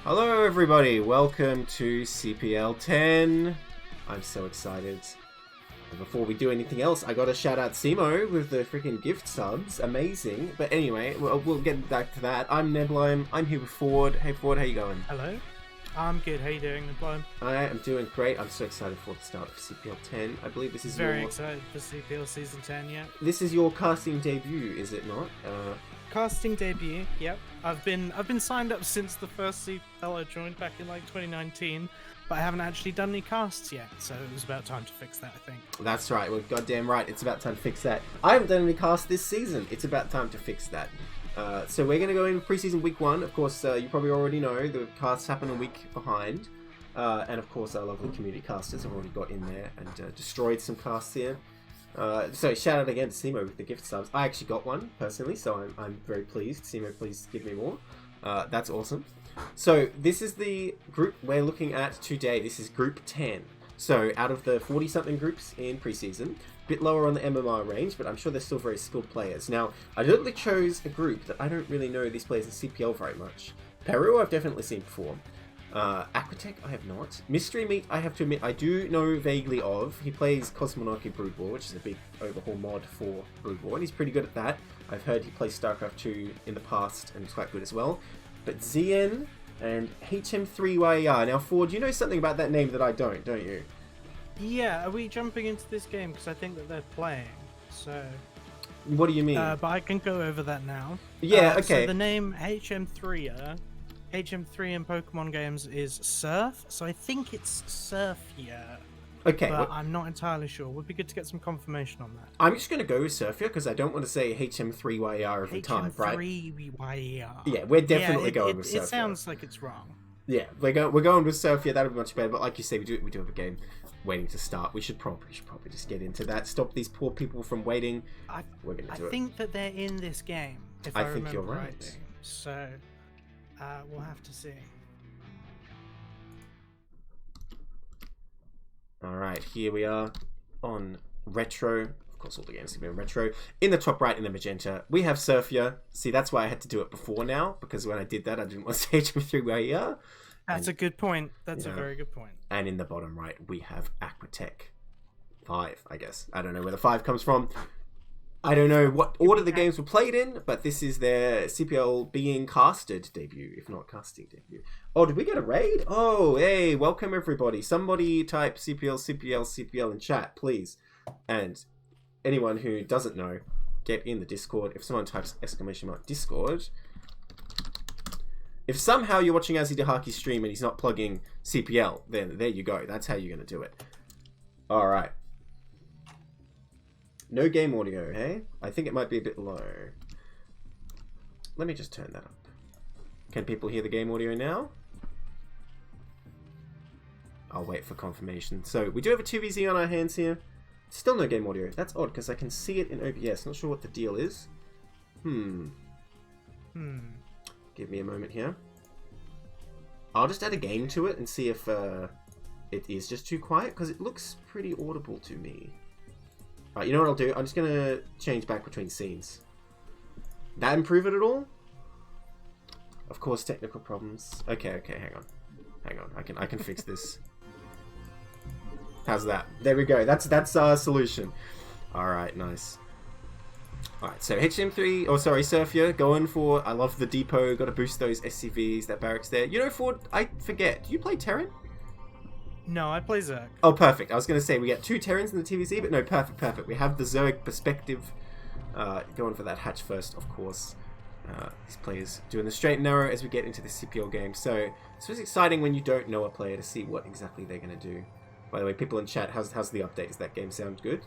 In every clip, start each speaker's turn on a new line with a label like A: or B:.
A: Hello everybody, welcome to CPL 10. I'm so excited. And before we do anything else, I gotta shout out Simo with the freaking gift subs. Amazing. But anyway, we'll get back to that. I'm Neblime, I'm here with Ford. Hey Ford, how you going?
B: Hello. I'm good, how you doing, Neblime?
A: I am doing great. I'm so excited for the start of CPL 10. I believe this is
B: Very excited for CPL Season 10, yeah.
A: This is your casting debut, is it not?
B: Casting debut, yep. I've been signed up since the first CPL I joined back in like 2019, but I haven't actually done any casts yet, so it was about time to fix that, I think.
A: That's right, well, goddamn right, it's about time to fix that. I haven't done any casts this season, it's about time to fix that. So we're going to go in preseason week 1. Of course, you probably already know the casts happen a week behind. And of course, our lovely community casters have already got in there and destroyed some casts here. So shout out again to Simo with the gift subs. I actually got one personally, so I'm very pleased. Simo, please give me more. That's awesome. So this is the group we're looking at today. This is group 10. So out of the 40-something groups in preseason, a bit lower on the MMR range, but I'm sure they're still very skilled players. Now, I deliberately chose a group that I don't really know these players in CPL very much. Peru I've definitely seen before. Aquatech, I have not. MysteryMeat, I have to admit, I do know vaguely of. He plays Cosmonarchy Brood War, which is a big overhaul mod for Brood War, and he's pretty good at that. I've heard he plays Starcraft 2 in the past, and he's quite good as well. But Ziyen and HM3YR. Now, Ford, you know something about that name that I don't you?
B: Yeah, are we jumping into this game? Because I think that they're playing, so...
A: What do you mean?
B: But I can go over that now.
A: Yeah, okay.
B: So the name HM3 in Pokemon games is Surf, so I think it's Surfia.
A: Okay.
B: But I'm not entirely sure. Would be good to get some confirmation on that.
A: I'm just going to go with Surfia because I don't want to say HM3YR every time, right?
B: HM3YR.
A: Yeah, we're definitely going with Surfia.
B: It sounds like it's wrong.
A: Yeah, we're going with Surfia. That'll be much better. But like you say, we do have a game waiting to start. We should probably just get into that. Stop these poor people from waiting. We're going to do it.
B: I think that they're in this game, if I think you're right. Rightly. So, we'll have to see.
A: Alright, here we are on Retro. Of course, all the games can be on Retro. In the top right, in the magenta, we have Surfia. See, that's why I had to do it before now, because when I did that, I didn't want to say HM3YR.
B: That's a good point. That's a very good point.
A: And in the bottom right, we have Aquatech 5, I guess. I don't know where the 5 comes from. I don't know what order the games were played in, but this is their CPL being casted debut, if not casting debut. Oh, did we get a raid? Oh, hey, welcome everybody. Somebody type CPL in chat, please. And anyone who doesn't know, get in the Discord. If someone types !Discord, if somehow you're watching Azidahaki's stream and he's not plugging CPL, then there you go. That's how you're going to do it. All right. No game audio, hey? I think it might be a bit low. Let me just turn that up. Can people hear the game audio now? I'll wait for confirmation. So, we do have a 2vz on our hands here. Still no game audio. That's odd, because I can see it in OBS. Not sure what the deal is. Give me a moment here. I'll just add a game to it and see if it is just too quiet, because it looks pretty audible to me. Right, you know what I'll do? I'm just going to change back between scenes. That improve it at all? Of course, technical problems. Okay, hang on. I can fix this. How's that? There we go. That's our solution. Alright, nice. Alright, so Surfia, going for, I love the depot, gotta boost those SCVs, that barracks there. You know, Ford, I forget, do you play Terran?
B: No, I play Zerg.
A: Oh, perfect. I was going to say, we get 2 Terrans in the TVC, but no, perfect. We have the Zerg perspective. Going for that hatch first, of course. These players doing the straight and narrow as we get into the CPL game. So, it's always exciting when you don't know a player to see what exactly they're going to do. By the way, people in chat, how's the update? Does that game sound good?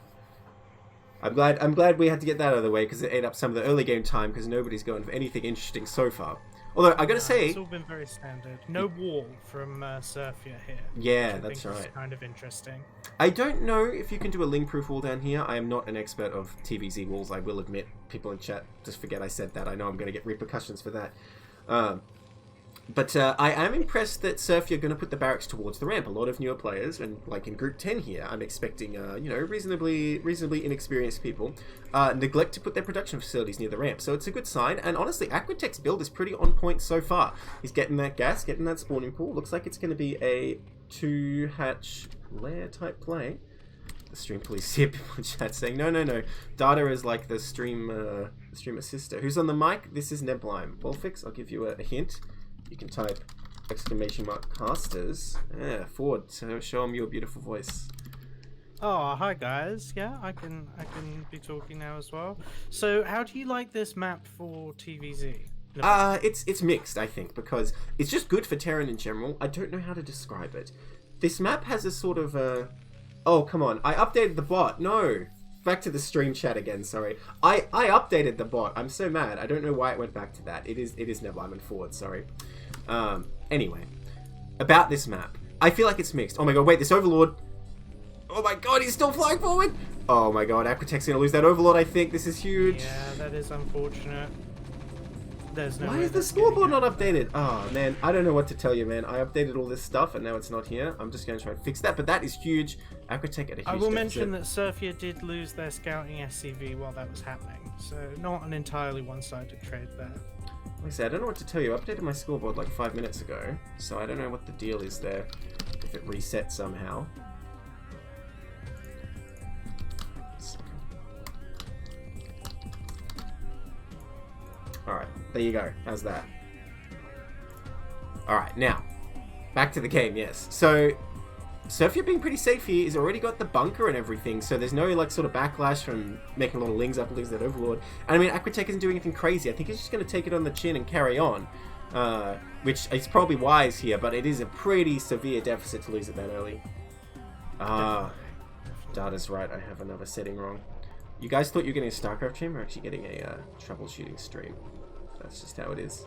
A: I'm glad we had to get that out of the way, because it ate up some of the early game time, because nobody's going for anything interesting so far. Although, I gotta say...
B: It's all been very standard. No wall from Surfia here.
A: Yeah, that's right.
B: Is kind of interesting.
A: I don't know if you can do a link-proof wall down here. I am not an expert of TVZ walls, I will admit. People in chat, just forget I said that. I know I'm going to get repercussions for that. But I am impressed that Surf, you're going to put the barracks towards the ramp. A lot of newer players, and like in Group 10 here, I'm expecting, you know, reasonably inexperienced people neglect to put their production facilities near the ramp. So it's a good sign. And honestly, Aquatech's build is pretty on point so far. He's getting that gas, getting that spawning pool. Looks like it's going to be a 2-hatch lair type play. The stream police here, people in chat saying, no. Data is like the stream assister. Who's on the mic? This is Neblime. Wolfix, I'll give you a hint. You can type !casters. Yeah, Ford, so show them your beautiful voice.
B: Oh, hi guys. Yeah, I can be talking now as well. So, how do you like this map for TVZ?
A: It's mixed, I think, because it's just good for Terran in general. I don't know how to describe it. This map has a sort of oh, come on. I updated the bot. No. Back to the stream chat again, sorry. I updated the bot. I'm so mad. I don't know why it went back to that. It is Neblime and Ford, sorry. Anyway. About this map. I feel like it's mixed. Oh my god, wait, this Overlord. Oh my god, he's still flying forward. Oh my god, Aquatech's gonna lose that Overlord, I think. This is huge.
B: Yeah, that is unfortunate. There's no
A: Why is the scoreboard not updated? Oh man, I don't know what to tell you, man. I updated all this stuff and now it's not here. I'm just going to try and fix that, but that is huge. Aquatech at a huge
B: I will
A: deficit.
B: mention that Surfia did lose their scouting SCV while that was happening, so not an entirely one-sided trade there.
A: Like I said, I don't know what to tell you. I updated my scoreboard like 5 minutes ago, so I don't know what the deal is there. If it resets somehow. Alright, there you go. How's that? Alright, now, back to the game, yes. So, Surfia being pretty safe here. He's already got the bunker and everything, so there's no, like, sort of backlash from making a lot of lings up and losing that Overlord. And I mean, Aquatech isn't doing anything crazy. I think he's just going to take it on the chin and carry on. Which is probably wise here, but it is a pretty severe deficit to lose it that early. Data's right, I have another setting wrong. You guys thought you were getting a Starcraft stream? We're actually getting a troubleshooting stream. That's just how it is.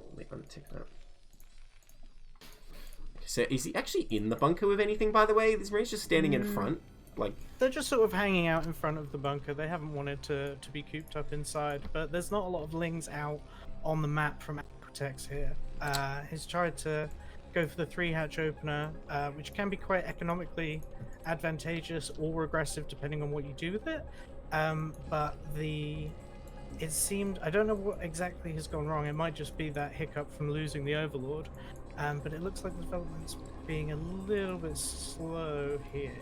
A: Let me untick that. So is he actually in the bunker with anything, by the way? This Marine's just standing in front. Like,
B: they're just sort of hanging out in front of the bunker. They haven't wanted to be cooped up inside, but there's not a lot of lings out on the map from Aquatech here. He's tried to go for the 3-hatch opener, which can be quite economically advantageous or regressive depending on what you do with it. But it seemed, I don't know what exactly has gone wrong. It might just be that hiccup from losing the Overlord. But it looks like the development's being a little bit slow here.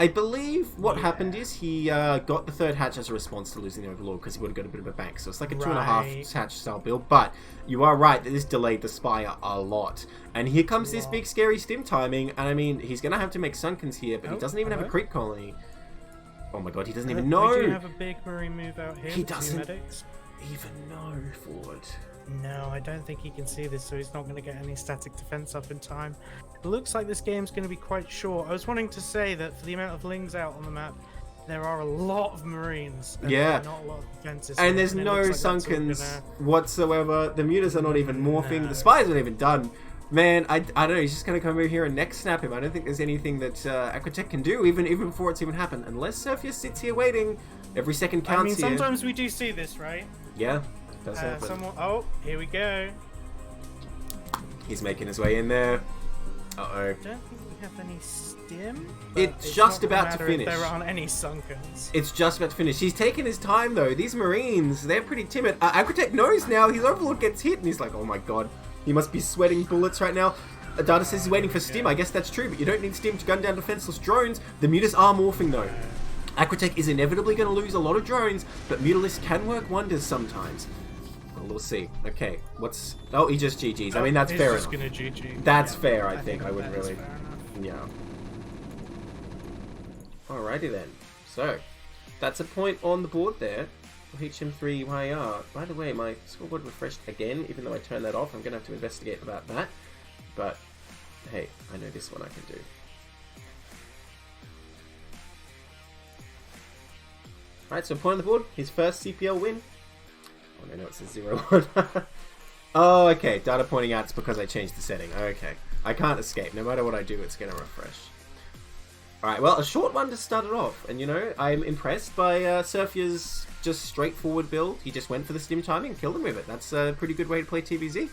A: I believe what happened is he got the 3rd hatch as a response to losing the Overlord because he would have got a bit of a bank. So it's like a 2.5 hatch style build. But you are right that this delayed the Spire a lot. And here comes this big scary stim timing. And I mean, he's going to have to make Sunkens here, but he doesn't even have a creep colony. Oh my god, he doesn't even know.
B: We do have a big marine move out here.
A: He doesn't even know, Ford.
B: No, I don't think he can see this, so he's not going to get any static defense up in time. It looks like this game's going to be quite short. I was wanting to say that for the amount of lings out on the map, there are a lot of marines. And not a lot of defenses.
A: And there's no Sunkens whatsoever. The mutas are not even morphing. No. The Spire's not even done. Man, I don't know. He's just going to come over here and neck snap him. I don't think there's anything that Aquatech can do, even before it's even happened. Unless Surfia sits here waiting. Every second counts.
B: I mean, sometimes we do see this, right?
A: Yeah, does happen.
B: Oh, here we go.
A: He's making his way in there. Uh-oh.
B: I don't think we have any stim.
A: It's just about to finish.
B: If there aren't any Sunkens.
A: It's just about to finish. He's taking his time, though. These Marines, they're pretty timid. Aquatech knows now. His Overlord gets hit, and he's like, oh my god. He must be sweating bullets right now. Data says he's waiting for stim. I guess that's true, but you don't need stim to gun down defenseless drones. The mutas are morphing, though. Aquatech is inevitably going to lose a lot of drones, but Mutalisk can work wonders sometimes. Well, we'll see. Okay, what's... Oh, he just GG's. I mean, that's fair enough.
B: He's just going to GG.
A: That's fair, I think. I wouldn't really... Yeah. Alrighty then. So, that's a point on the board there. HM3YR. By the way, my scoreboard refreshed again, even though I turned that off. I'm going to have to investigate about that. But, hey, I know this one I can do. Right, so point on the board, his first CPL win. Oh no, it's a 0-1. Oh, okay, data pointing out it's because I changed the setting. Okay, I can't escape. No matter what I do, it's going to refresh. Alright, well, a short one to start it off. And, you know, I'm impressed by Surfia's just straightforward build. He just went for the stim timing and killed him with it. That's a pretty good way to play TVZ.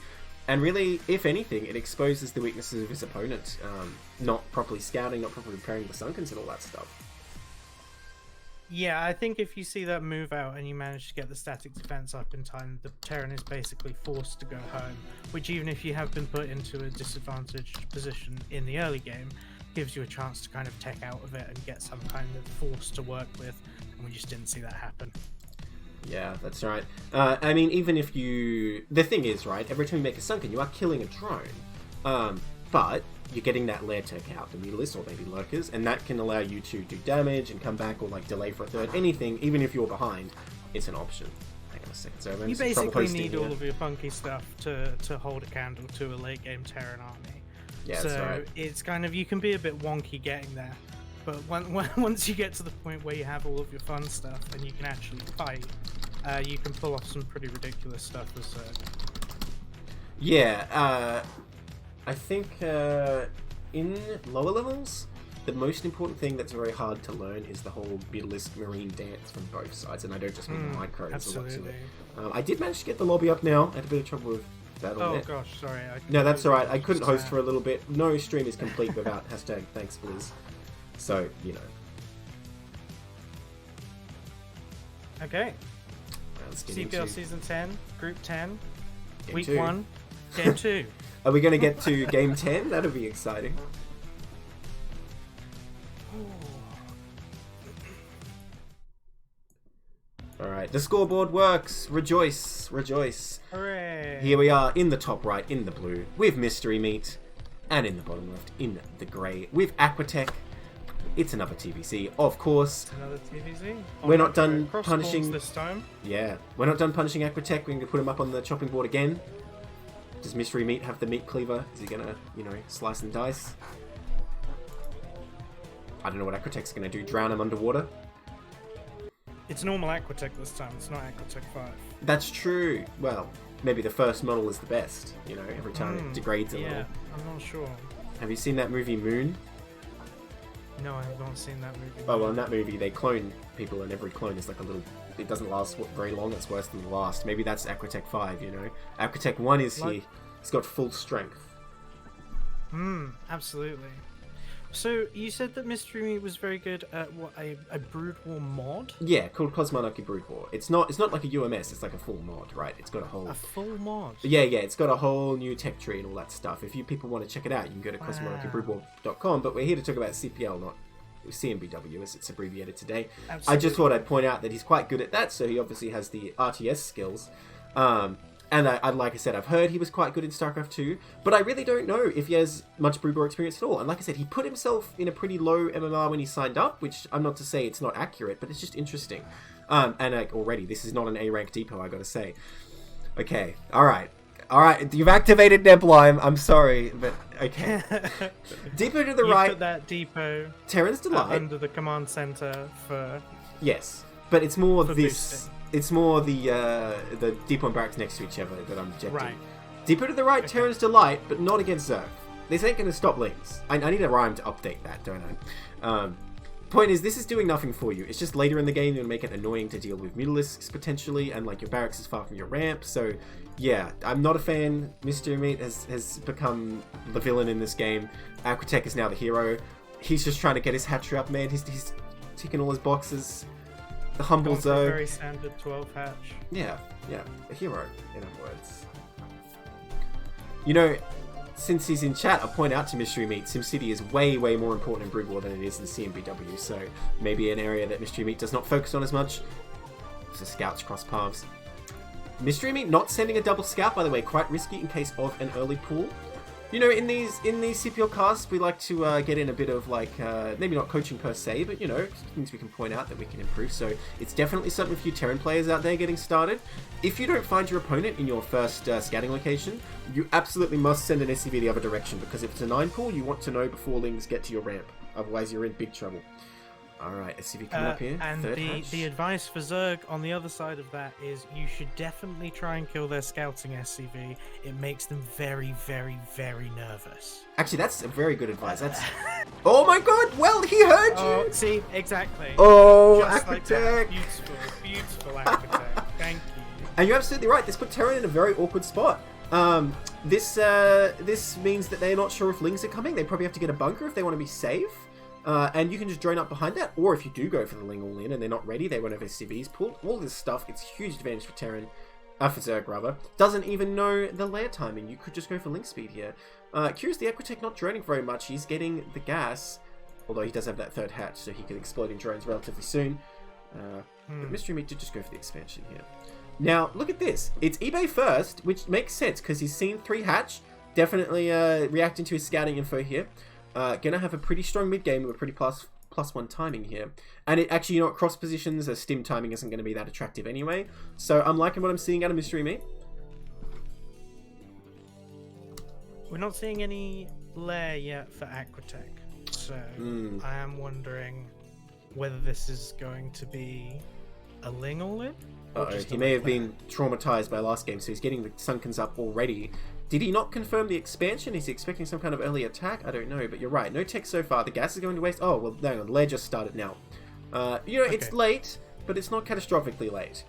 A: And really, if anything, it exposes the weaknesses of his opponent. Not properly scouting, not properly preparing the Sunkens and all that stuff.
B: Yeah, I think if you see that move out and you manage to get the static defense up in time, the Terran is basically forced to go home, which even if you have been put into a disadvantaged position in the early game, gives you a chance to kind of tech out of it and get some kind of force to work with, and we just didn't see that happen.
A: Yeah, that's right. I mean, even if you... The thing is, right, every time you make a Sunken, you are killing a drone. But you're getting that lair tech out, the Mutalisk or maybe Lurkers, and that can allow you to do damage and come back or like delay for a third. Anything, even if you're behind, it's an option. Hang on a second. So
B: you basically need all of your funky stuff to hold a candle to a late game Terran army.
A: Yeah,
B: so
A: that's right.
B: it's kind of, you can be a bit wonky getting there, but once you get to the point where you have all of your fun stuff and you can actually fight, you can pull off some pretty ridiculous stuff as
A: Yeah, I think in lower levels, the most important thing that's very hard to learn is the whole Mutalisk Marine dance from both sides, and I don't just mean the micros.
B: Absolutely.
A: I did manage to get the lobby up now. I had a bit of trouble with that on it.
B: Oh gosh, sorry.
A: No, that's alright. I couldn't host for a little bit. No stream is complete without hashtag thanks Blizz. So, you know.
B: Okay.
A: Let's get
B: CPL
A: into
B: Season 10, Group 10,
A: Game
B: Week
A: 2.
B: 1, Game 2.
A: Are we going to get to Game 10? That'll be exciting. Alright, the scoreboard works. Rejoice, rejoice.
B: Hooray.
A: Here we are in the top right, in the blue, with MysteryMeat, and in the bottom left, in the grey, with Aquatech. It's another TVC, of course.
B: Another TVZ.
A: We're not done punishing
B: this time.
A: Yeah, we're not done punishing Aquatech. We're going to put him up on the chopping board again. Does MysteryMeat have the meat cleaver? Is he gonna, you know, slice and dice? I don't know what Aquatech's gonna do. Drown him underwater?
B: It's normal Aquatech this time. It's not Aquatech 5.
A: That's true. Well, maybe the first model is the best. You know, every time it degrades a little.
B: Yeah, I'm not sure.
A: Have you seen that movie Moon?
B: No, I have not seen that movie.
A: Oh, well, in that movie, they clone people, and every clone is like a little... It doesn't last very long, it's worse than the last. Maybe that's Aquatech 5, you know? Aquatech 1 is here. He's got full strength.
B: Absolutely. So, you said that MysteryMeat was very good at what, a Brood War mod?
A: Yeah, called Cosmonarchy Brood War. It's not like a UMS, it's like a full mod, right? It's got a whole...
B: A full mod?
A: Yeah, it's got a whole new tech tree and all that stuff. If you people want to check it out, you can go to cosmonarchybroodwar.com, but we're here to talk about CPL, not CMBW, as it's abbreviated today.
B: Absolutely.
A: I just thought I'd point out that he's quite good at that, so he obviously has the RTS skills. And I, like I said, I've heard he was quite good in Starcraft 2, but I really don't know if he has much Brood War experience at all. And like I said, he put himself in a pretty low MMR when he signed up, which I'm not to say it's not accurate, but it's just interesting. And already, this is not an A-rank depot, I gotta say. Okay, alright, you've activated Neblime, I'm sorry, but okay. Depot to the right.
B: Put that depot
A: Terran's Delight.
B: under the command center for...
A: Yes, but it's more this...
B: boosting.
A: It's more the depot and barracks next to each other that I'm objecting.
B: Right.
A: Depot to the right, Terran's Delight, but not against Zerg. This ain't going to stop links. I need a rhyme to update that, don't I? Point is, this is doing nothing for you. It's just later in the game you're going to make it annoying to deal with Mutalisks, potentially, and like your barracks is far from your ramp, so yeah, I'm not a fan. MysteryMeat has become the villain in this game. Aquatech is now the hero. He's just trying to get his hatchery up, man. He's ticking all his boxes. The humble Zerg.
B: Very standard 12 hatch.
A: Yeah, a hero, in other words. You know, since he's in chat, I'll point out to MysteryMeat, SimCity is way, way more important in Brood War than it is in CMBW, so maybe an area that MysteryMeat does not focus on as much. So scouts cross paths. MysteryMeat not sending a double scout, by the way, quite risky in case of an early pull. You know, in these CPL casts, we like to get in a bit of, like, maybe not coaching per se, but, you know, things we can point out that we can improve. So it's definitely something for you Terran players out there getting started. If you don't find your opponent in your first scouting location, you absolutely must send an SCV the other direction, because if it's a 9 pull, you want to know before lings get to your ramp. Otherwise, you're in big trouble. Alright, SCV coming up here.
B: And
A: Third hatch.
B: the advice for Zerg on the other side of that is you should definitely try and kill their scouting SCV. It makes them very, very, very nervous.
A: Actually, that's a very good advice. That's... Oh my god, well, he heard you!
B: Oh, see, exactly.
A: Oh,
B: Just like that.
A: Aquatech!
B: Beautiful, beautiful Aquatech. Thank you.
A: And you're absolutely right, this put Terran in a very awkward spot. This means that they're not sure if Lings are coming. They probably have to get a bunker if they want to be safe. And you can just drone up behind that, or if you do go for the Ling all in and they're not ready, they won't have SCVs pulled. All this stuff, it's a huge advantage for Terran, for Zerg rather. Doesn't even know the lair timing. You could just go for Link speed here. Curious, the Aquatech not droning very much. He's getting the gas, although he does have that third hatch, so he can explode in drones relatively soon. But MysteryMeat did just go for the expansion here. Now, look at this. It's eBay first, which makes sense because he's seen 3 hatch. Definitely reacting to his scouting info here. Gonna have a pretty strong mid game with a pretty plus 1 timing here. And it actually, you know what, cross positions, stim timing isn't going to be that attractive anyway. So I'm liking what I'm seeing out of MysteryMeat.
B: We're not seeing any lair yet for Aquatech. So I am wondering whether this is going to be a Ling all-in.
A: He may have been traumatized by last game, so he's getting the Sunkens up already. Did he not confirm the expansion? Is he expecting some kind of early attack? I don't know, but you're right. No tech so far. The gas is going to waste. Oh, well, hang on. Lair just started now. You know, it's late, but it's not catastrophically late.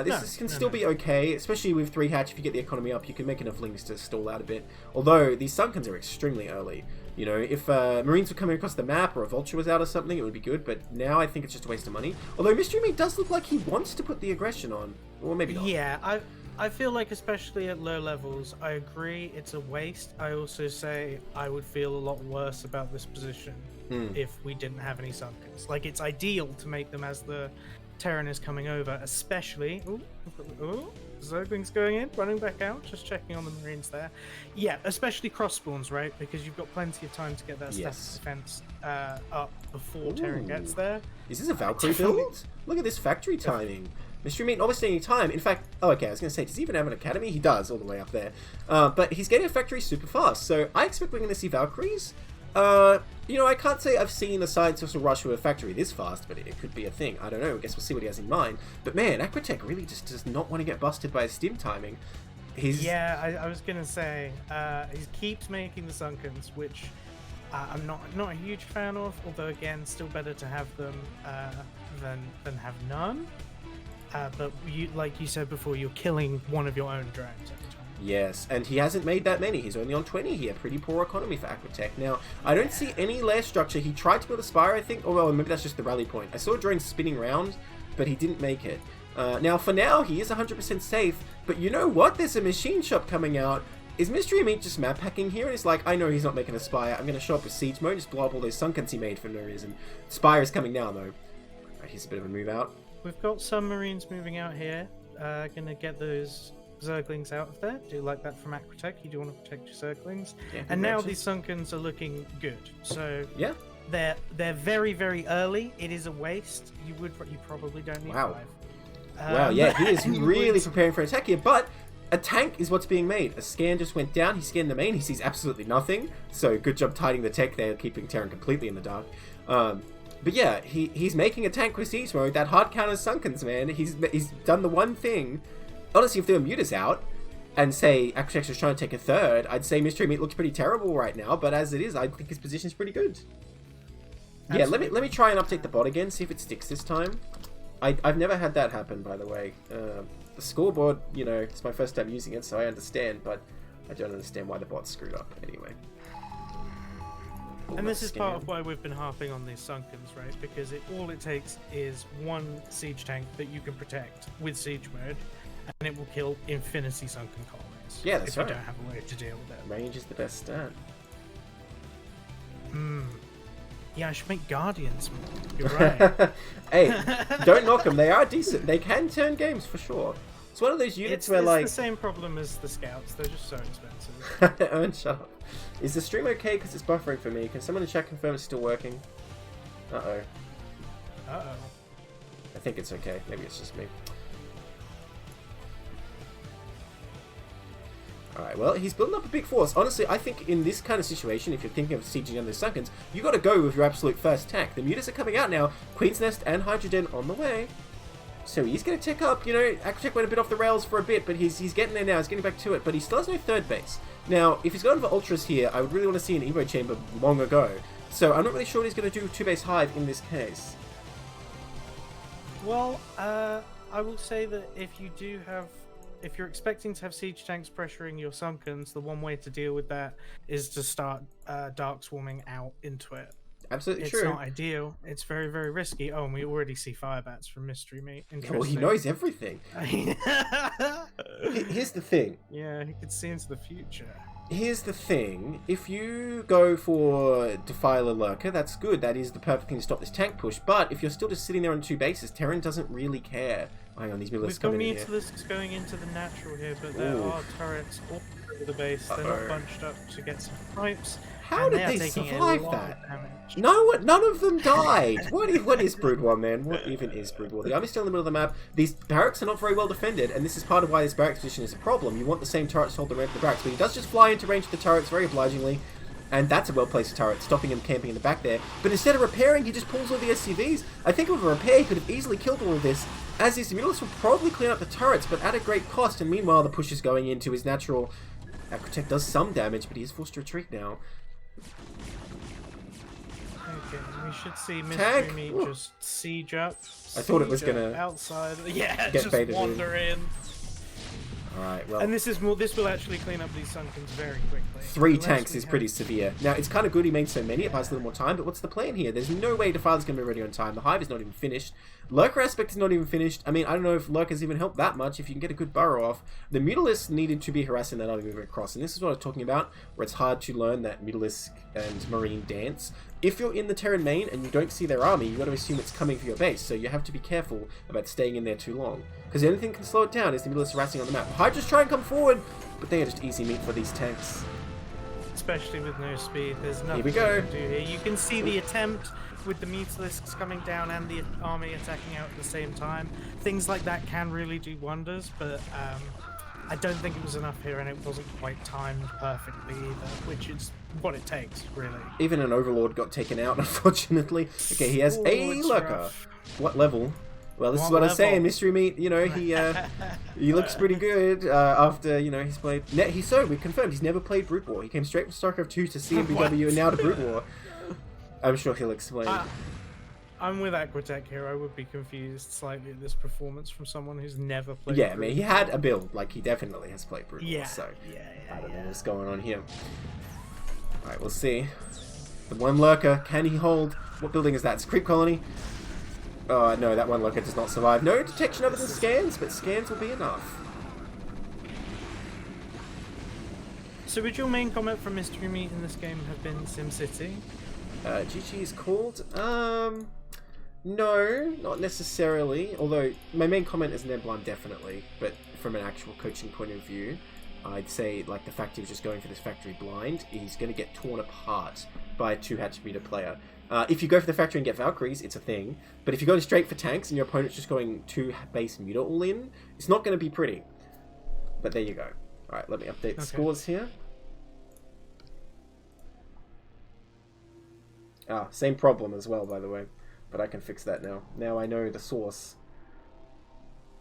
A: This can still be okay, especially with 3 hatch. If you get the economy up, you can make enough Lings to stall out a bit. Although, these Sunkens are extremely early. You know, if Marines were coming across the map or a Vulture was out or something, it would be good, but now I think it's just a waste of money. Although MysteryMeat does look like he wants to put the aggression on. Or maybe not.
B: Yeah, I feel like, especially at low levels, I agree it's a waste. I also say I would feel a lot worse about this position if we didn't have any Sunkens. Like, it's ideal to make them as the Terran is coming over, especially... Ooh, Zerglings going in, running back out, just checking on the Marines there. Yeah, especially cross spawns, right? Because you've got plenty of time to get that static defense up before Terran gets there.
A: Is this a Valkyrie build? Look at this factory timing. MysteryMeat not wasting any time. In fact, I was going to say, does he even have an academy? He does, all the way up there. But he's getting a factory super fast, so I expect we're going to see Valkyries. You know, I can't say I've seen a side social rush with a factory this fast, but it could be a thing. I don't know. I guess we'll see what he has in mind. But man, Aquatech really just does not want to get busted by his stim timing.
B: Yeah, I was going to say, he keeps making the Sunkens, which I'm not a huge fan of, although again, still better to have them than have none. But like you said before, you're killing one of your own drones every time.
A: Yes, and he hasn't made that many. He's only on 20 here. Pretty poor economy for Aquatech. Now, I don't see any lair structure. He tried to build a spire, I think. Oh, well, maybe that's just the rally point. I saw a drone spinning around, but he didn't make it. Now, for now, he is 100% safe. But you know what? There's a machine shop coming out. Is MysteryMeat just map hacking here? And it's like, I know he's not making a spire. I'm going to show up with siege mode, just blow up all those Sunkens he made for no reason. Spire is coming now, though. Alright, here's a bit of a move out.
B: We've got some Marines moving out here. Gonna get those Zerglings out of there. Do like that from Aquatech. You do want to protect your Zerglings. Yeah, and now these Sunkens are looking good. So
A: yeah,
B: they're very, very early. It is a waste. You probably don't need 5.
A: Wow, yeah, he is really preparing for an attack here, but a tank is what's being made. A scan just went down. He scanned the main. He sees absolutely nothing. So good job tiding the tech there, keeping Terran completely in the dark. But yeah, he's making a tank with siege mode. That hard counters Sunkens, man. He's done the one thing. Honestly, if the Bermuda's out, and say Aquatech is trying to take a third, I'd say MysteryMeat looks pretty terrible right now. But as it is, I think his position's pretty good. Absolutely. Yeah, let me try and update the bot again, see if it sticks this time. I've never had that happen, by the way. The scoreboard, you know, it's my first time using it, so I understand. But I don't understand why the bot's screwed up anyway.
B: And this is part of why we've been harping on these Sunkens, right? Because all it takes is one siege tank that you can protect with siege mode, and it will kill infinity Sunken colonies.
A: Yeah, that's right.
B: If you don't have a way to deal with it.
A: Range is the best stat.
B: Yeah, I should make Guardians more. You're right.
A: Hey, don't knock them. They are decent. They can turn games for sure. It's one of those units where, like...
B: It's the same problem as the Scouts. They're just so expensive.
A: Owen, shut up. Is the stream okay? Because it's buffering for me. Can someone in chat confirm it's still working? Uh-oh.
B: Uh-oh.
A: I think it's okay. Maybe it's just me. Alright, well, he's building up a big force. Honestly, I think in this kind of situation, if you're thinking of sieging on the Sunkens, you got to go with your absolute first tank. The mutas are coming out now. Queen's Nest and Hydrogen on the way. So he's going to tick up. You know, Aquatech went a bit off the rails for a bit, but he's getting there now. He's getting back to it, but he still has no third base. Now, if he's going for Ultras here, I would really want to see an Evo Chamber long ago. So I'm not really sure what he's going to do 2-base Hive in this case.
B: Well, I will say that if you're expecting to have siege tanks pressuring your Sunkens, the one way to deal with that is to start dark swarming out into it.
A: Absolutely true.
B: It's not ideal. It's very, very risky. Oh, and we already see Firebats from MysteryMeat.
A: Well, he knows everything. Here's the thing.
B: Yeah, he could see into the future.
A: Here's the thing. If you go for Defiler Lurker, that's good. That is the perfect thing to stop this tank push. But if you're still just sitting there on 2 bases, Terran doesn't really care. Hang on, these Milists coming in here.
B: We've got Mutalisks going into the natural here, but there are turrets all over the base. They're not bunched up to get some snipes.
A: How did they survive that? No, none of them died. What is Brood War, man? What even is Brood War? The army's still in the middle of the map. These barracks are not very well defended, and this is part of why this barracks position is a problem. You want the same turrets to hold the range of the barracks, but he does just fly into range of the turrets very obligingly, and that's a well-placed turret, stopping him camping in the back there. But instead of repairing, he just pulls all the SCVs. I think with a repair, he could have easily killed all of this, as his Mutalisks will probably clean up the turrets, but at a great cost, and meanwhile the push is going into his natural... Aquatech does some damage, but he is forced to retreat now.
B: Okay, we should see MysteryMeat just siege up.
A: I thought it was gonna
B: outside. Yeah,
A: get
B: just
A: baited
B: wander in.
A: Alright, well...
B: And this will actually clean up these Sunkens very quickly.
A: 3 tanks is pretty severe. Now, it's kind of good he made so many, it buys a little more time, but what's the plan here? There's no way Defiler's going to be ready on time. The Hive is not even finished. Lurker aspect is not even finished. I mean, I don't know if Lurker's even helped that much, if you can get a good burrow off. The Mutalisk needed to be harassing that army moving across, and this is what I was talking about, where it's hard to learn that Mutalisk and Marine dance. If you're in the Terran main and you don't see their army, you've got to assume it's coming for your base, so you have to be careful about staying in there too long. Because the only thing that can slow it down is the Mutalisk harassing on the map. Hydras try and come forward, but they are just easy meat for these tanks.
B: Especially with no speed, there's nothing
A: we go.
B: you can do here. You can see the attempt with the Mutalisks coming down and the army attacking out at the same time. Things like that can really do wonders, but I don't think it was enough here, and it wasn't quite timed perfectly either, which is what it takes, really.
A: Even an Overlord got taken out, unfortunately. Okay, he has a Lurker. Rough. What level? Well, this is what I was saying, MysteryMeat, you know, he looks pretty good after, you know, he's played... we confirmed, he's never played Brood War. He came straight from StarCraft 2 to CMBW and now to Brood War. I'm sure he'll explain.
B: I'm with Aquatech here. I would be confused slightly at this performance from someone who's never played
A: Brood War. I mean, he had a build, like, he definitely has played Brood War, so... I don't know what's going on here. Alright, we'll see. The one Lurker, can he hold? What building is that? It's Creep Colony. Oh, no, that one Lurker does not survive. No detection other than scans, but scans will be enough.
B: So would your main comment from MysteryMeat in this game have been SimCity?
A: GG is called? No, not necessarily. Although, my main comment is Neblime, definitely. But from an actual coaching point of view, I'd say, like, the fact he was just going for this factory blind, he's going to get torn apart by a 2-hatch meter player. If you go for the factory and get Valkyries, it's a thing. But if you're going straight for tanks and your opponent's just going 2-base meter all in, it's not going to be pretty. But there you go. Alright, let me update the scores here. Same problem as well, by the way. But I can fix that now. Now I know the source.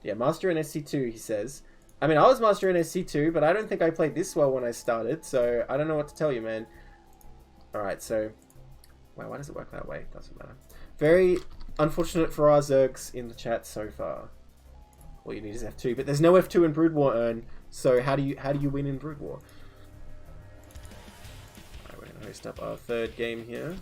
A: Yeah, Master in SC2, he says. I mean, I was Master in SC2, but I don't think I played this well when I started, so I don't know what to tell you, man. Alright, so... Wow, why does it work that way? Doesn't matter. Very unfortunate for our Zergs in the chat so far. All you need is F2, but there's no F2 in Brood War earn, so how do you win in Brood War? Alright, we're gonna host up our 3rd game here.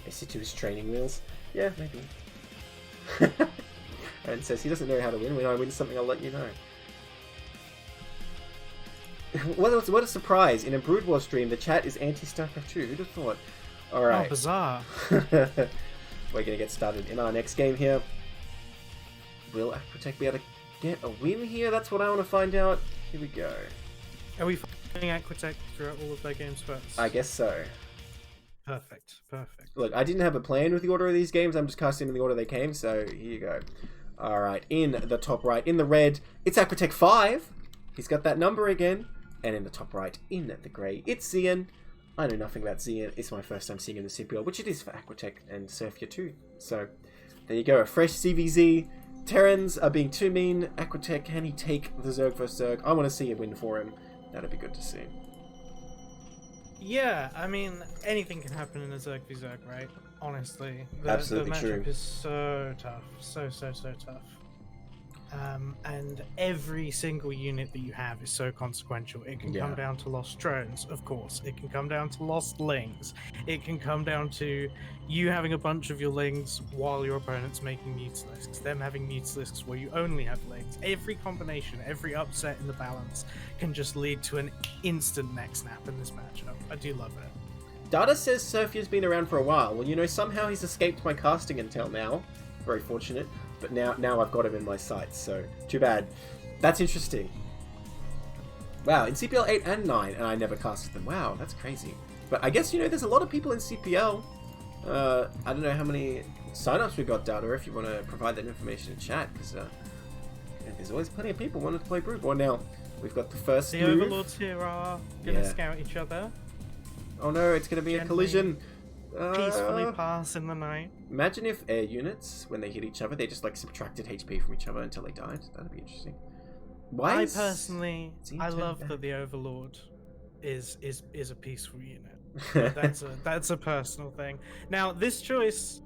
A: SC2 is training wheels. Yeah, maybe. And says he doesn't know how to win. When I win something, I'll let you know. What a surprise! In a Brood War stream, the chat is anti-StarCraft 2. Who'd have thought? Alright.
B: Oh, bizarre.
A: We're gonna get started in our next game here. Will Aquatech be able to get a win here? That's what I want to find out. Here we go.
B: Are we following Aquatech throughout all of their games first?
A: I guess so.
B: Perfect, perfect.
A: Look, I didn't have a plan with the order of these games. I'm just casting in the order they came, so here you go. Alright, in the top right, in the red, it's Aquatech 5. He's got that number again. And in the top right, in the grey, it's Ziyen. I know nothing about Ziyen. It's my first time seeing him in the CPL, which it is for Aquatech and Surfia too. So, there you go. A fresh CVZ. Terrans are being too mean. Aquatech, can he take the Zerg versus Zerg? I want to see a win for him. That'd be good to see.
B: Yeah, I mean, anything can happen in a Zerg v Zerg, right? Honestly.
A: Absolutely
B: the matchup
A: true.
B: is so tough. So tough. And every single unit that you have is so consequential. It can come down to lost drones, of course. It can come down to lost lings. It can come down to you having a bunch of your lings while your opponent's making mutilisks. Them having mutilisks where you only have lings. Every combination, every upset in the balance can just lead to an instant neck snap in this matchup. I do love it.
A: Data says Surfia's been around for a while. Well, you know, somehow he's escaped my casting until now. Very fortunate. But now I've got him in my sights, so too bad. That's interesting. Wow, in CPL 8 and 9, and I never casted them. Wow, that's crazy. But I guess, you know, there's a lot of people in CPL. I don't know how many signups we got, Data, if you want to provide that information in chat, because there's always plenty of people wanting to play Brew. Well, now, we've got the first
B: The
A: move.
B: Overlords here are going to scout each other.
A: Oh no, it's going to be a collision.
B: Peacefully pass in the night.
A: Imagine if air units, when they hit each other, they just like subtracted HP from each other until they died. That'd be interesting.
B: I personally, I love that the Overlord is a peaceful unit. That's a personal thing. Now, this choice,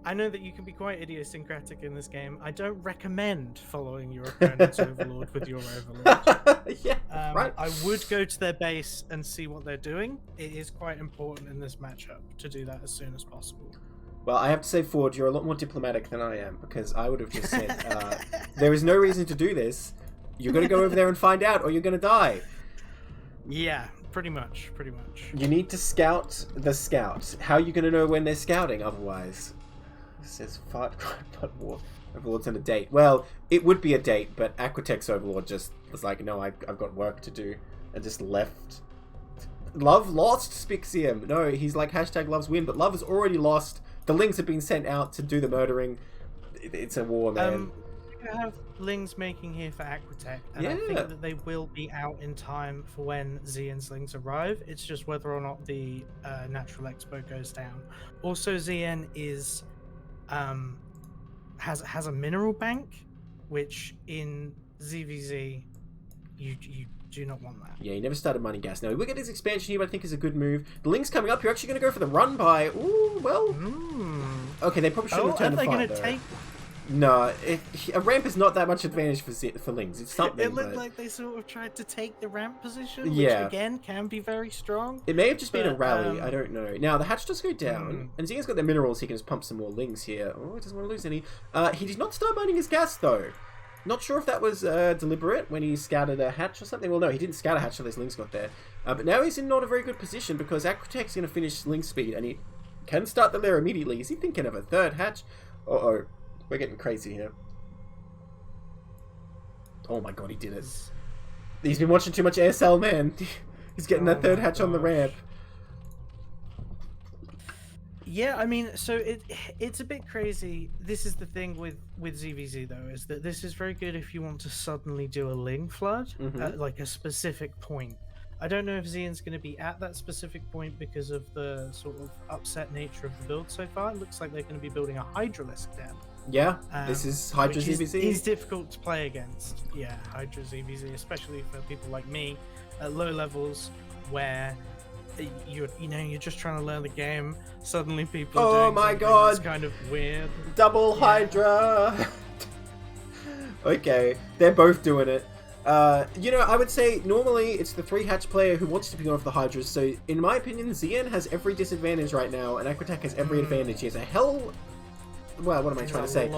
B: I know that you can be quite idiosyncratic in this game. I don't recommend following your opponent's Overlord with your Overlord.
A: Yeah, right.
B: I would go to their base and see what they're doing. It is quite important in this matchup to do that as soon as possible.
A: Well, I have to say, Ford, you're a lot more diplomatic than I am, because I would have just said, there is no reason to do this. You're going to go over there and find out, or you're going to die.
B: Yeah, pretty much.
A: You need to scout the scout. How are you going to know when they're scouting otherwise? It says fart cry but war. Overlord's on a date. Well, it would be a date, but Aquatech's Overlord just was like, no, I've got work to do, and just left. Love lost, Spixium. No, he's like hashtag loves win, but Love is already lost. The Lings have been sent out to do the murdering. It's a war, man.
B: We have Lings making here for Aquatech, and I think that they will be out in time for when Ziyen's Lings arrive. It's just whether or not the Natural Expo goes down. Also, Ziyen is has a mineral bank, which in ZVZ you do not want that.
A: Yeah, he never started mining gas. Now, we get his expansion here, but I think is a good move. The Link's coming up. You're actually going to go for the run by. Ooh, well. Okay, they probably shouldn't have turned the fight, though. No, a ramp is not that much advantage for Lings. It's something.
B: It looked like they sort of tried to take the ramp position, which again can be very strong.
A: It may have just been a rally. I don't know. Now the hatch does go down, and Ziyen's got the minerals. He can just pump some more Lings here. Oh, he doesn't want to lose any. He did not start mining his gas though. Not sure if that was deliberate when he scouted a hatch or something. Well, no, he didn't scout a hatch until his Lings got there. But now he's in not a very good position because Aquatech's going to finish Ling speed, and he can start the lair immediately. Is he thinking of a third hatch? Uh-oh. We're getting crazy here. Oh my god, he did it. He's been watching too much ASL, man. He's getting that third hatch on the ramp.
B: Yeah, I mean, so it's a bit crazy. This is the thing with ZVZ, though, is that this is very good if you want to suddenly do a Ling flood at like a specific point. I don't know if Ziyen's going to be at that specific point because of the sort of upset nature of the build so far. It looks like they're going to be building a Hydralisk den.
A: Yeah, this is Hydra ZVZ.
B: It's difficult to play against. Yeah, Hydra ZVZ, especially for people like me at low levels where you're just trying to learn the game. Suddenly people are doing something that's kind of weird.
A: Double Hydra. Okay, they're both doing it. You know, I would say normally it's the 3-hatch player who wants to be on for the Hydras, so in my opinion, Ziyen has every disadvantage right now, and Aquatech has every advantage. He has a hell... Well, what am I trying to say?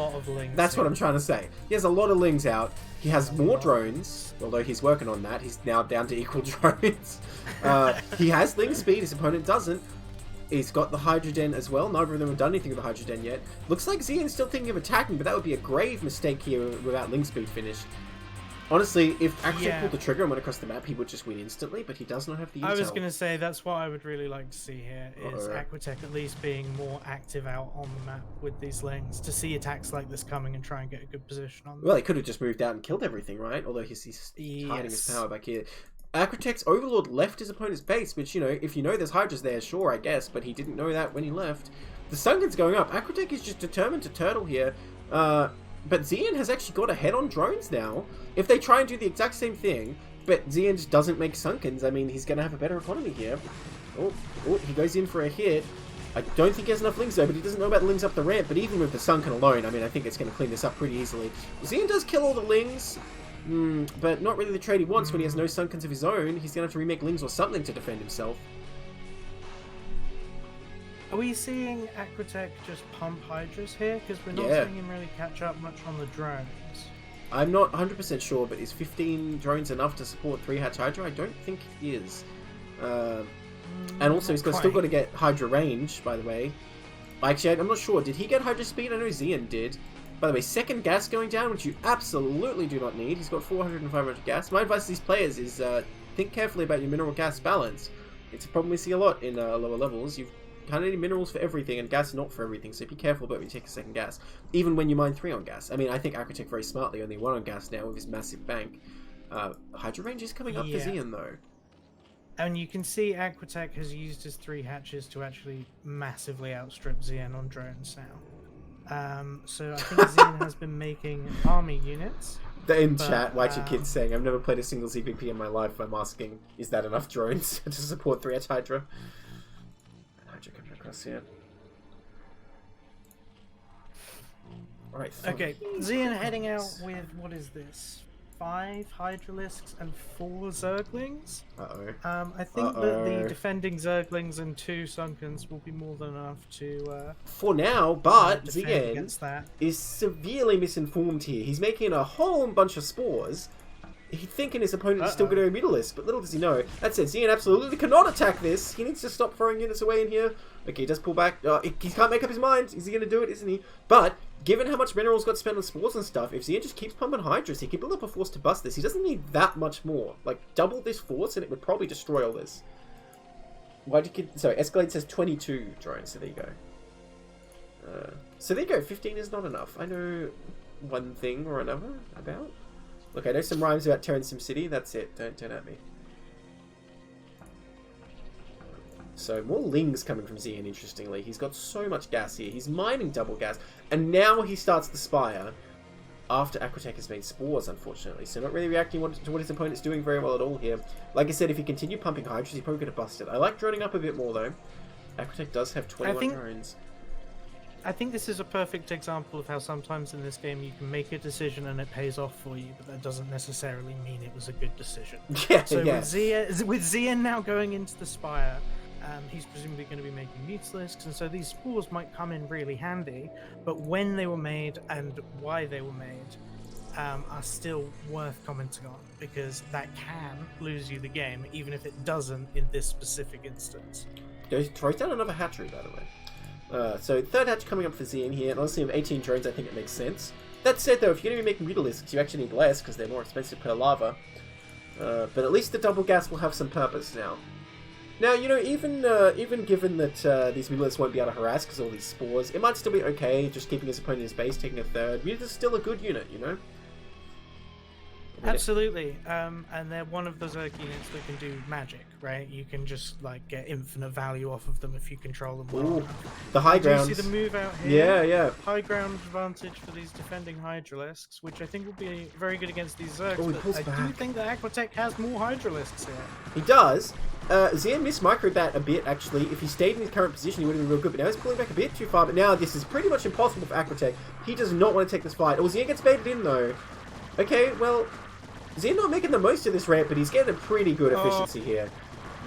A: That's what I'm trying to say. He has a lot of Lings out. He has more drones, although he's working on that. He's now down to equal drones. He has Ling speed, his opponent doesn't. He's got the Hydra Den as well. Neither of them have done anything with the Hydra Den yet. Looks like Ziyen's still thinking of attacking, but that would be a grave mistake here without Ling speed finished. Honestly, if Aquatech
B: Yeah.
A: pulled the trigger and went across the map, he would just win instantly, but he does not have the intel.
B: I was going to say that's what I would really like to see here is
A: Uh-oh.
B: Aquatech at least being more active out on the map with these lings to see attacks like this coming and try and get a good position on them.
A: Well, he could have just moved out and killed everything, right? Although he's hiding his power back here. Aquatech's Overlord left his opponent's base, which, you know, if you know there's Hydras there, sure, I guess, but he didn't know that when he left. The Sunken's going up. Aquatech is just determined to turtle here. But Ziyen has actually got ahead on drones now. If they try and do the exact same thing, but Ziyen just doesn't make Sunkens, I mean, he's going to have a better economy here. Oh, he goes in for a hit. I don't think he has enough lings though, but he doesn't know about the lings up the ramp. But even with the Sunken alone, I mean, I think it's going to clean this up pretty easily. Ziyen does kill all the lings, but not really the trade he wants when he has no Sunkens of his own. He's going to have to remake lings or something to defend himself.
B: Are we seeing Aquatech just pump Hydras here? Because we're not seeing him really catch up much on the drones.
A: I'm not 100% sure, but is 15 drones enough to support 3-hatch Hydra? I don't think it is. And also, he's still got to get Hydra range, by the way. Actually, I'm not sure. Did he get Hydra speed? I know Ziyen did. By the way, second gas going down, which you absolutely do not need. He's got 400 and 500 gas. My advice to these players is think carefully about your mineral gas balance. It's a problem we see a lot in lower levels. You've kind of need minerals for everything and gas not for everything, so be careful about when you take a second gas. Even when you mine 3 on gas. I mean, I think Aquatech very smartly only 1 on gas now with his massive bank. Hydra range is coming up for Ziyen though.
B: And you can see Aquatech has used his 3 hatches to actually massively outstrip Ziyen on drones now. So I think Ziyen has been making army units.
A: In chat, White Kid's saying, I've never played a single CPP in my life. I'm asking, is that enough drones to support 3-hatch Hydra? Hydra coming across here. Alright.
B: Okay, Ziyen heading out with, what is this? 5 Hydralisks and 4 Zerglings?
A: Uh-oh.
B: I think that the defending Zerglings and 2 Sunkens will be more than enough to...
A: for now, but Ziyen
B: that.
A: is severely misinformed here. He's making a whole bunch of spores. He's thinking his opponent is still going to go Mutalisk, but little does he know. That said, Ziyen absolutely cannot attack this. He needs to stop throwing units away in here. Okay, he does pull back. He can't make up his mind. Is he going to do it? Isn't he? But given how much minerals got spent on spores and stuff, if Ziyen just keeps pumping Hydras, he can build up a force to bust this. He doesn't need that much more. Like, double this force and it would probably destroy all this. Sorry, Escalade says 22 drones, so there you go. So there you go, 15 is not enough. I know one thing or another about. Look, I know some rhymes about Terran Sim City. That's it. Don't turn at me. So, more lings coming from Ziyen, interestingly. He's got so much gas here. He's mining double gas. And now he starts the Spire after Aquatech has made spores, unfortunately. So, not really reacting to what his opponent's doing very well at all here. Like I said, if he continued pumping Hydras, he's probably going to bust it. I like droning up a bit more, though. Aquatech does have 21 drones.
B: I think this is a perfect example of how sometimes in this game you can make a decision and it pays off for you, but that doesn't necessarily mean it was a good decision. With Ziyen now going into the Spire, he's presumably going to be making Mutalisks, and so these spores might come in really handy, but when they were made and why they were made are still worth commenting on, because that can lose you the game, even if it doesn't in this specific instance.
A: Throws down another hatchery, by the way. So third hatch coming up for Ziyen here, and honestly with 18 drones I think it makes sense. That said though, if you're going to be making Mutalisks, you actually need less because they're more expensive per lava. But at least the double gas will have some purpose now. Now, you know, even given that these Mutalisks won't be able to harass because all these spores, it might still be okay just keeping his opponent in his base, taking a third. Mutalisks is still a good unit, you know?
B: Absolutely, and they're one of those Zerg units that can do magic, right? You can just like get infinite value off of them if you control them well.
A: Ooh, the high ground.
B: Do you see the move out here?
A: Yeah, yeah.
B: High ground advantage for these defending Hydralisks, which I think will be very good against these Zergs.
A: Oh,
B: but I do think that Aquatech has more Hydralisks here.
A: He does. Ziyen mismicroed that a bit, actually. If he stayed in his current position, he would have been real good. But now he's pulling back a bit too far. But now this is pretty much impossible for Aquatech. He does not want to take this fight. Oh, Ziyen gets baited in, though. Okay, well, Ziyen not making the most of this ramp, but he's getting a pretty good efficiency here.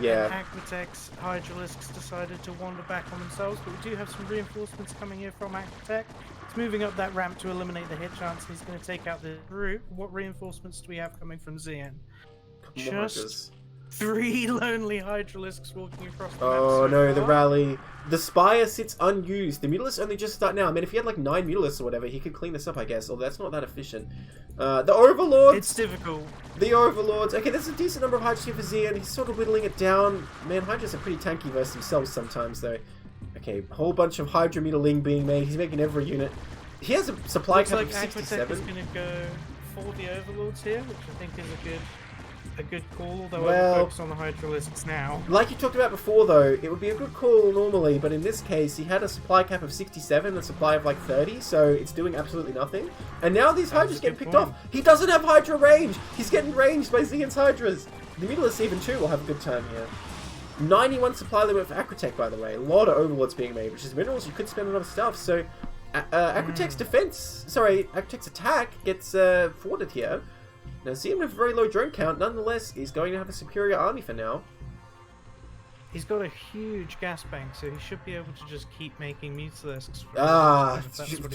A: Yeah.
B: And Aquatech's Hydralisks decided to wander back on themselves, but we do have some reinforcements coming here from Aquatech. It's moving up that ramp to eliminate the hit chance. He's going to take out the group. What reinforcements do we have coming from Ziyen? Just 3 lonely Hydralisks walking across the map
A: Oh
B: so
A: no, the
B: far.
A: rally. The Spire sits unused. The Mutalisks only just start now. I mean, if he had like 9 Mutalisks or whatever, he could clean this up, I guess. Although that's not that efficient. The Overlords.
B: It's difficult.
A: The Overlords. Okay, there's a decent number of Hydras here for Ziyen. He's sort of whittling it down. Man, Hydras are pretty tanky versus themselves sometimes, though. Okay, a whole bunch of Hydra Mutaling being made. He's making every unit. He has a supply cap of 67.
B: Aquatech is going to go for the Overlords here, which I think is a good call, although
A: Well,
B: I'll focus on the Hydralisks now.
A: Like you talked about before, though, it would be a good call normally, but in this case, he had a supply cap of 67 and a supply of like 30, so it's doing absolutely nothing. And now these Hydras get picked off. He doesn't have Hydra range! He's getting ranged by Ziyen's Hydras! The Mutalisks even too will have a good time here. 91 supply limit for Aquatech, by the way. A lot of Overlords being made, which is minerals you could spend on other stuff, so Aquatech's Aquatech's attack gets thwarted here. Now, Ziyen with a very low drone count, nonetheless, is going to have a superior army for now.
B: He's got a huge gas bank, so he should be able to just keep making Mutalisks.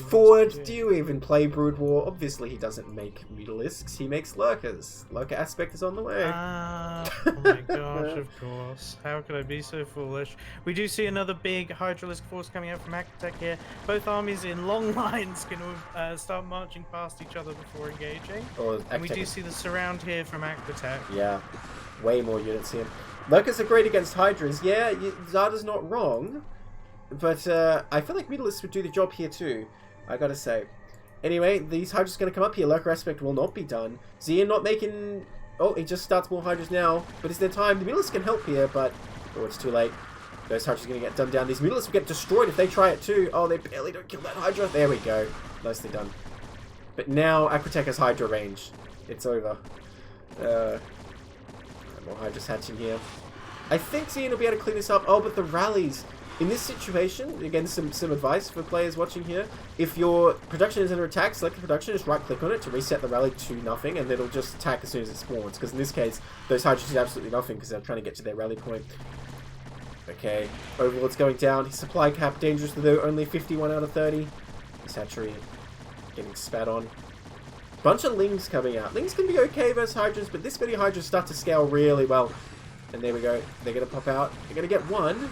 A: Ford, do you even play Brood War? Obviously, he doesn't make Mutalisks, he makes Lurkers. Lurker aspect is on the way.
B: Oh my gosh, of course. How could I be so foolish? We do see another big Hydralisk force coming out from Aquatech here. Both armies in long lines going to start marching past each other before engaging. And we do see the surround here from Aquatech.
A: Yeah, way more units here. Lurkers are great against Hydras. Yeah, Zarda's not wrong. But I feel like Mutalisks would do the job here too, I gotta say. Anyway, these Hydras are going to come up here. Lurker aspect will not be done. Ziyen not making... Oh, he just starts more Hydras now. But it's their time. The Mutalisks can help here, but... Oh, it's too late. Those Hydras are going to get done down. These Mutalisks will get destroyed if they try it too. Oh, they barely don't kill that Hydra. There we go. Nicely done. But now Aquatech has Hydra range. It's over. More Hydras hatching here. I think Ziyen will be able to clean this up. Oh, but the rallies. In this situation, again, some advice for players watching here. If your production is under attack, select the production, just right-click on it to reset the rally to nothing, and it'll just attack as soon as it spawns. Because in this case, those Hydras did absolutely nothing because they're trying to get to their rally point. Okay, Overlord's going down. His supply cap dangerous though, only 51 out of 30. His hatchery getting spat on. Bunch of Lings coming out. Lings can be okay versus Hydras, but this many Hydras start to scale really well. And there we go. They're going to pop out. They're going to get one.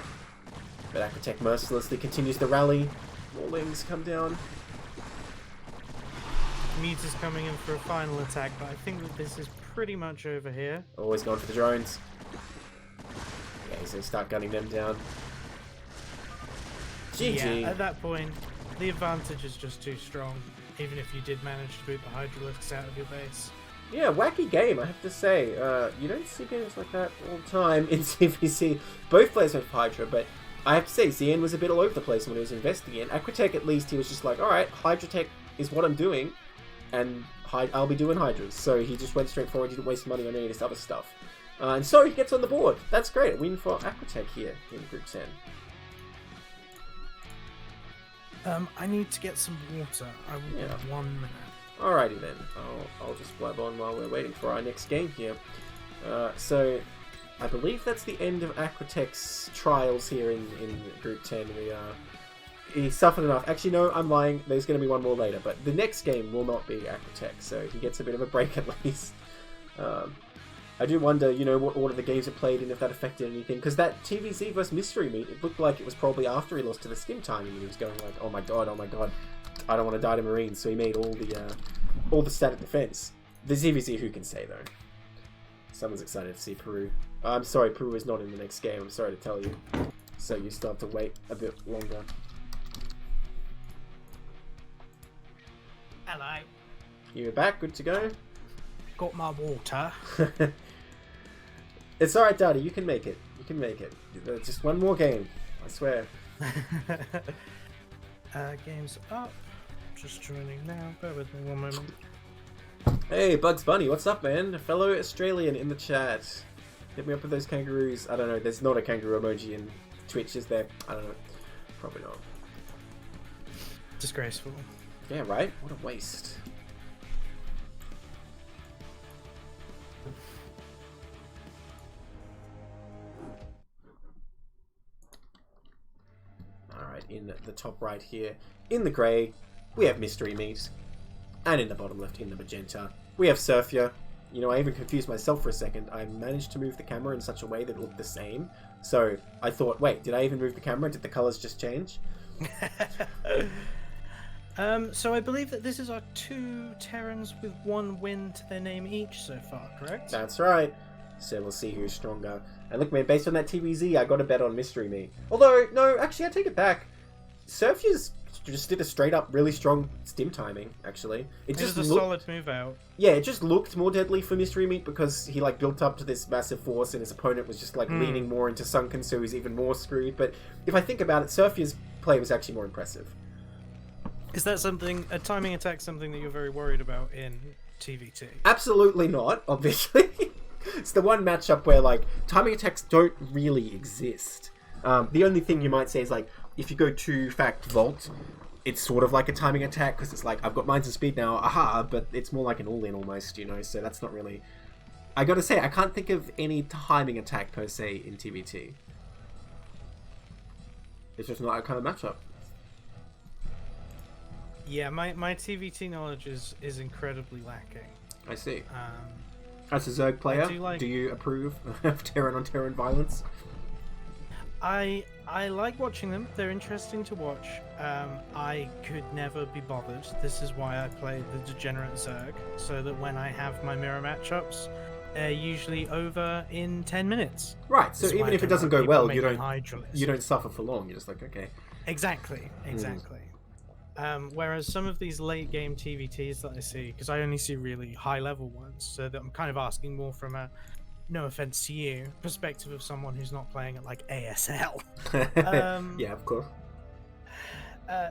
A: But Aquatech mercilessly continues the rally. More Lings come down.
B: Meat is coming in for a final attack, but I think that this is pretty much over here.
A: Always going for the drones. Yeah, he's going to start gunning them down. GG.
B: Yeah, at that point, the advantage is just too strong. Even if you did manage to boot the Hydralisks out of your base.
A: Yeah, wacky game, I have to say. You don't see games like that all the time in CPC. Both players have Hydra, but I have to say, Ziyen was a bit all over the place when he was investing in. Aquatech, at least, he was just like, alright, Hydratech is what I'm doing, and I'll be doing Hydras. So he just went straight forward, he didn't waste money on any of this other stuff. And so he gets on the board. That's great. A win for Aquatech here in Group 10.
B: I need to get some water. I will get 1 minute.
A: Alrighty then. I'll just blab on while we're waiting for our next game here. So, I believe that's the end of Aquatech's trials here in Group 10. He suffered enough. Actually, no, I'm lying. There's going to be one more later. But the next game will not be Aquatech, so he gets a bit of a break at least. I do wonder, you know, what order the games are played and if that affected anything. Because that TVZ versus MysteryMeat, it looked like it was probably after he lost to the skim timing. He was going like, oh my god, I don't want to die to Marines. So he made all the static defense. The TVZ, who can say, though? Someone's excited to see Peru. I'm sorry, Peru is not in the next game. I'm sorry to tell you. So you still have to wait a bit longer.
B: Hello.
A: You're back, good to go?
B: Got my water.
A: It's alright, Daddy, you can make it. You can make it. Just one more game, I swear.
B: Game's up. Just joining now. Bear with me 1 moment.
A: Hey, Bugs Bunny, what's up, man? A fellow Australian in the chat. Hit me up with those kangaroos. I don't know, there's not a kangaroo emoji in Twitch, is there? I don't know. Probably not.
B: Disgraceful.
A: Yeah, right? What a waste. Alright, in the top right here, in the grey, we have MysteryMeat. And in the bottom left, in the magenta, we have Surfia. You know, I even confused myself for a second. I managed to move the camera in such a way that it looked the same. So I thought, wait, did I even move the camera? Did the colors just change?
B: So I believe that this is our 2 Terrans with 1 win to their name each so far, correct?
A: That's right. So we'll see who's stronger. And look, man, based on that TVZ, I got a bet on MysteryMeat. Although, no, actually, I take it back. Surfy's just did a straight up really strong stim timing, actually.
B: It was a solid move out.
A: Yeah, it just looked more deadly for MysteryMeat because he like built up to this massive force and his opponent was just like leaning more into Sunken, so he's even more screwed. But if I think about it, Surfy's play was actually more impressive.
B: Is that a timing attack something that you're very worried about in TVT?
A: Absolutely not, obviously. It's the one matchup where like timing attacks don't really exist. The only thing you might say is like, if you go 2-fact Vault, it's sort of like a timing attack because it's like, I've got Minds and Speed now, aha, but it's more like an all-in almost, you know, so that's not really... I gotta say, I can't think of any timing attack per se in TVT. It's just not a kind of matchup.
B: Yeah, my TVT knowledge is incredibly lacking.
A: I see. As a Zerg player,
B: like...
A: do you approve of Terran-on-Terran violence?
B: I like watching them. They're interesting to watch. I could never be bothered. This is why I play the Degenerate Zerg, so that when I have my mirror matchups, they're usually over in 10 minutes.
A: Right, so even if it doesn't go well, you don't suffer for long. You're just like, okay.
B: Exactly. Whereas some of these late game TVTs that I see, because I only see really high level ones, so that I'm kind of asking more from a, no offense to you, perspective of someone who's not playing at like ASL.
A: Yeah, of course.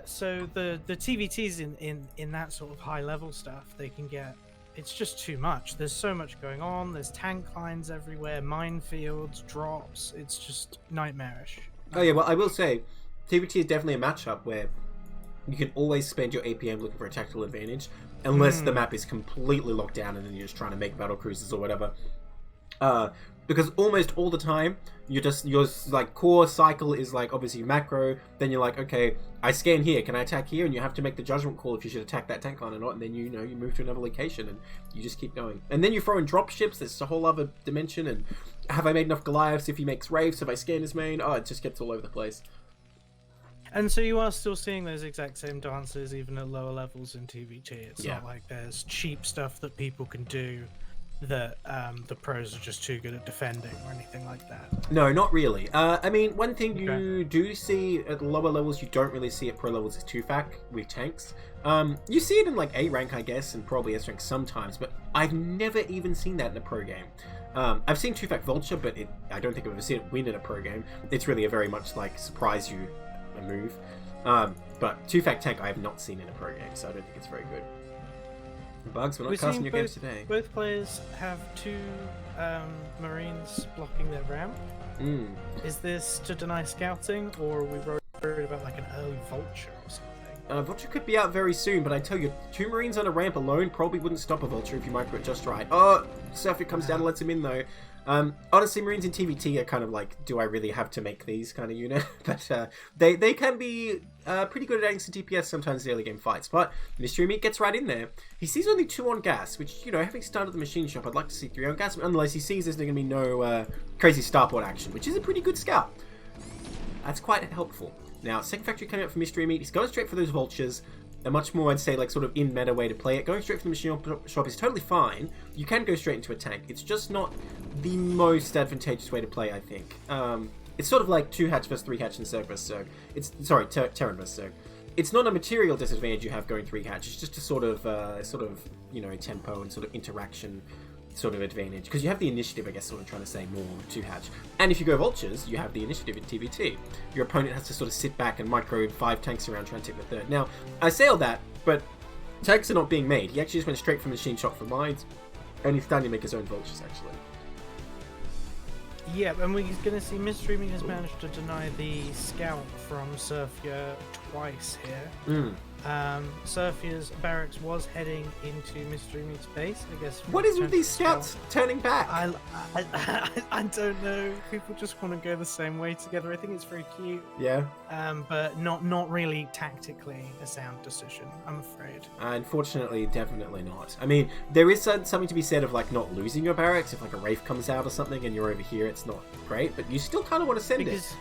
B: So the TVTs in that sort of high level stuff, they can get, it's just too much. There's so much going on. There's tank lines everywhere, minefields, drops. It's just nightmarish.
A: Oh yeah, well I will say, TVT is definitely a matchup where you can always spend your APM looking for a tactical advantage, unless the map is completely locked down and then you're just trying to make battle cruisers or whatever. Because almost all the time, your like core cycle is like obviously macro. Then you're like, okay, I scan here, can I attack here? And you have to make the judgment call if you should attack that tank line or not. And then you move to another location and you just keep going. And then you throw in drop ships. That's a whole other dimension. And have I made enough Goliaths? If he makes Wraiths, have I scanned his main? Oh, it just gets all over the place.
B: And so you are still seeing those exact same dances even at lower levels in TVT. It's not like there's cheap stuff that people can do that the pros are just too good at defending or anything like that.
A: No, not really. I mean, one thing you do see at lower levels, you don't really see at pro levels, is 2-fac with tanks. You see it in like A rank, I guess, and probably S rank sometimes, but I've never even seen that in a pro game. I've seen 2-fac Vulture, but I don't think I've ever seen it win in a pro game. It's really a very much like surprise you a move. But 2-fac tank I have not seen in a pro game, so I don't think it's very good. Bugs, we're not casting your games today.
B: Both players have 2 Marines blocking their ramp. Is this to deny scouting, or are we worried about like an early Vulture or something?
A: Vulture could be out very soon, but I tell you, 2 Marines on a ramp alone probably wouldn't stop a Vulture if you micro it just right. Oh, Surfer comes down and lets him in though. Honestly, Marines in TVT are kind of like, do I really have to make these kind of unit? But they can be pretty good at adding some DPS sometimes in early game fights. But MysteryMeat gets right in there. He sees only 2 on gas, which, you know, having started the machine shop, I'd like to see 3 on gas, unless he sees there's going to be no crazy starport action, which is a pretty good scout. That's quite helpful. Now, second factory coming up for MysteryMeat. He's going straight for those vultures. A much more, I'd say, like sort of in meta way to play it. Going straight for the machine shop is totally fine. You can go straight into a tank. It's just not the most advantageous way to play, I think. It's sort of like 2-hatch versus 3-hatch in Zerg versus Zerg. It's sorry, Terran versus Zerg. It's not a material disadvantage you have going 3-hatch. It's just a sort of you know, tempo and sort of interaction sort of advantage, because you have the initiative, I guess, sort of trying to say more 2-hatch. And if you go vultures, you have the initiative in TVT. Your opponent has to sort of sit back and micro 5 tanks around trying to take the third. Now, I say all that, but tanks are not being made. He actually just went straight from machine shot for mines, and he's starting to make his own vultures, actually.
B: Yeah, and we're going to see MysteryMeat has managed to deny the scout from Surfia twice here. Surfia's barracks was heading into MysteryMeat's base, I guess.
A: What is with these scouts turning back?
B: I don't know. People just want to go the same way together. I think it's very cute.
A: Yeah.
B: But not really tactically a sound decision, I'm afraid.
A: Unfortunately, definitely not. I mean, there is something to be said of like not losing your barracks. If like a Wraith comes out or something and you're over here, it's not great, but you still kind of want to send it.
B: Because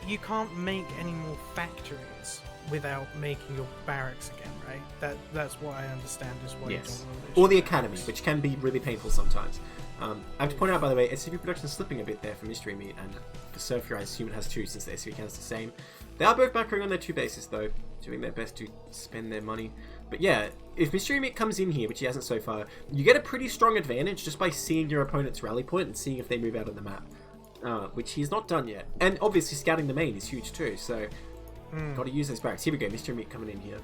B: you can't make any more factories without making your barracks again, right? That's what I understand is why you don't want to
A: or the academy, which can be really painful sometimes. I have to point out, by the way, SCV production is slipping a bit there for MysteryMeat, and for Surfia, I assume it has 2 since the SCV count is the same. They are both bunkering on their 2 bases, though, doing their best to spend their money. But yeah, if MysteryMeat comes in here, which he hasn't so far, you get a pretty strong advantage just by seeing your opponent's rally point and seeing if they move out of the map, which he's not done yet. And obviously, scouting the main is huge too, so got to use those barracks. Here we go, MysteryMeat coming in here.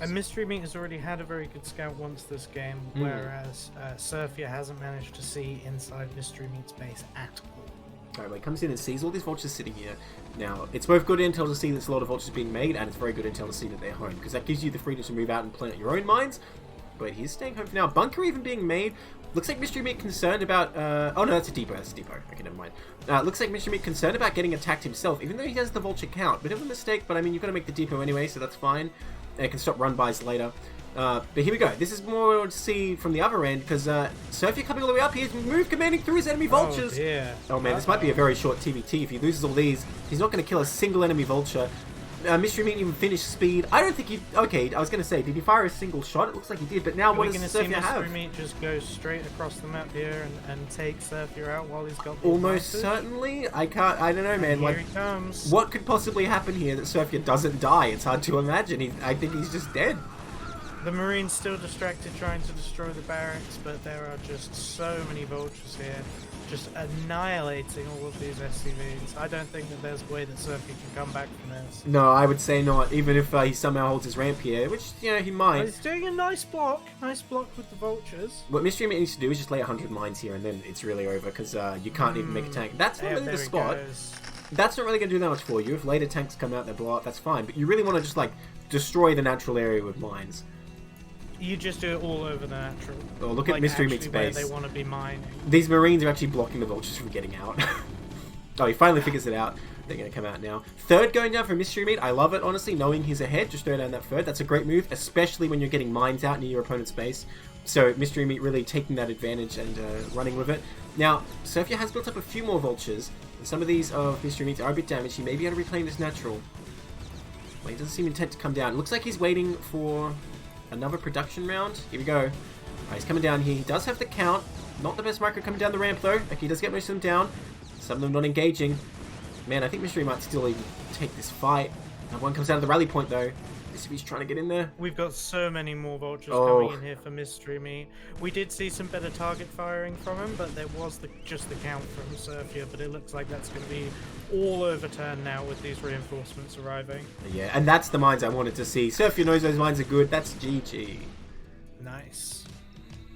B: And MysteryMeat has already had a very good scout once this game, whereas Surfia hasn't managed to see inside MysteryMeat's base at all.
A: Alright, well, he comes in and sees all these vultures sitting here. Now, it's both good intel to see there's a lot of vultures being made, and it's very good intel to see that they're home, because that gives you the freedom to move out and plant your own mines. But he's staying home for now. Bunker even being made. Looks like MysteryMeat concerned about... oh no, that's a depot. That's a depot. Okay, never mind. Looks like MysteryMeat concerned about getting attacked himself, even though he has the vulture count. Bit of a mistake, but I mean, you've got to make the depot anyway, so that's fine. It can stop run-bys later. But here we go. This is more to see from the other end, because Surfia coming all the way up here, move commanding through his enemy vultures.
B: Oh, dear.
A: Oh man, this might be a very short TVT. If he loses all these, he's not going to kill a single enemy vulture. MysteryMeat even finished speed. I don't think he... Okay, I was going to say, did he fire a single shot? It looks like he did, but now what does Surfia have?
B: MysteryMeat just go straight across the map here and take Surfia out while he's got the
A: Almost
B: advantage?
A: Certainly. I don't know, man.
B: Here
A: Like,
B: he comes.
A: what could possibly happen here that Surfia doesn't die? It's hard to imagine. I think he's just dead.
B: The Marine's still distracted trying to destroy the barracks, but there are just so many vultures here, just annihilating all of these SCVs. I don't think that there's a way that Surfia can come back from this.
A: No, I would say not, even if he somehow holds his ramp here, which, you know, he might.
B: He's doing a nice block with the vultures.
A: What MysteryMeat needs to do is just lay 100 mines here, and then it's really over, because you can't even make a tank. That's not really the spot. That's not really going to do that much for you. If later tanks come out, they blow up, that's fine. But you really want to just, like, destroy the natural area with mines.
B: You just do it all over the natural.
A: Oh, look at MysteryMeat's base.
B: Where they want to be mining.
A: These Marines are actually blocking the vultures from getting out. Oh, he finally figures it out. They're going to come out now. Third going down for MysteryMeat. I love it, honestly, knowing he's ahead. Just throw down that third. That's a great move, especially when you're getting mines out near your opponent's base. So MysteryMeat really taking that advantage and running with it. Now, Surfia has built up a few more vultures. And some of these of MysteryMeat's are a bit damaged. He may be able to reclaim this natural. Well, he doesn't seem intent to come down. It looks like he's waiting for another production round. Here we go. Alright, he's coming down here. He does have the count. Not the best micro coming down the ramp, though. Okay, he does get most of them down. Some of them not engaging. Man, I think MysteryMeat might still even take this fight. Now one comes out of the rally point, though. Let's see if he's trying to get in there.
B: We've got so many more vultures coming in here for MysteryMeat. We did see some better target firing from him, but there was just the count from Surfia, but it looks like that's going to be all overturned now with these reinforcements arriving.
A: Yeah, and that's the mines I wanted to see. Surfia knows those mines are good. That's GG.
B: Nice.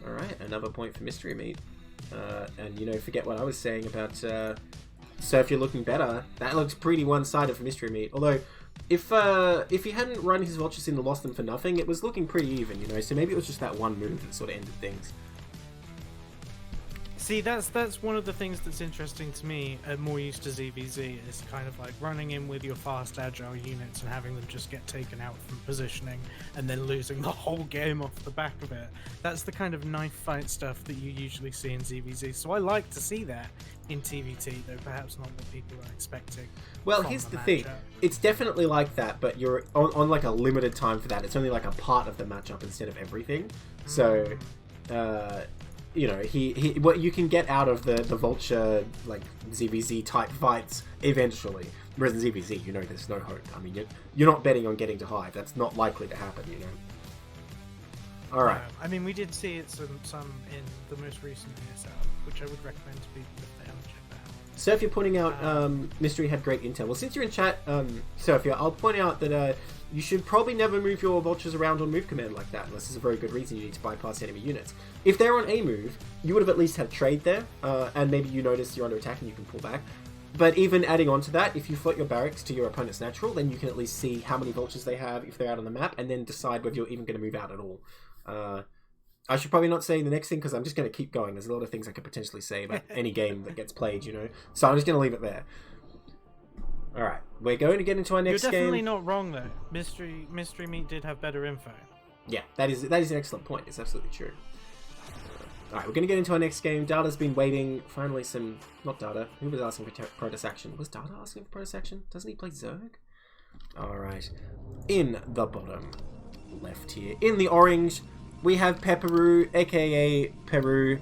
A: Alright, another point for MysteryMeat. And, you know, forget what I was saying about Surfia looking better. That looks pretty one-sided for MysteryMeat. Although, if he hadn't run his vultures in and lost them for nothing, it was looking pretty even, you know, so maybe it was just that one move that sort of ended things.
B: See, that's one of the things that's interesting to me, more used to ZVZ, is kind of like running in with your fast, agile units and having them just get taken out from positioning and then losing the whole game off the back of it. That's the kind of knife fight stuff that you usually see in ZVZ, so I like to see that in TVT, though perhaps not what people are expecting.
A: Well, here's the thing. It's definitely like that, but you're on like a limited time for that. It's only like a part of the matchup instead of everything. So, you know, what you can get out of the vulture like ZVZ type fights eventually. Whereas in ZVZ, you know, there's no hope. I mean, you're not betting on getting to Hive. That's not likely to happen, you know. All right.
B: I mean, we did see it some in the most recent ESL, which I would recommend to people if they haven't checked that out.
A: Surfia pointing out Mystery had great intel. Well, since you're in chat, Surfia, I'll point out that you should probably never move your vultures around on move command like that, unless there's a very good reason you need to bypass enemy units. If they're on a move, you would have at least had trade there, and maybe you notice you're under attack and you can pull back. But even adding on to that, if you float your barracks to your opponent's natural, then you can at least see how many vultures they have if they're out on the map, and then decide whether you're even going to move out at all. I should probably not say the next thing, because I'm just going to keep going. There's a lot of things I could potentially say about any game that gets played, you know? So I'm just going to leave it there. Alright, we're going to get into our next game.
B: You're definitely not wrong, though. MysteryMeat did have better info.
A: Yeah, that is an excellent point. It's absolutely true. Alright, we're going to get into our next game. Data's been waiting. Finally some... Not Data. Who was asking for Protoss action? Was Data asking for Protoss action? Doesn't he play Zerg? Alright. In the bottom left here. In the orange, we have Pepperu, a.k.a. Peru.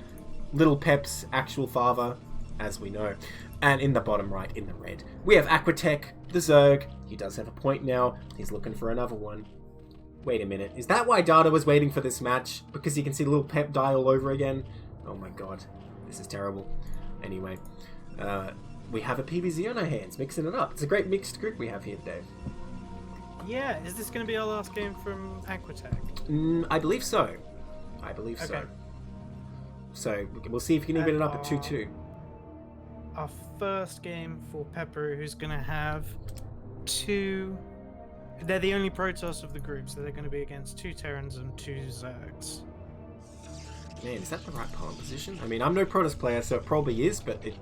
A: Little Pep's actual father, as we know. And in the bottom right, in the red, we have Aquatech, the Zerg. He does have a point now. He's looking for another one. Wait a minute. Is that why Data was waiting for this match? Because he can see little Pep die all over again? Oh my god. This is terrible. Anyway. We have a PvZ on our hands, mixing it up. It's a great mixed group we have here today.
B: Yeah, is this going to be our last game from Aquatech?
A: I believe so. I believe so. So, we'll see if we can even it up at 2-2.
B: Our first game for Pepperu, who's going to have two... They're the only Protoss of the group, so they're going to be against 2 Terrans and 2 Zergs.
A: Man, is that the right pawn position? I mean, I'm no Protoss player, so it probably is, but it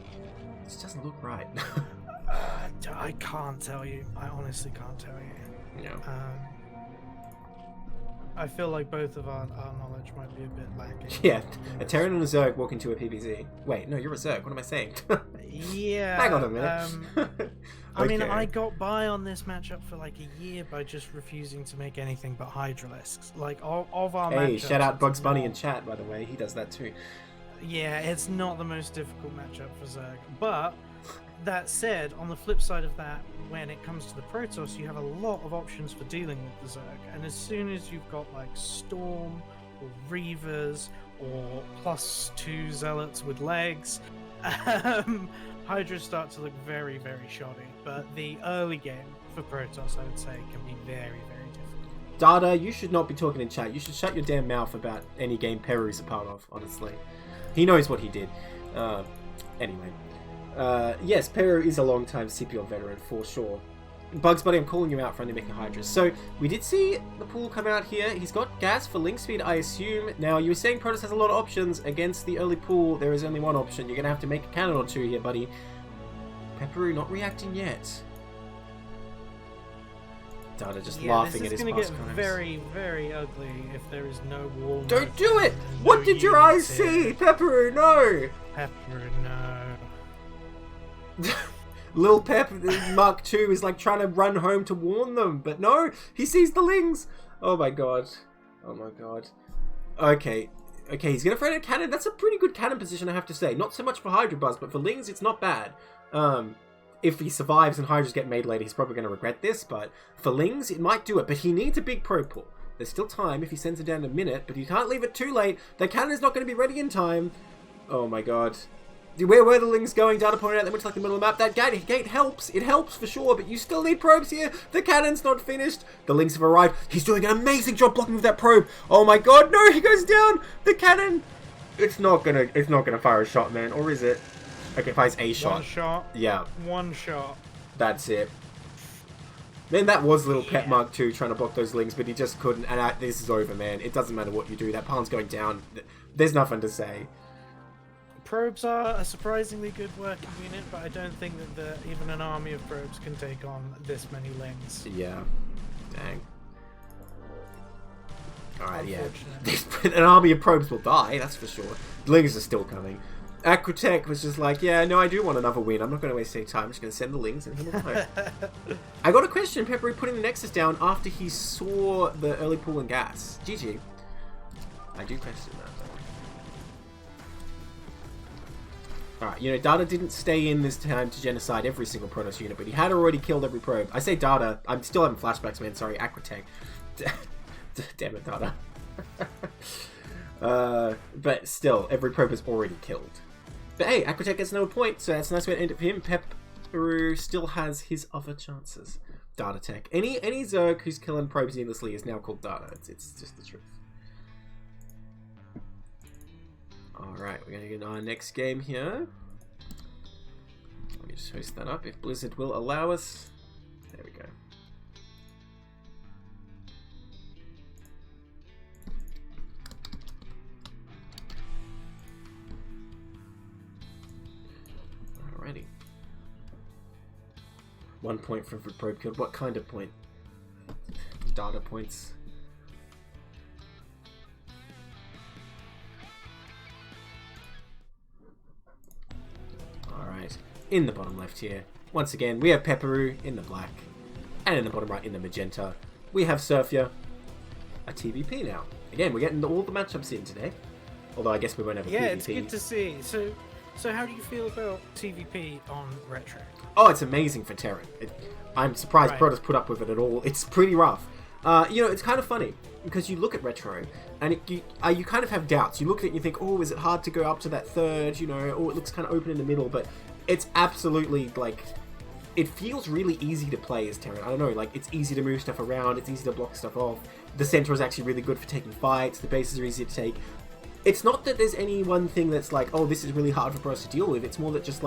A: just doesn't look right.
B: I can't tell you. I honestly can't tell you.
A: Yeah.
B: I feel like both of our knowledge might be a bit lacking.
A: Yeah, a Terran and a Zerg walk into a PvZ. Wait, no, you're a Zerg. What am I saying?
B: Yeah.
A: Hang on a minute.
B: I mean, I got by on this matchup for like a year by just refusing to make anything but Hydralisks. Like, of our matchups...
A: Hey, shout out Bugs Bunny in chat, by the way. He does that too.
B: Yeah, it's not the most difficult matchup for Zerg. But, that said, on the flip side of that, when it comes to the Protoss, you have a lot of options for dealing with the Zerg. And as soon as you've got, like, Storm, or Reavers, or +2 Zealots with legs... Hydras start to look very, very shoddy, but the early game for Protoss, I would say, can be very, very difficult.
A: Data, you should not be talking in chat. You should shut your damn mouth about any game Peru's a part of, honestly. He knows what he did. Anyway. Yes, Peru is a long-time CPL veteran, for sure. Bugs Bunny, I'm calling you out for only making Hydras. So, we did see the pool come out here. He's got gas for link speed, I assume. Now, you were saying Protoss has a lot of options. Against the early pool, there is only one option. You're going to have to make a cannon or two here, buddy. Pepperu not reacting yet. Data just laughing at his past crimes. This is going to get
B: very, very ugly if there is no wall.
A: Don't do it! What did your eyes see? Pepperu, no!
B: Pepperu, no.
A: Lil Pep Mark II is like trying to run home to warn them, but no, he sees the lings. Oh my god. Oh my god. Okay, he's gonna throw a cannon. That's a pretty good cannon position, I have to say. Not so much for Hydra Buzz, but for lings, it's not bad. If he survives and Hydras get made later, he's probably gonna regret this, but for lings, it might do it. But he needs a big pro pull. There's still time if he sends it down in a minute, but you can't leave it too late. The cannon is not gonna be ready in time. Oh my god. Where were the lings going? Data pointed out they went to like the middle of the map. That gate helps. It helps for sure, but you still need probes here. The cannon's not finished. The lings have arrived. He's doing an amazing job blocking with that probe. Oh my god, no, he goes down. The cannon. It's not gonna fire a shot, man, or is it? Okay, it fires a shot.
B: One shot.
A: Yeah.
B: One shot.
A: That's it. Man, that was little Pet Mark II trying to block those lings, but he just couldn't. And this is over, man. It doesn't matter what you do. That pawn's going down. There's nothing to say.
B: Probes are a surprisingly good working unit, but I don't think that even an army of probes can take on this many lings.
A: Yeah. Dang. Alright, yeah. An army of probes will die, that's for sure. Lings are still coming. Aquatech was just like, yeah, no, I do want another win. I'm not going to waste any time. I'm just going to send the lings and he'll go. I got a question. Pepperu putting the Nexus down after he saw the early pool and gas. GG. I do question that. Alright, you know, Data didn't stay in this time to genocide every single Protoss unit, but he had already killed every probe. I say Data. I'm still having flashbacks, man. Sorry, Aquatech. Damn it, Data. But still, every probe is already killed. But hey, Aquatech gets another point, so that's a nice way to end it for him. Pepperu still has his other chances. Data Tech. Any Zerg who's killing probes needlessly is now called Data. It's just the truth. Alright, we're going to get our next game here. Let me me just host that up if Blizzard will allow us. There we go. Alrighty. 1 point for probe killed. What kind of point? Data points. Alright. In the bottom left here, once again, we have Peru in the black. And in the bottom right, in the magenta, we have Surfia, a TVP now. Again, we're getting all the matchups in today. Although I guess we won't have a PvP.
B: It's good to see. So how do you feel about TVP on Retro?
A: Oh, it's amazing for Terran. I'm surprised Protoss put up with it at all. It's pretty rough. It's kind of funny because you look at Retro and you kind of have doubts. You look at it and you think, oh, is it hard to go up to that third? Oh, it looks kind of open in the middle, but it's absolutely it feels really easy to play as Terran. I don't know, it's easy to move stuff around, it's easy to block stuff off. The center is actually really good for taking fights. The bases are easy to take. It's not that there's any one thing that's oh, this is really hard for us to deal with. It's more that just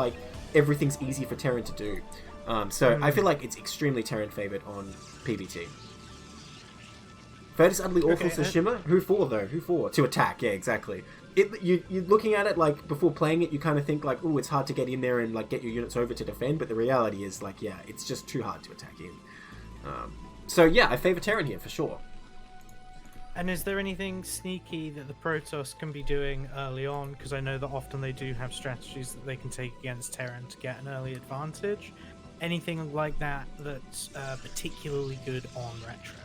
A: everything's easy for Terran to do. I feel like it's extremely Terran favored on PBT. Third is utterly awful for Shimmer. Who for though? Who for? To attack, yeah, exactly. You're looking at it before playing it, you kind of think oh, it's hard to get in there and get your units over to defend, but the reality is yeah, it's just too hard to attack in. I favor Terran here for sure.
B: And is there anything sneaky that the Protoss can be doing early on? Because I know that often they do have strategies that they can take against Terran to get an early advantage. Anything like that that's particularly good on Retro?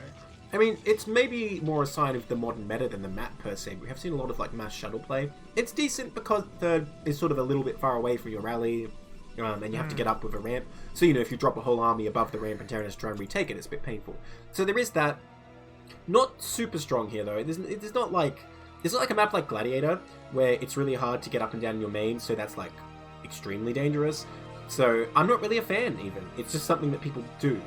A: I mean, it's maybe more a sign of the modern meta than the map per se. We have seen a lot of mass shuttle play. It's decent because third is sort of a little bit far away from your rally, and you have to get up with a ramp. So, if you drop a whole army above the ramp and Terran has to try and retake it, it's a bit painful. So there is that. Not super strong here though. It's not like a map like Gladiator where it's really hard to get up and down in your main, so that's extremely dangerous. So I'm not really a fan even. It's just something that people do.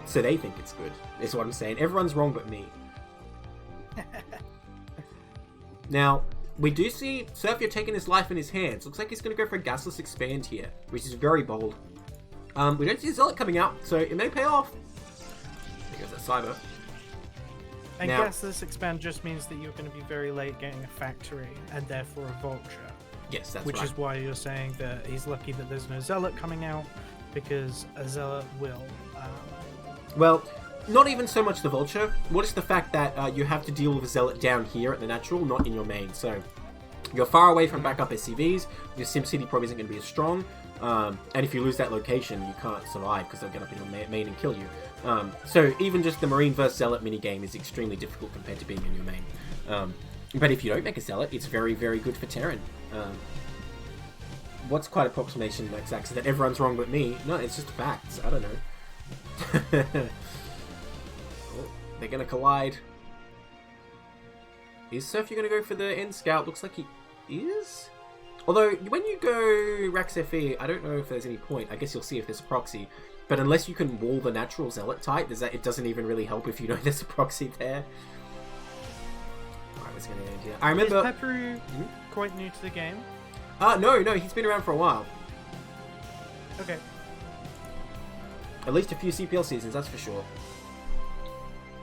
A: So they think it's good, is what I'm saying. Everyone's wrong but me. Now, we do see Surfia taking his life in his hands. Looks like he's going to go for a gasless expand here, which is very bold. We don't see Zealot coming out, so it may pay off. Because that's cyber.
B: And gasless expand just means that you're going to be very late getting a factory and therefore a vulture.
A: Yes, that's
B: which is why you're saying that he's lucky that there's no Zealot coming out, because a Zealot will.
A: Well, not even so much the vulture. What is the fact that you have to deal with a Zealot down here at the natural, not in your main. So you're far away from backup SCVs. Your SimCity probably isn't going to be as strong. And if you lose that location, you can't survive because they'll get up in your main and kill you. So even just the Marine vs Zealot minigame is extremely difficult compared to being in your main. But if you don't make a Zealot, it's very, very good for Terran. What's quite approximation, Max Axe, that everyone's wrong but me? No, it's just facts. I don't know. Oh, they're going to collide. Is Surf going to go for the end scout? Looks like he is. Although, when you go Rax FE, I don't know if there's any point. I guess you'll see if there's a proxy. But unless you can wall the natural Zealot type, it doesn't even really help if you know there's a proxy there. Alright, what's going to end here? I remember...
B: Is Peru quite new to the game?
A: No, he's been around for a while.
B: Okay.
A: At least a few CPL seasons, that's for sure.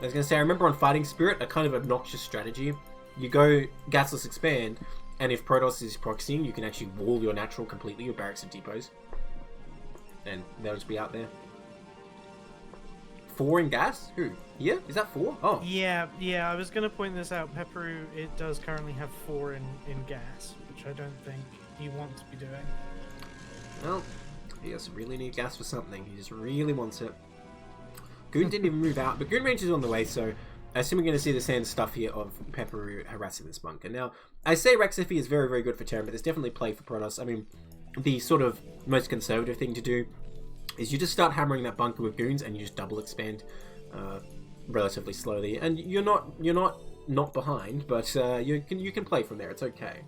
A: I was going to say, I remember on Fighting Spirit, a kind of obnoxious strategy. You go gasless expand, and if Protoss is proxying, you can actually wall your natural completely, your barracks and depots. And they'll just be out there. 4 in gas? Who? Here? Is that 4? Oh.
B: Yeah, I was going to point this out. Peru, it does currently have 4 in gas, which I don't think you want to be doing.
A: Well, he just really need gas for something. He just really wants it. Goon didn't even move out, but Goon Range is on the way, so I assume we're going to see the same stuff here of Peru harassing this bunker. Now, I say Rexify is very, very good for Terran, but there's definitely play for Protoss. I mean, the sort of most conservative thing to do is you just start hammering that bunker with Goons and you just double expand relatively slowly. And you're not behind, but you can play from there. It's okay.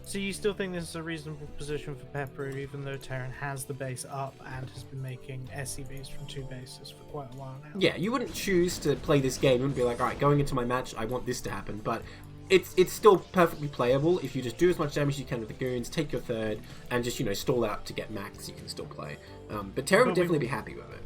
B: So you still think this is a reasonable position for Peru, even though Terran has the base up and has been making SCVs from 2 bases for quite a while now?
A: Yeah, you wouldn't choose to play this game. You wouldn't be like, alright, going into my match, I want this to happen. But it's still perfectly playable if you just do as much damage as you can with the goons, take your third, and just, you know, stall out to get max. You can still play. But Terran would definitely be happy with it.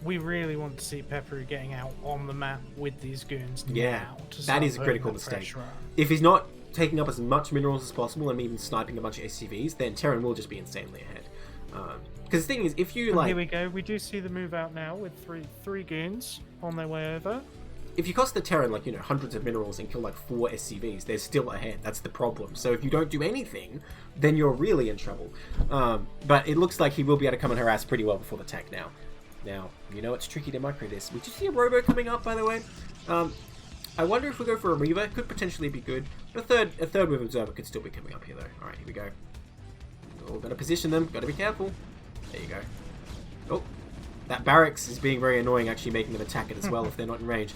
B: We really want to see Pepperu getting out on the map with these goons now.
A: That is a critical mistake. If he's not taking up as much minerals as possible and even sniping a bunch of SCVs, then Terran will just be insanely ahead. Because the thing is, if you like...
B: Here we go. We do see the move out now with three goons on their way over.
A: If you cost the Terran, like, you know, hundreds of minerals and kill like 4 SCVs, they're still ahead. That's the problem. So if you don't do anything, then you're really in trouble. But it looks like he will be able to come and harass pretty well before the tank now. Now, you know it's tricky to micro this. We just see a Robo coming up, by the way. I wonder if we go for a Reaver. Could potentially be good. A third with Observer could still be coming up here, though. Alright, here we go. Oh, gotta position them. Gotta be careful. There you go. Oh, that barracks is being very annoying, actually making them attack it as well if they're not in range.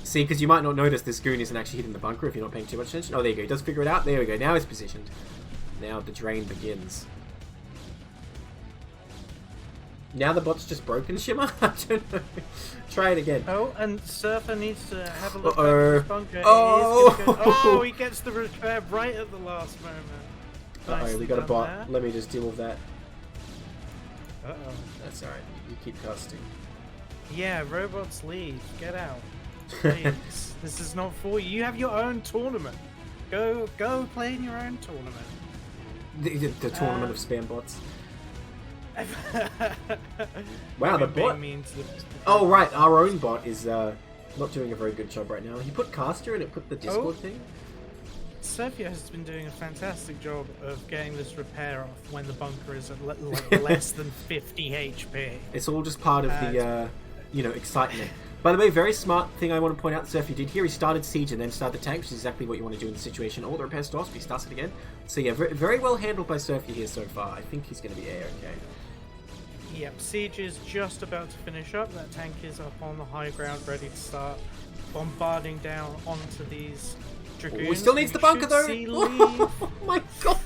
A: See, because you might not notice this goon isn't actually hitting the bunker if you're not paying too much attention. Oh, there you go. He does figure it out. There we go. Now he's positioned. Now the drain begins. Now the bot's just broken, Shimmer? I don't know. Try it again.
B: Oh, and Surfer needs to have a look
A: at
B: his bunker.
A: Oh!
B: He gets the repair right at the last moment.
A: Uh-oh, we got a bot. There. Let me just deal with that.
B: Uh-oh.
A: That's alright. You keep casting.
B: Yeah, robots leave. Get out. Please. This is not for you. You have your own tournament. Go play in your own tournament.
A: The tournament of spam bots. Wow, the bot. Oh right, our own bot is not doing a very good job right now. He put caster and it put the Discord thing.
B: Surfia has been doing a fantastic job of getting this repair off when the bunker is at less than 50 HP.
A: It's all just part of the you know, excitement. By the way, very smart thing I want to point out Surfia did here. He started siege and then started the tank, which is exactly what you want to do in the situation. All the repair stops, but he starts it again. So yeah, very well handled by Surfia here so far. I think he's going to be A-okay.
B: Yep, siege is just about to finish up. That tank is up on the high ground, ready to start bombarding down onto these dragoons.
A: He still needs the bunker though. Oh my god!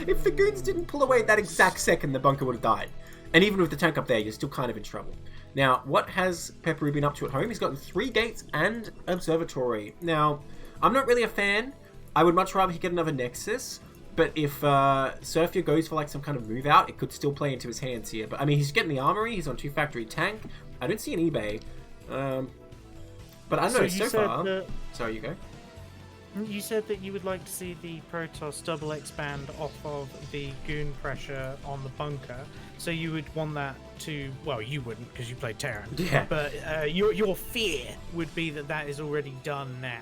A: If the goons didn't pull away at that exact second, the bunker would have died. And even with the tank up there, you're still kind of in trouble. Now, what has Pepperu been up to at home? He's gotten 3 gates and observatory. Now, I'm not really a fan. I would much rather he get another Nexus. But if Surfia goes for like some kind of move out, it could still play into his hands here. But I mean, he's getting the armory. He's on 2 factory tank. I don't see an eBay. But I don't know so far. Sorry, you go.
B: You said that you would like to see the Protoss double expand off of the goon pressure on the bunker. So you would want that to, well, you wouldn't because you play Terran.
A: Yeah.
B: But your fear would be that that is already done now.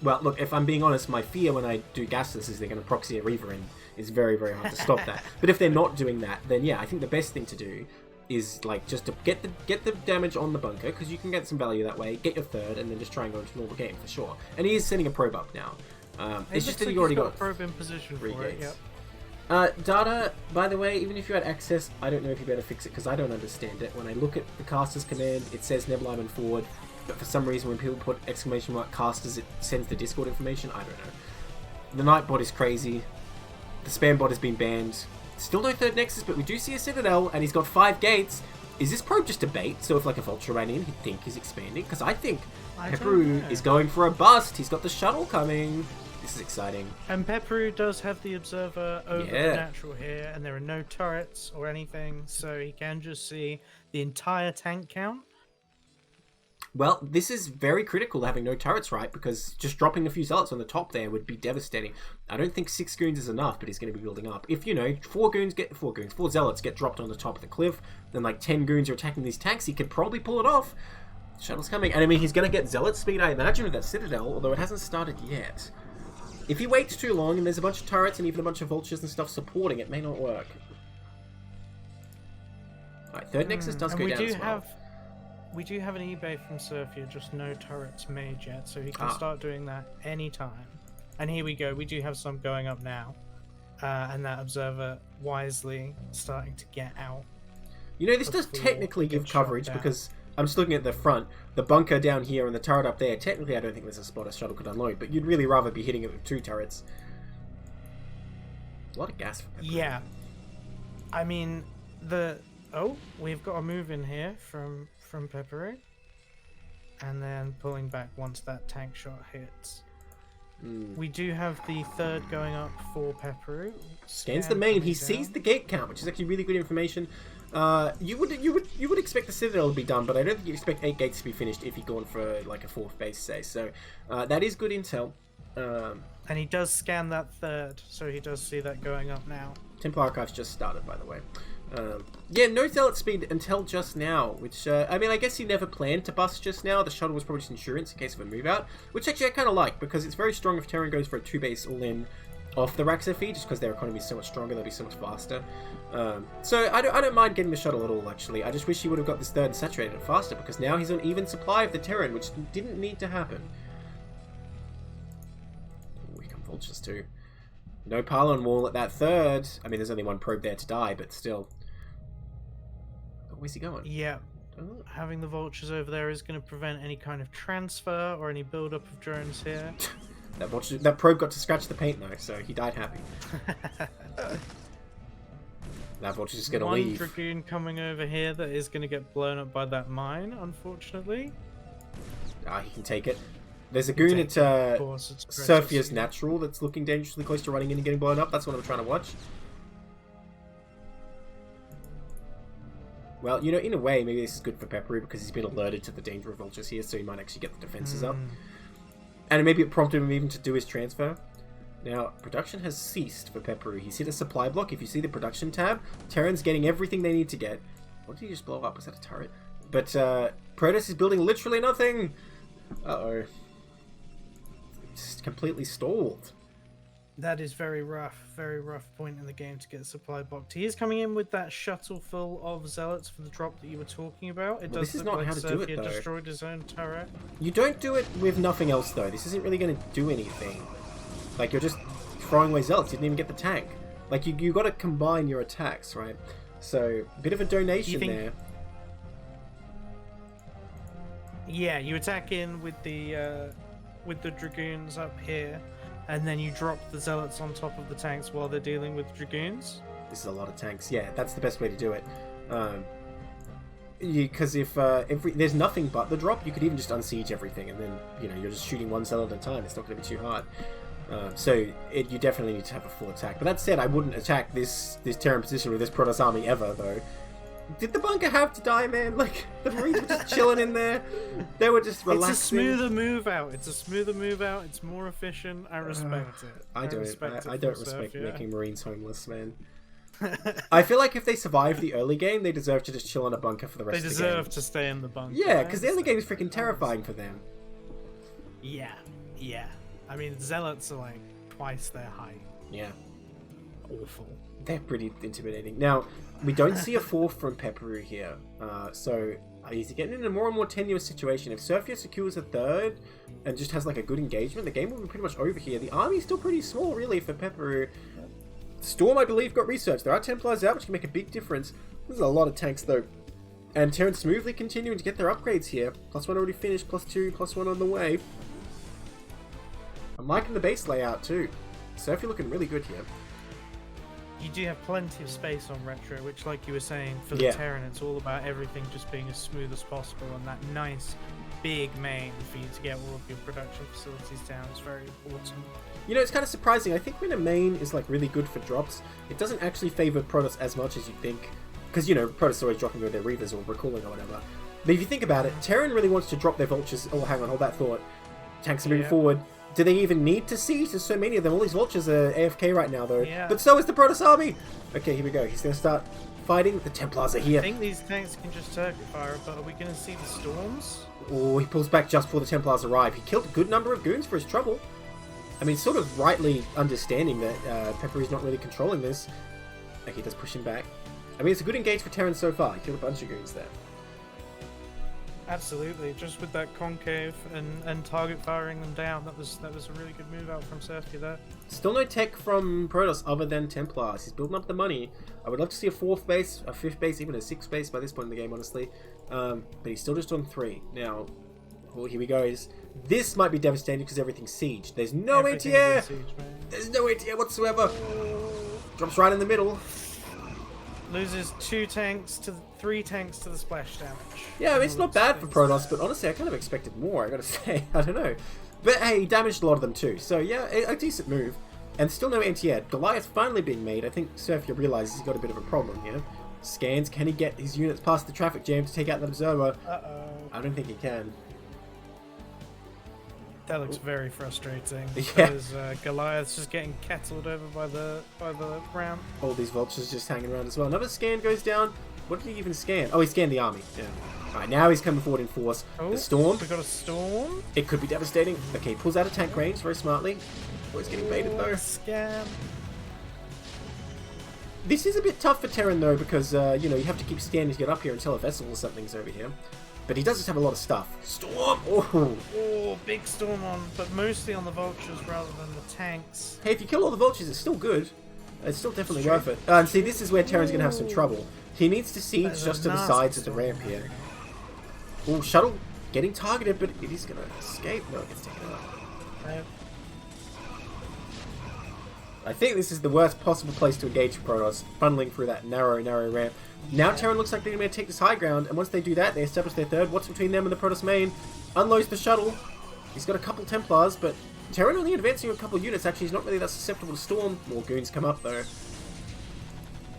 A: Well, look, if I'm being honest, my fear when I do gasless is they're going to proxy a Reaver in. It's very, very hard to stop that. But if they're not doing that, then yeah, I think the best thing to do is like just to get the damage on the bunker, because you can get some value that way, get your third, and then just try and go into a normal game for sure. And he is sending a probe up now. It's just that you already got
B: a probe in position
A: 3
B: for
A: gates.
B: it, yep.
A: Data, by the way, even if you had access, I don't know if you better fix it because I don't understand it. When I look at the caster's command, it says Neblime and Ford, but for some reason when people put exclamation mark casters, it sends the Discord information. I don't know. The Nightbot is crazy. The spam bot has been banned. Still no third Nexus, but we do see a Citadel, and he's got 5 gates. Is this probe just a bait? So if like a Vulture ran in, he'd think he's expanding? Because I think Pepperu is going for a bust. He's got the shuttle coming. This is exciting.
B: And Pepperu does have the observer over the natural here, and there are no turrets or anything, so he can just see the entire tank count.
A: Well, this is very critical having no turrets, right? Because just dropping a few zealots on the top there would be devastating. I don't think 6 goons is enough, but he's going to be building up. If, you know, 4 zealots get dropped on the top of the cliff, then like 10 goons are attacking these tanks, he could probably pull it off. Shuttle's coming. And I mean, he's going to get zealot speed, I imagine, with that Citadel, although it hasn't started yet. If he waits too long and there's a bunch of turrets and even a bunch of vultures and stuff supporting, it may not work. Alright, third Nexus does go down as well.
B: We do have an eBay from Surfia, just no turrets made yet, so he can start doing that anytime. And here we go, we do have some going up now. And that observer wisely starting to get out.
A: You know, this does technically give coverage because I'm just looking at the front. The bunker down here and the turret up there, technically I don't think there's a spot a shuttle could unload, but you'd really rather be hitting it with 2 turrets. A lot of gas for Pepperu.
B: Yeah. I mean, we've got a move in here from Pepperu. and then pulling back once that tank shot hits. We do have the third going up for Patomaru.
A: Scans the main. He sees the gate count, which is actually really good information. You would expect the Citadel to be done, but I don't think you expect 8 gates to be finished if you're going for like a 4th base, say. So that is good intel.
B: And he does scan that third, so he does see that going up now. Templar
A: Archives just started, by the way. Yeah, no zealot speed until just now, which, I mean, I guess he never planned to bust just now. The shuttle was probably just insurance in case of a move out, which actually I kind of like, because it's very strong if Terran goes for a 2-base all-in off the Raxa feed, just because their economy is so much stronger, they'll be so much faster. So I don't mind getting the shuttle at all, actually. I just wish he would have got this third and saturated it faster, because now he's on even supply of the Terran, which didn't need to happen. We come vultures too. No pylon wall at that third. I mean, there's only one probe there to die, but still. Where's he going?
B: Yeah. Oh. Having the vultures over there is going to prevent any kind of transfer or any build-up of drones here.
A: That probe got to scratch the paint, though, so he died happy. That vulture's just going to leave.
B: One Dragoon coming over here that is going to get blown up by that mine, unfortunately.
A: He can take it. There's a goon at Surfia's Natural that's looking dangerously close to running in and getting blown up. That's what I'm trying to watch. Well, you know, in a way, maybe this is good for Patomaru because he's been alerted to the danger of vultures here, so he might actually get the defenses up. And maybe it prompted him even to do his transfer. Now, production has ceased for Patomaru. He's hit a supply block. If you see the production tab, Terran's getting everything they need to get. What did he just blow up? Was that a turret? But Protoss is building literally nothing. Uh-oh. Just completely stalled.
B: That is very rough point in the game to get supply blocked. He is coming in with that shuttle full of zealots for the drop that you were talking about. It does look like Surfia destroyed his own turret.
A: You don't do it with nothing else, though. This isn't really going to do anything. Like, you're just throwing away zealots. You didn't even get the tank. Like, you got to combine your attacks, right? So, a bit of a donation there.
B: Yeah, you attack in with the Dragoons up here. And then you drop the zealots on top of the tanks while they're dealing with Dragoons.
A: This is a lot of tanks. Yeah, that's the best way to do it. Because if there's nothing but the drop, you could even just unsiege everything, and then you're just shooting one zealot at a time. It's not going to be too hard. So you definitely need to have a full attack. But that said, I wouldn't attack this Terran position with this Protoss army ever, though. Did the bunker have to die, man? Like, the Marines were just chilling in there. They were just relaxing.
B: It's a smoother move out. It's more efficient. I respect it.
A: I don't respect making Marines homeless, man. I feel like if they survive the early game, they deserve to just chill in a bunker for the rest of the game.
B: They deserve to stay in the bunker.
A: Yeah, because the early game is freaking terrifying for them.
B: Yeah. I mean, Zealots are like twice their height.
A: Yeah.
B: Awful.
A: They're pretty intimidating. Now, we don't see a fourth from Patomaru here, so he's getting in a more and more tenuous situation. If Surfia secures a third and just has like a good engagement, the game will be pretty much over here. The army's still pretty small, really, for Patomaru. Storm, I believe, got research. There are Templars out, which can make a big difference. There's a lot of tanks, though. And Terran smoothly continuing to get their upgrades here. +1 already finished, +2, +1 on the way. I'm liking the base layout, too. Surfia looking really good here.
B: You do have plenty of space on Retro, which, like you were saying, for the Terran, it's all about everything just being as smooth as possible, and that nice, big main for you to get all of your production facilities down is very important.
A: You know, it's kind of surprising. I think when a main is, like, really good for drops, it doesn't actually favor Protoss as much as you think. Because, Protoss are always dropping with their Reavers or recalling or whatever. But if you think about it, Terran really wants to drop their Vultures. Oh, hang on, hold that thought. Tanks are moving forward. Do they even need to siege? There's so many of them. All these vultures are AFK right now, though.
B: Yeah.
A: But so is the Protoss army! Okay, here we go. He's going to start fighting. The Templars are here.
B: I think these tanks can just target fire, but are we going to see the storms?
A: Oh, he pulls back just before the Templars arrive. He killed a good number of goons for his trouble. I mean, sort of rightly understanding that Patomaru's not really controlling this. Okay, he does push him back. I mean, it's a good engage for Terran so far. He killed a bunch of goons there.
B: Absolutely, just with that concave and target firing them down, that was a really good move out from Surfia there.
A: Still no tech from Protoss other than Templars. He's building up the money. I would love to see a 4th base, a 5th base, even a 6th base by this point in the game, honestly. But he's still just on 3. Now, here we go. This might be devastating because everything's sieged. There's no ATR! There's no ATR whatsoever! Drops right in the middle.
B: Loses 3 tanks to the splash damage.
A: Yeah, I mean, it's not bad for Protoss, but honestly, I kind of expected more, I gotta say. I don't know. But hey, he damaged a lot of them too, so yeah, a decent move. And still no anti-air. Goliath finally being made. I think Surfia realizes he's got a bit of a problem here. Scans, can he get his units past the traffic jam to take out the observer? I don't think he can.
B: That looks very frustrating.
A: Yeah.
B: Because Goliath's just getting kettled over by the ramp.
A: All these vultures just hanging around as well. Another scan goes down. What did he even scan? Oh, he scanned the army. Yeah. Alright, now he's coming forward in force.
B: Oh,
A: the storm.
B: We got a storm.
A: It could be devastating. Okay, pulls out of tank range very smartly. Oh, he's getting baited though.
B: Scam.
A: This is a bit tough for Terran though, because you know, you have to keep scanning to get up here until a vessel or something's over here. But he does just have a lot of stuff. Storm!
B: Oh, big storm on, but mostly on the vultures rather than the tanks.
A: Hey, if you kill all the vultures, it's still good. It's still definitely worth it. And see, this is where Terran's going to have some trouble. He needs to siege just to the sides of the ramp here. Oh, shuttle getting targeted, but it is going to escape. No, it gets taken out. I think this is the worst possible place to engage Protoss, funneling through that narrow ramp. Now Terran looks like they're going to take this high ground, and once they do that, they establish their third. What's between them and the Protoss main? Unloads the shuttle. He's got a couple Templars, but Terran only advancing a couple units. Actually, he's not really that susceptible to storm. More goons come up, though.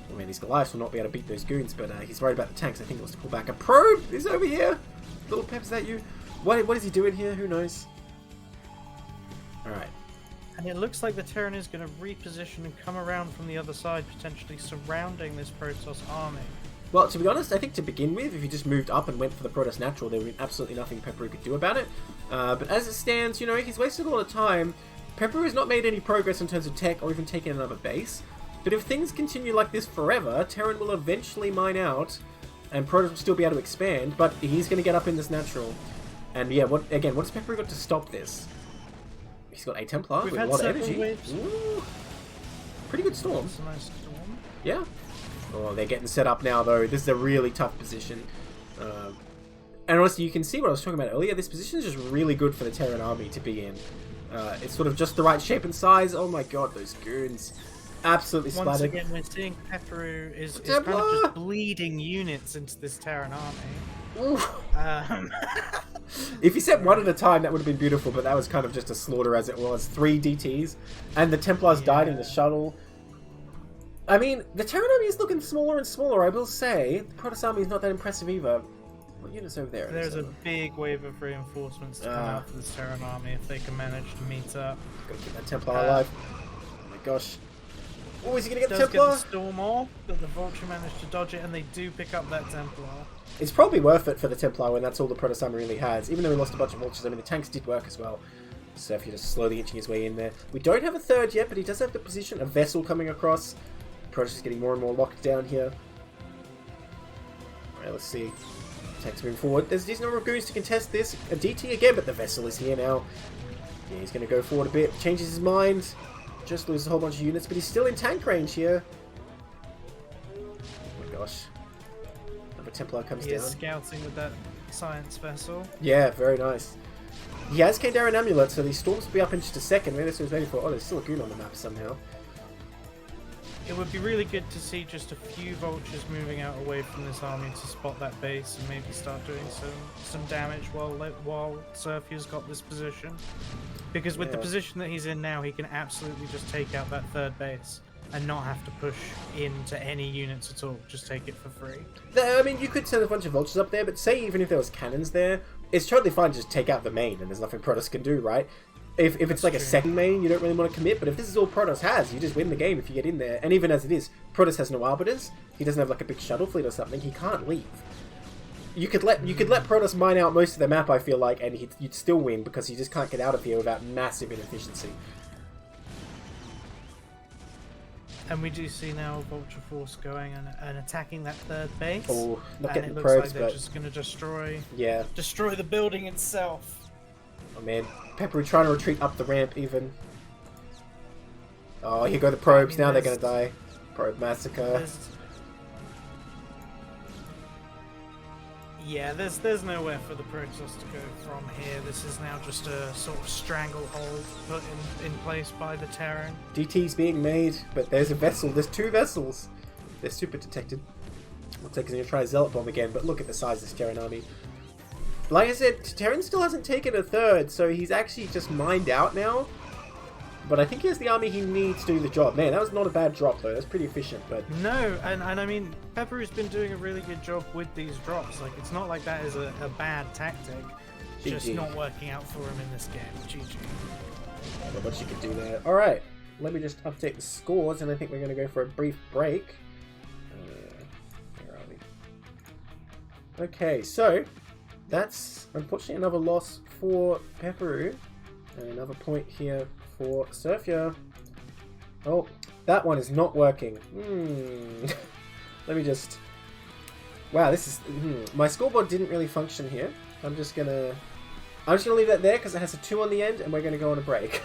A: I mean, these Goliaths will not be able to beat those goons, but he's worried about the tanks. I think he wants to pull back. A probe is over here. Little Pep, is that you? What is he doing here? Who knows? Alright.
B: And it looks like the Terran is going to reposition and come around from the other side, potentially surrounding this Protoss army.
A: Well, to be honest, I think to begin with, if you just moved up and went for the Protoss natural, there would be absolutely nothing Peru could do about it. But as it stands, you know, he's wasted a lot of time. Peru has not made any progress in terms of tech or even taken another base. But if things continue like this forever, Terran will eventually mine out, and Protoss will still be able to expand, but he's going to get up in this natural. And yeah, what's Peru got to stop this? He's got a Templar with a lot of energy. Ooh. Pretty good storm.
B: That's a nice storm.
A: Yeah. Oh, they're getting set up now, though. This is a really tough position. And honestly, you can see what I was talking about earlier. This position is just really good for the Terran army to be in. It's sort of just the right shape and size. Oh my god, those goons. Absolutely splattered.
B: Once again, we're seeing Peru is kind of just bleeding units into this Terran army.
A: If you sent one at a time, that would have been beautiful, but that was kind of just a slaughter as it was. 3 DTs, and the Templars died in the shuttle. I mean, the Terran army is looking smaller and smaller, I will say. The Protoss army is not that impressive either. What units over there?
B: There's a big wave of reinforcements to come out for this Terran army if they can manage to meet up.
A: Gotta keep that Templar alive. Oh my gosh. Oh, is he gonna get the
B: Templar?
A: Templar?
B: Get the storm off, but the Vulture managed to dodge it, and they do pick up that Templar.
A: It's probably worth it for the Templar when that's all the Protoss army really has. Even though we lost a bunch of vultures, I mean, the tanks did work as well. So if you're just slowly inching his way in there. We don't have a third yet, but he does have the position. A vessel coming across. Protoss is getting more and more locked down here. Alright, let's see. Tanks moving forward. There's a decent number of goons to contest this. A DT again, but the vessel is here now. Yeah, he's going to go forward a bit. Changes his mind. Just loses a whole bunch of units, but he's still in tank range here. Oh my gosh. Another Templar comes down.
B: He is scouting with that science vessel.
A: Yeah, very nice. He has Kandarian Amulet, so these storms will be up in just a second. Maybe this was ready for. Oh, there's still a goon on the map somehow.
B: It would be really good to see just a few vultures moving out away from this army to spot that base and maybe start doing some damage while Surfia's got this position. Because with the position that he's in now, he can absolutely just take out that third base and not have to push into any units at all. Just take it for free.
A: I mean, you could send a bunch of vultures up there, but say even if there was cannons there, it's totally fine to just take out the main and there's nothing Protoss can do, right? If it's like a second main, you don't really want to commit, but if this is all Protoss has, you just win the game if you get in there. And even as it is, Protoss has no arbiters. He doesn't have like a big shuttle fleet or something. He can't leave. You could let Protoss mine out most of the map, I feel like, and you'd still win because you just can't get out of here without massive inefficiency.
B: And we do see now Vulture Force going and attacking that third base.
A: Oh, not getting
B: and
A: the
B: it looks
A: probes,
B: like they're
A: but
B: just going to destroy the building itself.
A: Oh man, Peppery trying to retreat up the ramp even. Oh, here go the probes. Now they're going to die. Probe massacre.
B: Yeah, there's nowhere for the Protoss to go from here. This is now just a sort of stranglehold put in place by the Terran.
A: DT's being made, but there's a vessel. There's 2 vessels. They're super detected. Looks like he's going to try a Zealot Bomb again, but look at the size of this Terran army. Like I said, Terran still hasn't taken a third, so he's actually just mined out now. But I think he has the army he needs to do the job. Man, that was not a bad drop, though. That's pretty efficient, but...
B: No, and I mean, Pepperu's been doing a really good job with these drops. Like, it's not like that is a bad tactic. It's just not working out for him in this game. GG.
A: I don't know what you could do there. Alright, let me just update the scores, and I think we're going to go for a brief break. Where are we? Okay, so... That's, unfortunately, another loss for Pepperu. And another point here for Surfia. Oh, that one is not working. Let me just... Wow, this is... My scoreboard didn't really function here. I'm just gonna leave that there because it has a 2 on the end, and we're gonna go on a break.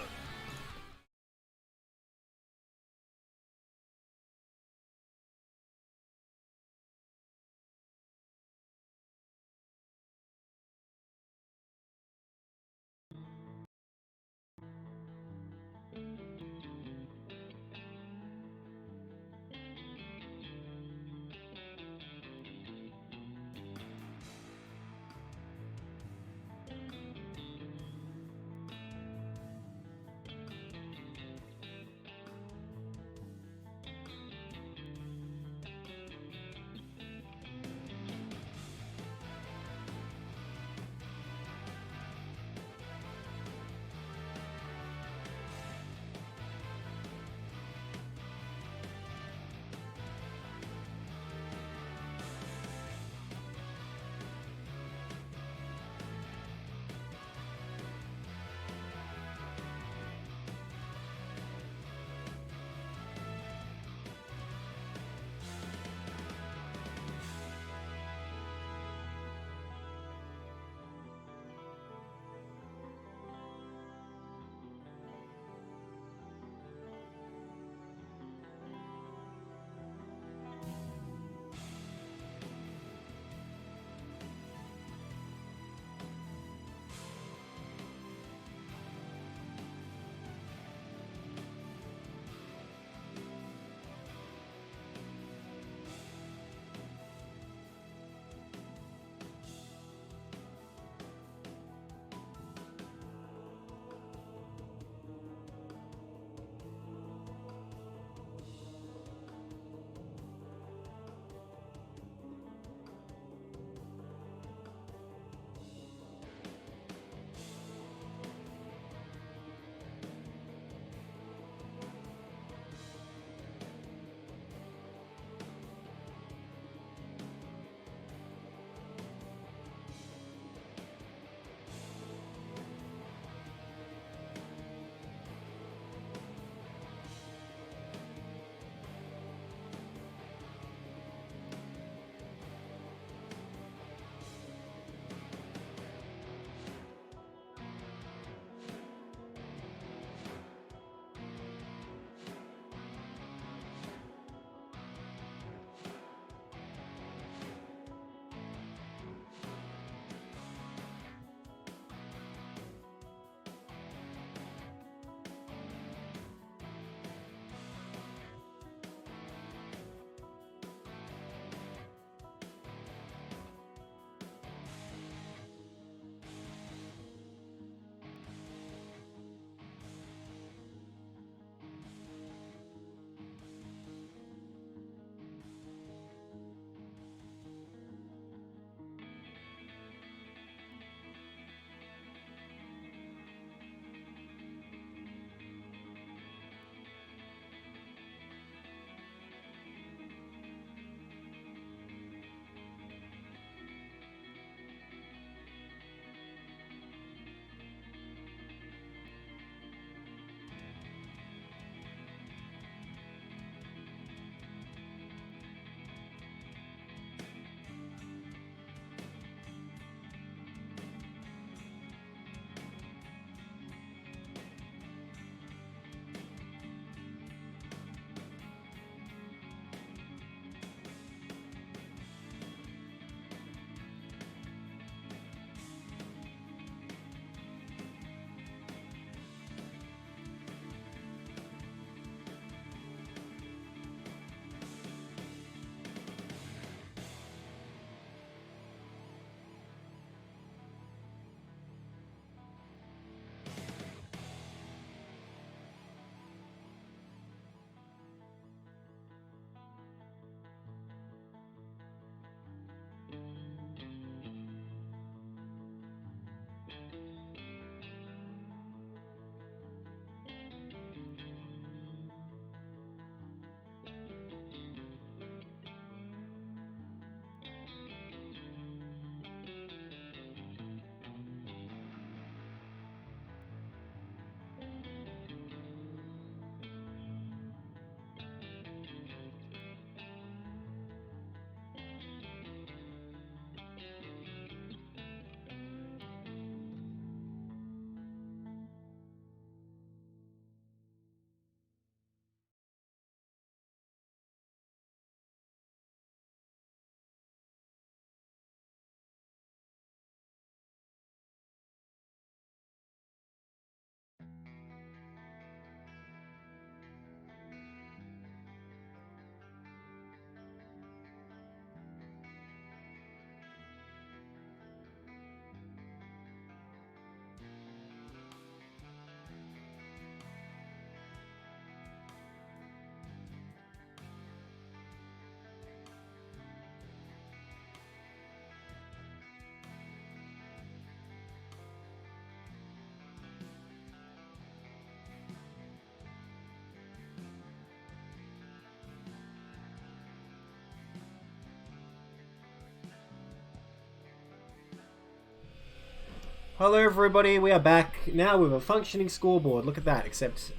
A: Hello everybody, we are back now with a functioning scoreboard. Look at that, except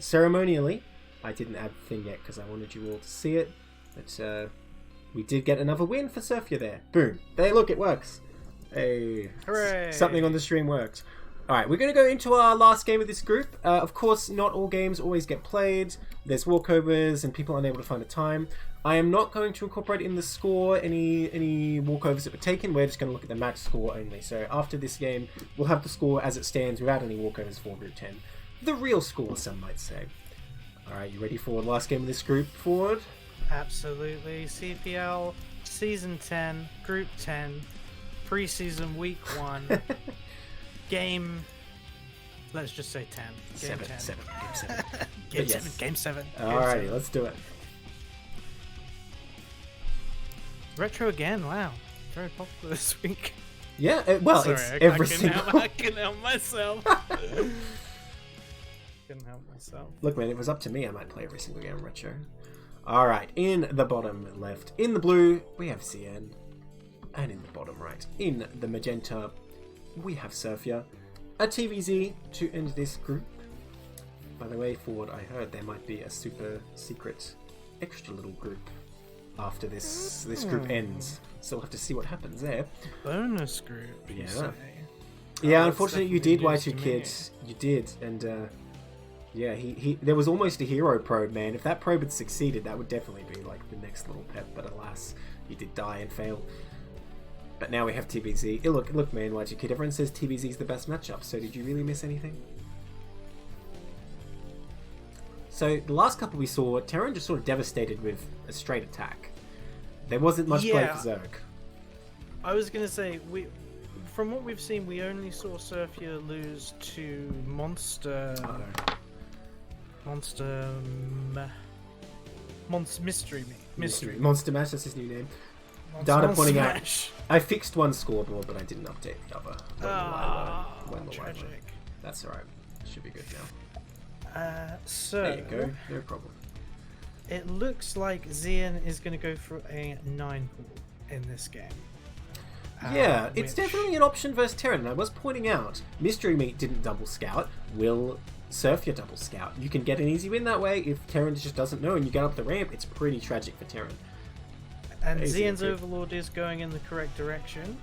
A: ceremonially, I didn't add the thing yet because I wanted you all to see it. But we did get another win for Surfia there. Boom. There, look, it works. Hey,
B: Hooray!
A: Something on the stream worked. Alright, we're going to go into our last game of this group. Of course, not all games always get played. There's walkovers and people unable to find a time. I am not going to incorporate in the score any walkovers that were taken. We're just going to look at the match score only. So after this game, we'll have the score as it stands without any walkovers for Group 10. The real score, some might say. Alright, you ready for the last game of this group, Ford?
B: Absolutely. CPL, Season 10, Group 10, Preseason Week 1, Game... Let's just say 10. Game 10.
A: Game 7.
B: Game 7.
A: Alrighty, let's do it.
B: Retro again, wow. Very popular this week.
A: Yeah, well,
B: Sorry,
A: it's every single...
B: I couldn't help myself. Couldn't help myself.
A: Look, man, if it was up to me, I might play every single game retro. Alright, in the bottom left, in the blue, we have Ziyen. And in the bottom right, in the magenta, we have Surfia. A TVZ to end this group. By the way, Ford, I heard there might be a super secret extra little group after this group ends. So we'll have to see what happens there.
B: Bonus group, you say?
A: Yeah, unfortunately you did, Y2Kid. You did, and yeah, he there was almost a hero probe, man. If that probe had succeeded, that would definitely be like the next little pet, but alas, he did die and fail. But now we have TBZ. Look, man, YG Kid. Everyone says TBZ is the best matchup, so did you really miss anything? So, the last couple we saw, Terran just sort of devastated with a straight attack. There wasn't much play for Zerg.
B: I was going to say, from what we've seen, we only saw Surfia lose to Monster... MysteryMeat.
A: Monster Mash, that's his new name. Data pointing out, I fixed one scoreboard, but I didn't update the other.
B: Tragic.
A: That's alright. Should be good now.
B: So
A: there you go. No problem.
B: It looks like Ziyen is going to go for a 9 pool in this game.
A: Yeah, it's definitely an option versus Terran. And I was pointing out, MysteryMeat didn't double scout. Will Surfia double scout? You can get an easy win that way. If Terran just doesn't know and you get up the ramp, it's pretty tragic for Terran.
B: And Ziyen's Overlord is going in the correct direction.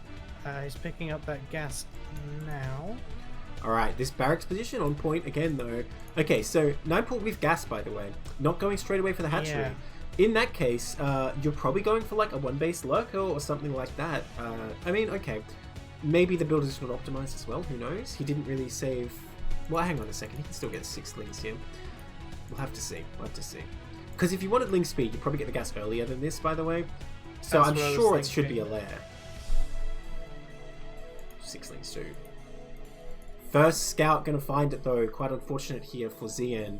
B: He's picking up that gas now.
A: Alright, this barracks position on point again though. Okay, so 9 pool with gas, by the way. Not going straight away for the hatchery.
B: Yeah.
A: In that case, you're probably going for like a 1-base lurker or something like that. I mean, okay. Maybe the build is not optimized as well, who knows? He didn't really save... Well, hang on a second, he can still get 6 lings here. We'll have to see, Because if you wanted ling speed, you'd probably get the gas earlier than this, by the way. So I'm sure it should be a lair. 6 lings too. First scout gonna find it though. Quite unfortunate here for Ziyen.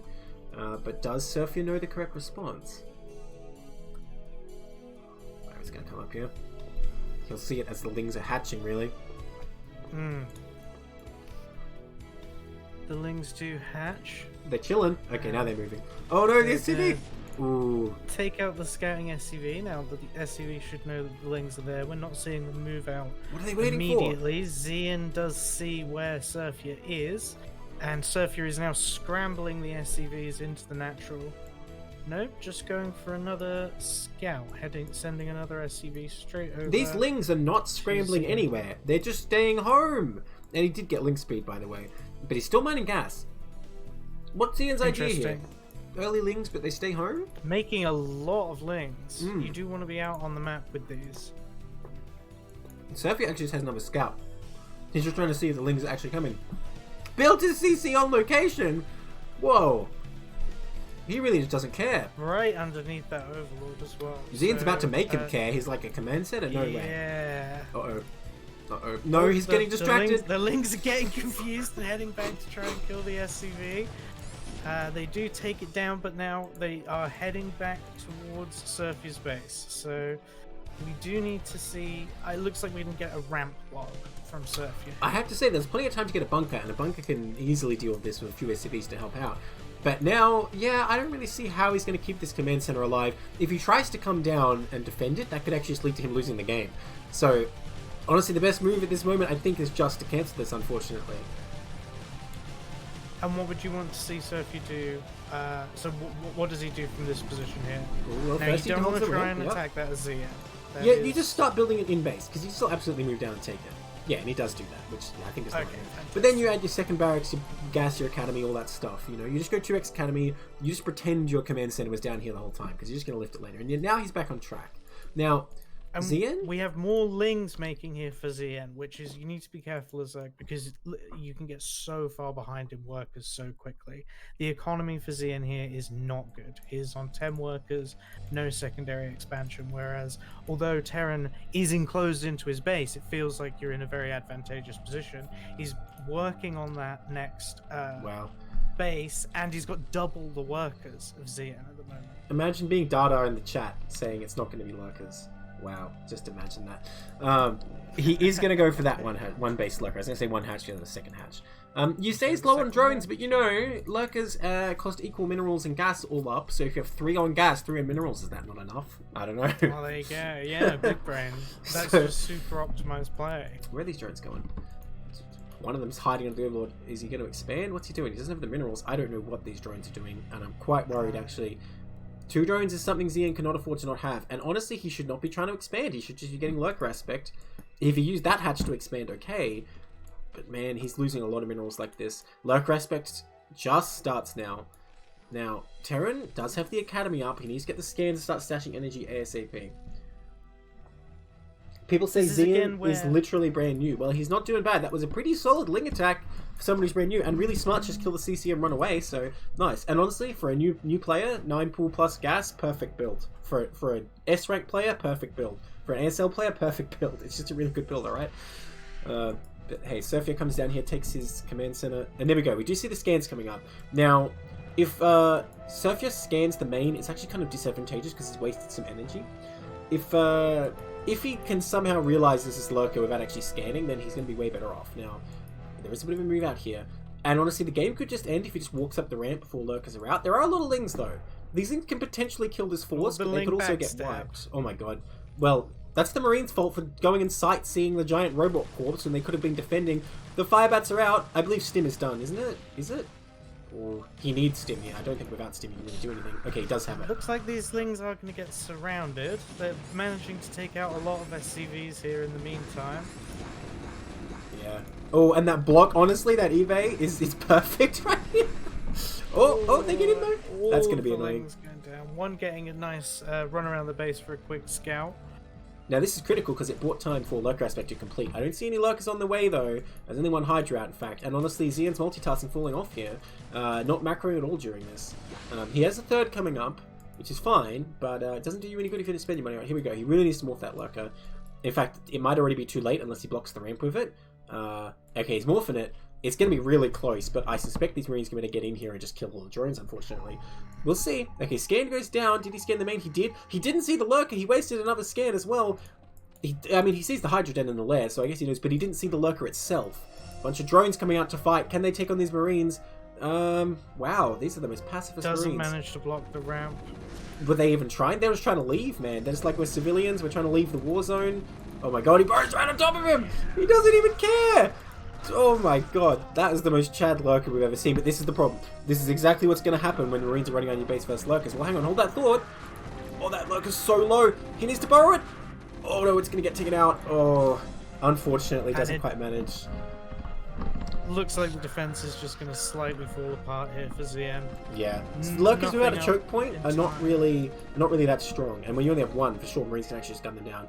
A: But does Surfia know the correct response? He's gonna come up here. He'll see it as the lings are hatching, really.
B: The lings do hatch.
A: They're chilling. Okay, now they're moving. Oh no, the SCV! Ooh.
B: Take out the scouting SCV. Now the SCV should know that the lings are there. We're not seeing them move out
A: what are they waiting
B: immediately. Ziyen does see where Surfia is, and Surfia is now scrambling the SCVs into the natural. Nope, just going for another scout, sending another SCV straight over.
A: These lings are not scrambling anywhere. They're just staying home. And he did get ling speed, by the way, but he's still mining gas. What's Ziyen's idea here? Early lings, but they stay home?
B: Making a lot of lings. You do want to be out on the map with these.
A: Surfia actually just has another scout. He's just trying to see if the lings are actually coming. Built his CC on location? Whoa. He really just doesn't care.
B: Right underneath that Overlord as well.
A: Ziyen's about to make him care. He's like a command center? No way.
B: Yeah.
A: Uh-oh. No, he's getting distracted.
B: The lings are getting confused and heading back to try and kill the SCV. They do take it down, but now they are heading back towards Surfia's base. So we do need to see... It looks like we can get a ramp log from Surfia.
A: I have to say, there's plenty of time to get a bunker, and a bunker can easily deal with this with a few SCVs to help out. But now, yeah, I don't really see how he's going to keep this command center alive. If he tries to come down and defend it, that could actually just lead to him losing the game. So Honestly, the best move at this moment, I think, is just to cancel this, unfortunately.
B: And what would you want to see Surfy do? So what does he do from this position here?
A: Well,
B: now, you don't want to try and attack that as Ziyen.
A: Yeah, you just start building it in base, because you still absolutely move down and take it. Yeah, and he does do that, which I think is okay. But then you add your second barracks, you gas your academy, all that stuff. You know, you just go 2x academy, you just pretend your command center was down here the whole time, because you're just going to lift it later. And now he's back on track. Now,
B: and
A: Ziyen?
B: We have more lings making here for Ziyen, which is you need to be careful as because you can get so far behind in workers so quickly. The economy for Ziyen here is not good. He is on 10 workers, no secondary expansion, whereas although Terran is enclosed into his base, it feels like you're in a very advantageous position. He's working on that next base, and he's got double the workers of Ziyen at the moment.
A: Imagine being Dada in the chat saying it's not going to be lurkers. Wow, just imagine that. He is going to go for that one base lurker. I was going to say one hatch, the other second hatch. You say it's low on drones, but you know, lurkers cost equal minerals and gas all up. So if you have 3 on gas, 3 on minerals, is that not enough? I don't know.
B: Well, there you go. Yeah, big brain. That's just super optimized play.
A: Where are these drones going? One of them's hiding on the overlord. Is he going to expand? What's he doing? He doesn't have the minerals. I don't know what these drones are doing, and I'm quite worried actually. 2 drones is something Ziyen cannot afford to not have. And honestly, he should not be trying to expand. He should just be getting lurker aspect. If he used that hatch to expand, okay. But man, he's losing a lot of minerals like this. Lurker aspect just starts now. Now, Terran does have the academy up. He needs to get the scans and start stashing energy ASAP. People say Ziyen is literally brand new. Well, he's not doing bad. That was a pretty solid Ling attack for someone who's brand new, and really smart, just kill the CC and run away, so nice. And honestly, for a new player, 9 pool plus gas, perfect build. For an S rank player, perfect build. For an ASL player, perfect build. It's just a really good build, alright? But hey, Sophia comes down here, takes his command center, and there we go. We do see the scans coming up. Now, if Sophia scans the main, it's actually kind of disadvantageous because he's wasted some energy. If he can somehow realize this is lurker without actually scanning, then he's going to be way better off. Now, there is a bit of a move out here. And honestly, the game could just end if he just walks up the ramp before lurkers are out. There are a lot of lings, though. These things can potentially kill this force, but they could also get wiped. Oh my god. Well, that's the Marines' fault for going and sightseeing the giant robot corpse when they could have been defending. The Firebats are out. I believe Stim is done, isn't it? Is it? Or he needs Stim here. I don't think without Stim he can really do anything. Okay, he does have it.
B: Looks like these lings are going to get surrounded. They're managing to take out a lot of SCVs here in the meantime.
A: Yeah. Oh, and that block, honestly, that eBay is perfect right here. Oh, they get him though? That's going to be annoying.
B: Going down. One getting a nice run around the base for a quick scout.
A: Now this is critical because it bought time for lurker aspect to complete. I don't see any lurkers on the way though. There's only one Hydra out in fact. And honestly, Ziyen's multitasking falling off here. Not macroing at all during this. He has a third coming up, which is fine, but it doesn't do you any good if you don't spend your money. Right, here we go. He really needs to morph that lurker. In fact, it might already be too late unless he blocks the ramp with it. Okay, he's morphing it. It's going to be really close, but I suspect these Marines are going to get in here and just kill all the drones, unfortunately. We'll see. Okay, scan goes down. Did he scan the main? He did. He didn't see the lurker. He wasted another scan as well. I mean, he sees the Hydra Den in the lair, so I guess he knows, but he didn't see the lurker itself. Bunch of drones coming out to fight. Can they take on these Marines? Wow, these are the most pacifist Marines.
B: Doesn't manage to block the ramp.
A: Were they even trying? They were just trying to leave, man. They're just like, we're civilians. We're trying to leave the war zone. Oh my god, he burns right on top of him! He doesn't even care! Oh my god, that is the most Chad lurker we've ever seen, but this is the problem. This is exactly what's going to happen when Marines are running on your base versus lurkers. Well, hang on, hold that thought. Oh, that lurker's so low. He needs to borrow it. Oh no, it's going to get taken out. Oh, unfortunately, doesn't quite manage.
B: Looks like the defense is just going to slightly fall apart here for Ziyen.
A: Yeah, lurkers without a choke point are not really that strong, and when you only have one, for sure, Marines can actually just gun them down.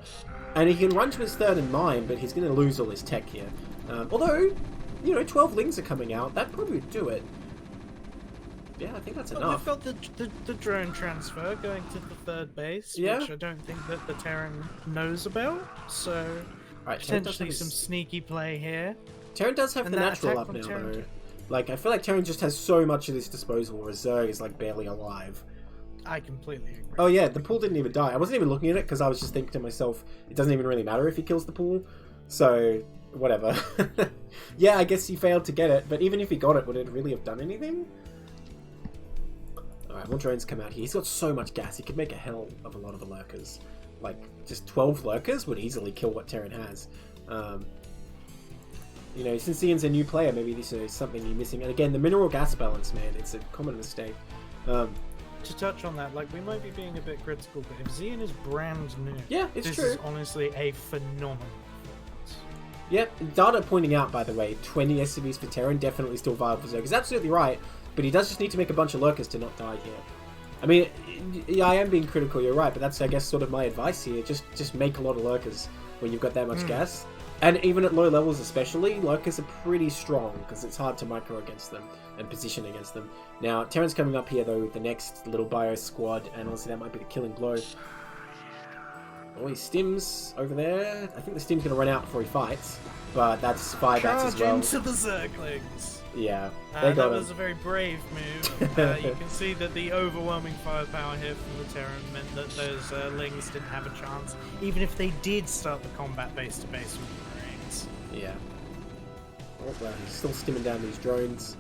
A: And he can run to his third and mine, but he's going to lose all his tech here. Although, you know, 12 lings are coming out, that probably would do it. Yeah, I think that's enough.
B: They've got the drone transfer going to the third base, which I don't think that the Terran knows about. So, potentially some sneaky play here.
A: Terran does have the natural up now, though. Like, I feel like Terran just has so much at his disposal, whereas Zerg is, like, barely alive.
B: I completely agree.
A: Oh yeah, the pool didn't even die. I wasn't even looking at it, because I was just thinking to myself, it doesn't even really matter if he kills the pool. So, whatever. Yeah, I guess he failed to get it, but even if he got it, would it really have done anything? Alright, more drones come out here. He's got so much gas, he could make a hell of a lot of the lurkers. Like, just 12 lurkers would easily kill what Terran has. You know, since Ziyen's a new player, maybe this is something you're missing. And again, the mineral gas balance, man, it's a common mistake.
B: To touch on that, like, we might be being a bit critical, but if Ziyen is brand new,
A: yeah, it's
B: this
A: true.
B: is honestly a phenomenal performance.
A: Yep, data pointing out, by the way, 20 SCVs for Terran, definitely still viable for Zerg. He's absolutely right, but he does just need to make a bunch of lurkers to not die here. I mean, yeah, I am being critical, you're right, but that's, I guess, sort of my advice here. Just make a lot of lurkers when you've got that much gas. And even at low levels especially, lurkers are pretty strong, because it's hard to micro against them and position against them. Now, Terran's coming up here, though, with the next little bio squad, and honestly, that might be the killing blow. Oh, he stims over there. I think the stim's going to run out before he fights, but that's 5 bats as well.
B: Into the Zerglings!
A: Yeah,
B: that was a very brave move. You can see that the overwhelming firepower here from the Terran meant that those Lings didn't have a chance, even if they did start the combat base-to-base with the Marines.
A: Yeah. Oh, well, he's still stimming down these drones.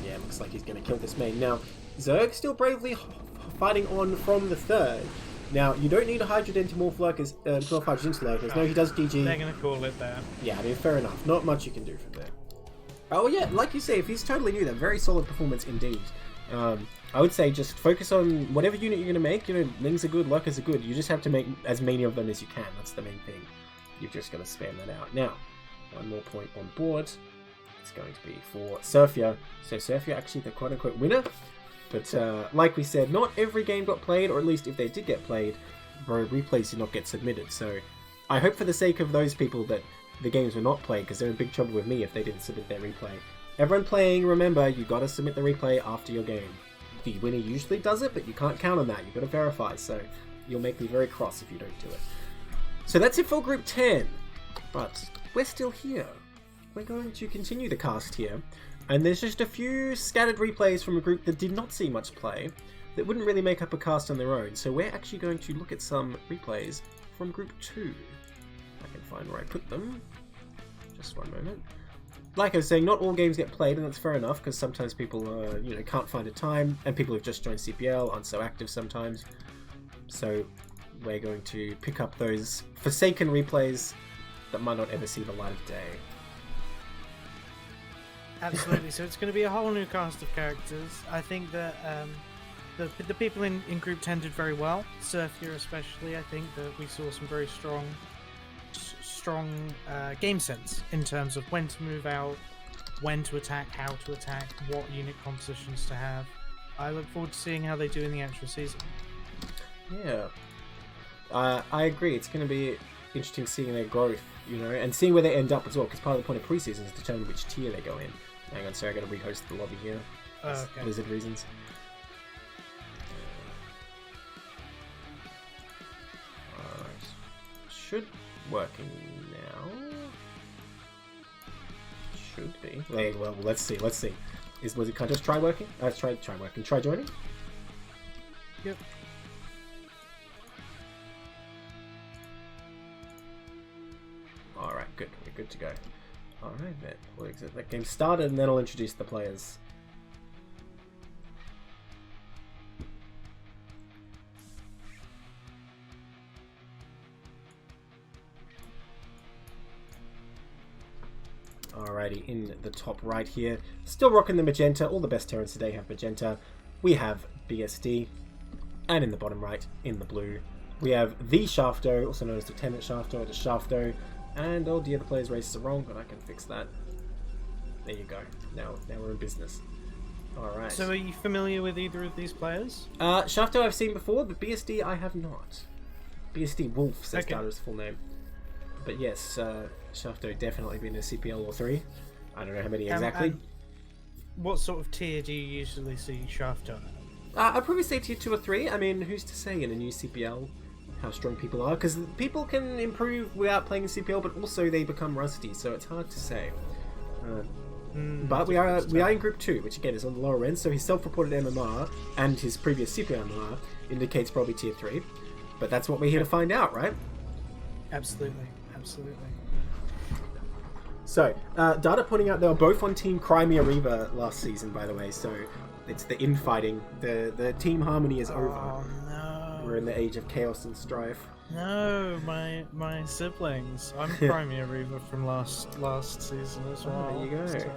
A: Yeah, looks like he's going to kill this main. Now, Zerg still bravely fighting on from the third. Now, you don't need a Hydrogen to morph lurkers, morph Hydrogen to lurkers. No, he does DG.
B: They're going to call it there.
A: Yeah, I mean, fair enough. Not much you can do from there. Oh yeah, like you say, if he's totally new, then very solid performance indeed. I would say just focus on whatever unit you're going to make. You know, Lings are good, lurkers are good. You just have to make as many of them as you can. That's the main thing. You've just got to spam that out. Now, one more point on board. It's going to be for Surfia. So Surfia actually the quote-unquote winner. But like we said, not every game got played, or at least if they did get played, replays did not get submitted. So I hope for the sake of those people that the games were not played, because they're in big trouble with me if they didn't submit their replay. Everyone playing, remember, you got to submit the replay after your game. The winner usually does it, but you can't count on that. You've got to verify, so you'll make me very cross if you don't do it. So that's it for Group 10. But we're still here. We're going to continue the cast here. And there's just a few scattered replays from a group that did not see much play that wouldn't really make up a cast on their own. So we're actually going to look at some replays from Group 2. I can find where I put them. Just one moment. Like I was saying, not all games get played, and that's fair enough, because sometimes people can't find a time, and people who've just joined CPL aren't so active sometimes. So we're going to pick up those forsaken replays that might not ever see the light of day.
B: Absolutely. So it's going to be a whole new cast of characters. I think that the people in Group 10 did very well. Surfia especially. I think that we saw some very strong game sense in terms of when to move out, when to attack, how to attack, what unit compositions to have. I look forward to seeing how they do in the actual season.
A: Yeah. I agree. It's going to be interesting seeing their growth, and seeing where they end up as well, because part of the point of preseason is to determine which tier they go in. Hang on, sorry, I got to rehost the lobby here.
B: Okay.
A: Blizzard reasons. Alright. Should working now. Should be. Well, let's see. Was it? Can't just try working? Try working. Try joining.
B: Yep.
A: Alright, good. We're good to go. Alright then, we'll exit that game started and then I'll introduce the players. Alrighty, in the top right here, still rocking the magenta. All the best Terrans today have magenta. We have BSD, and in the bottom right, in the blue, we have LtShaftoe, also known as Lieutenant Shaftoe or LtShaftoe. And oh dear, the player's races are wrong, but I can fix that. There you go. Now we're in business. Alright.
B: So are you familiar with either of these players?
A: Shaftoe I've seen before, but BSD I have not. BSD Wolf says Data's full name. But yes, Shaftoe definitely been a CPL or 3. I don't know how many exactly.
B: And what sort of tier do you usually see Shaftoe?
A: I'd probably say tier 2 or 3. I mean, who's to say in a new CPL how strong people are? Because people can improve without playing in CPL, but also they become rusty, so it's hard to say. But we are in Group 2, which again is on the lower end, so his self-reported MMR and his previous CPL MMR indicates probably tier 3. But that's what we're here to find out, right?
B: Absolutely.
A: So, data pointing out they were both on Team Crimea Reaver last season, by the way, so it's the infighting. The team harmony is over.
B: Oh no.
A: We're in the age of chaos and strife.
B: No, my siblings. I'm Crimea Reaver from last season as well.
A: There you go.
B: So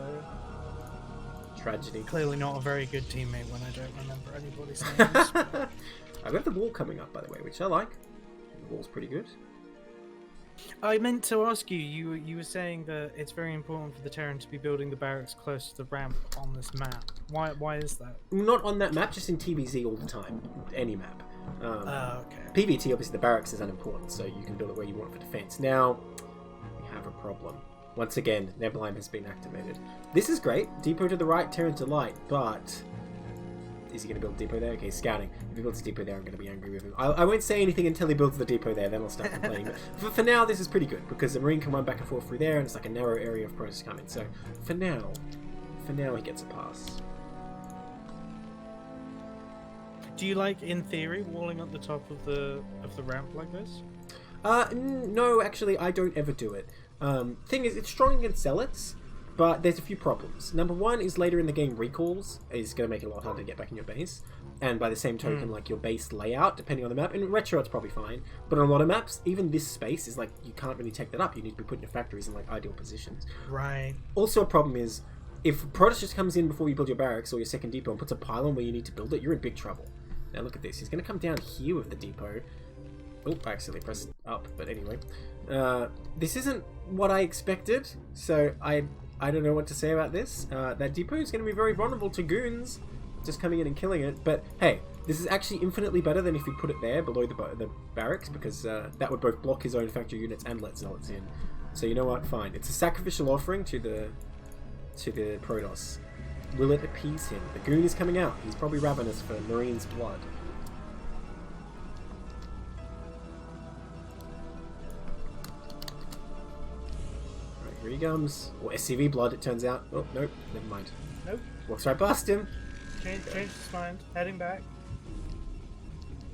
A: Tragedy.
B: clearly not a very good teammate when I don't remember anybody's names.
A: I've got the wall coming up, by the way, which I like. The wall's pretty good.
B: I meant to ask you. You were saying that it's very important for the Terran to be building the barracks close to the ramp on this map. Why is that?
A: Not on that map, just in TBZ all the time. Any map.
B: Okay.
A: PvT, obviously, the barracks is unimportant, so you can build it where you want for defense. Now, we have a problem. Once again, Neblime has been activated. This is great. Depot to the right, Terran to light, but is he going to build a depot there? Okay, he's scouting. If he builds a depot there, I'm going to be angry with him. I won't say anything until he builds the depot there, then I'll start complaining. But for now, this is pretty good, because the Marine can run back and forth through there, and it's like a narrow area of Protoss coming. So, for now, he gets a pass.
B: Do you like, in theory, walling up the top of the ramp like this?
A: No, actually, I don't ever do it. Thing is, it's strong against zealots, but there's a few problems. Number one is later in the game, recalls is going to make it a lot harder to get back in your base. And by the same token, like your base layout, depending on the map, in Retro it's probably fine, but on a lot of maps, even this space is like, you can't really take that up. You need to be putting your factories in like ideal positions.
B: Right.
A: Also a problem is, if Protoss just comes in before you build your barracks or your second depot and puts a pylon where you need to build it, you're in big trouble. Now look at this. He's going to come down here with the depot. Oh, I accidentally pressed up, but anyway. This isn't what I expected, so I don't know what to say about this. That depot is going to be very vulnerable to goons just coming in and killing it, but hey, this is actually infinitely better than if you put it there below the barracks, because that would both block his own factory units and let zealots in. So you know what? Fine. It's a sacrificial offering to the Protoss. Will it appease him? The goon is coming out. He's probably ravenous for Marine's blood. Right, here he comes. Or SCV blood, it turns out. Oh, nope. Never mind.
B: Nope.
A: Walks right past him.
B: Changed his mind. Heading back.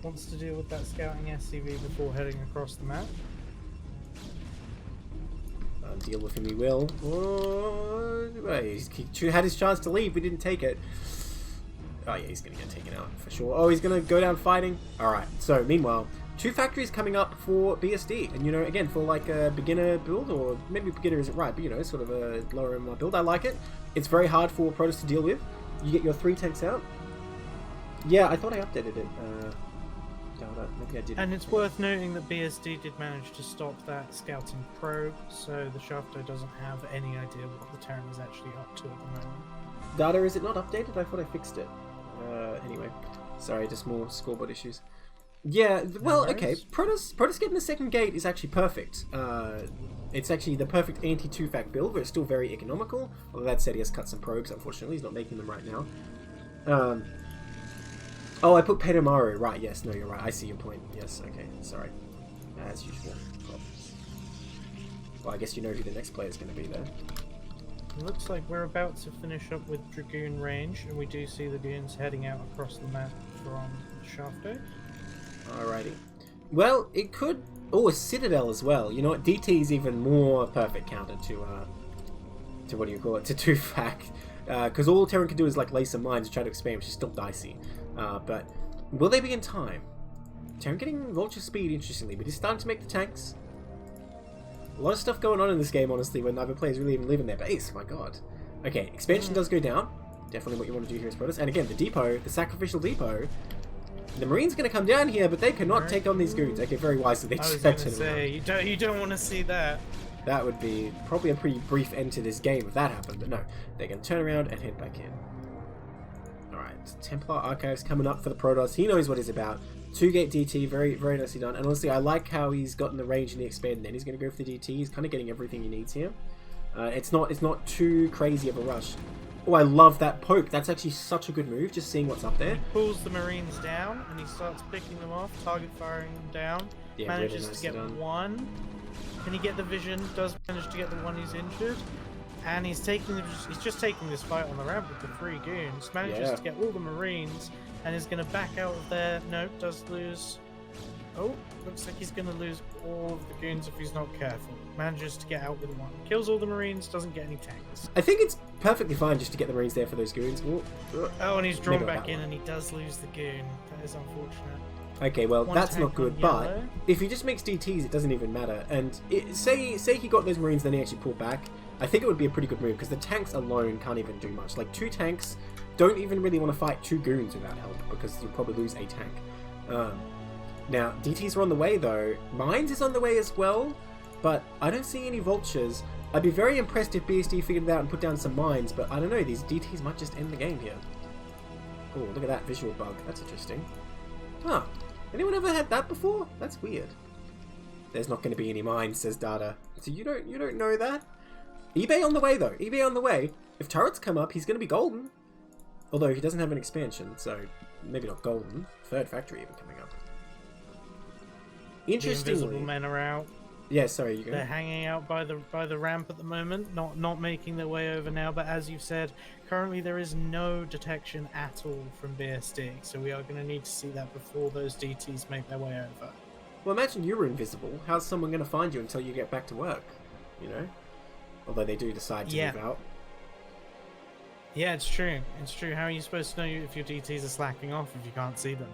B: Wants to deal with that scouting SCV before heading across the map.
A: Deal with him he will. Oh, he had his chance to leave, we didn't take it. Oh yeah, he's going to get taken out for sure. Oh, he's going to go down fighting. Alright, so meanwhile, 2 factories coming up for BSD. And you know, again, for like a beginner build, or maybe beginner isn't right, but you know, sort of a lower build, I like it. It's very hard for Protoss to deal with. You get your 3 tanks out. Yeah, I thought I updated it. Maybe I didn't.
B: And it's worth noting that BSD did manage to stop that scouting probe, so the LtShaftoe doesn't have any idea what the Terran is actually up to at the moment.
A: Data, is it not updated? I thought I fixed it. Anyway, sorry, just more scoreboard issues. Yeah, well, okay. Protoss getting the second gate is actually perfect. It's actually the perfect anti-2-fac build, but it's still very economical. Although that said, he has cut some probes, unfortunately. He's not making them right now. Oh, I put Patomaru. Right, yes, no, you're right. I see your point. Yes, okay, sorry. As usual. Well, I guess you know who the next player is going to be there.
B: Looks like we're about to finish up with Dragoon range, and we do see the goons heading out across the map from LtShaftoe.
A: Alrighty. Well, it could... Oh, a Citadel as well. You know what? DT is even more perfect counter to what do you call it? To 2-fac. Because all Terran can do is like lay some mines and try to expand, which is still dicey. But will they be in time? Terran getting vulture speed, interestingly, but he's starting to make the tanks. A lot of stuff going on in this game, honestly, when neither players really even live in their base. My god. Okay, expansion does go down. Definitely what you want to do here as Protoss. And again, the depot, the sacrificial depot. The Marine's going to come down here, but they cannot take on these goons. Okay, very wisely. They just
B: turn around. You don't want to see that.
A: That would be probably a pretty brief end to this game if that happened, but no. They're going to turn around and head back in. Alright, Templar Archives coming up for the Protoss. He knows what he's about. 2-gate DT, very, very nicely done. And honestly, I like how he's gotten the range in the expand, and then he's going to go for the DT. He's kind of getting everything he needs here. It's not too crazy of a rush. Oh, I love that poke. That's actually such a good move, just seeing what's up there.
B: He pulls the Marines down, and he starts picking them off, target firing them down.
A: Yeah,
B: manages
A: really
B: to get
A: done.
B: one. Can he get the vision? Does manage to get the one he's injured. And he's just taking this fight on the ramp with the 3 goons. Manages to get all the Marines, and is going to back out of there. No, does lose. Oh, looks like he's going to lose all of the goons if he's not careful. Manages to get out with 1. Kills all the Marines, doesn't get any tanks.
A: I think it's perfectly fine just to get the Marines there for those goons.
B: Oh, and he's drawn back in, and he does lose the goon. That is unfortunate.
A: Okay, well,
B: One
A: that's
B: tank
A: not good,
B: on
A: but
B: yellow.
A: if he just makes DTs, it doesn't even matter. And say he got those Marines, then he actually pulled back, I think it would be a pretty good move, because the tanks alone can't even do much. Like, 2 tanks don't even really want to fight 2 goons without help, because you'll probably lose a tank. Now, DTs are on the way, though. Mines is on the way as well, but I don't see any vultures. I'd be very impressed if BSD figured it out and put down some mines, but I don't know, these DTs might just end the game here. Oh, look at that visual bug. That's interesting. Huh. Anyone ever had that before? That's weird. There's not going to be any mines, says Data. So you don't know that? eBay on the way, though. eBay on the way. If turrets come up, he's going to be golden. Although he doesn't have an expansion, so maybe not golden. 3rd factory even coming up. Interestingly,
B: the invisible men are out.
A: Yeah, sorry, you go.
B: They're hanging out by the ramp at the moment, not making their way over now. But as you've said, currently there is no detection at all from BSD, so we are going to need to see that before those DTs make their way over.
A: Well, imagine you were invisible. How's someone going to find you until you get back to work? You know, although they do decide to move out.
B: Yeah, it's true. It's true. How are you supposed to know if your DTs are slacking off if you can't see them?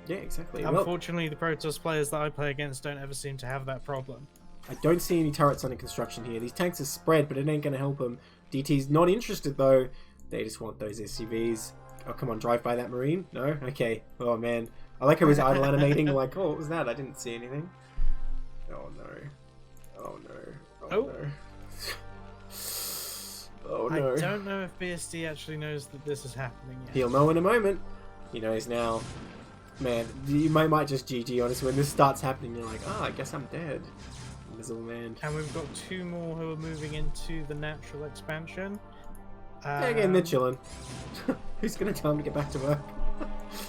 A: Yeah, exactly.
B: Unfortunately, the Protoss players that I play against don't ever seem to have that problem.
A: I don't see any turrets under construction here. These tanks are spread, but it ain't going to help them. DT's not interested, though. They just want those SCVs. Oh, come on, drive by that Marine? No? Okay. Oh, man. I like how he's idle animating. Like, oh, what was that? I didn't see anything. Oh, no. Oh, no. Oh, no. Oh, no.
B: I don't know if BSD actually knows that this is happening yet.
A: He'll know in a moment. He knows now. Man, you might just GG, honestly. When this starts happening, you're like, I guess I'm dead. Invisible man.
B: And we've got 2 more who are moving into the natural expansion.
A: Yeah, again, they're chilling. Who's going to tell them to get back to work?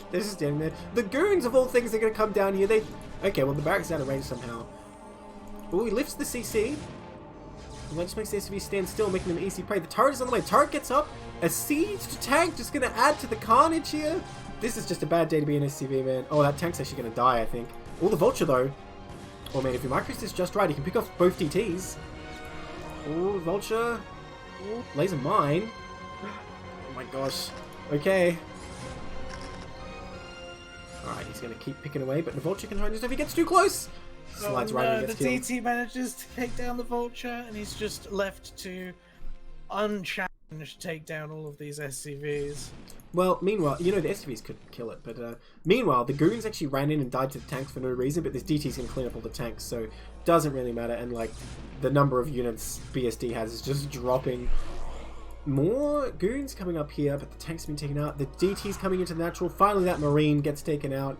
A: They're just standing there. The goons, of all things, are going to come down here. Okay, well, the barracks out of range somehow. Oh, he lifts the CC. And that just makes the SCV stand still, making them easy prey. The turret is on the way. Turret gets up. A sieged tank just going to add to the carnage here. This is just a bad day to be an SCV, man. Oh, that tank's actually going to die, I think. Oh, the Vulture, though. Oh, man, if your micros is just right, he can pick off both DTs. Oh, Vulture. Oh, laser mine. Oh, my gosh. Okay. Alright, he's going to keep picking away, but the Vulture can try and just if he gets too close. Slides right and gets killed.
B: DT manages to take down the Vulture, and he's just left to unchallenged take down all of these SCVs.
A: Well, meanwhile, you know, the SCVs could kill it, but meanwhile, the goons actually ran in and died to the tanks for no reason, but this DT's going to clean up all the tanks, so it doesn't really matter, and, like, the number of units BSD has is just dropping. More goons coming up here, but the tank's been taken out. The DT's coming into the natural. Finally, that Marine gets taken out.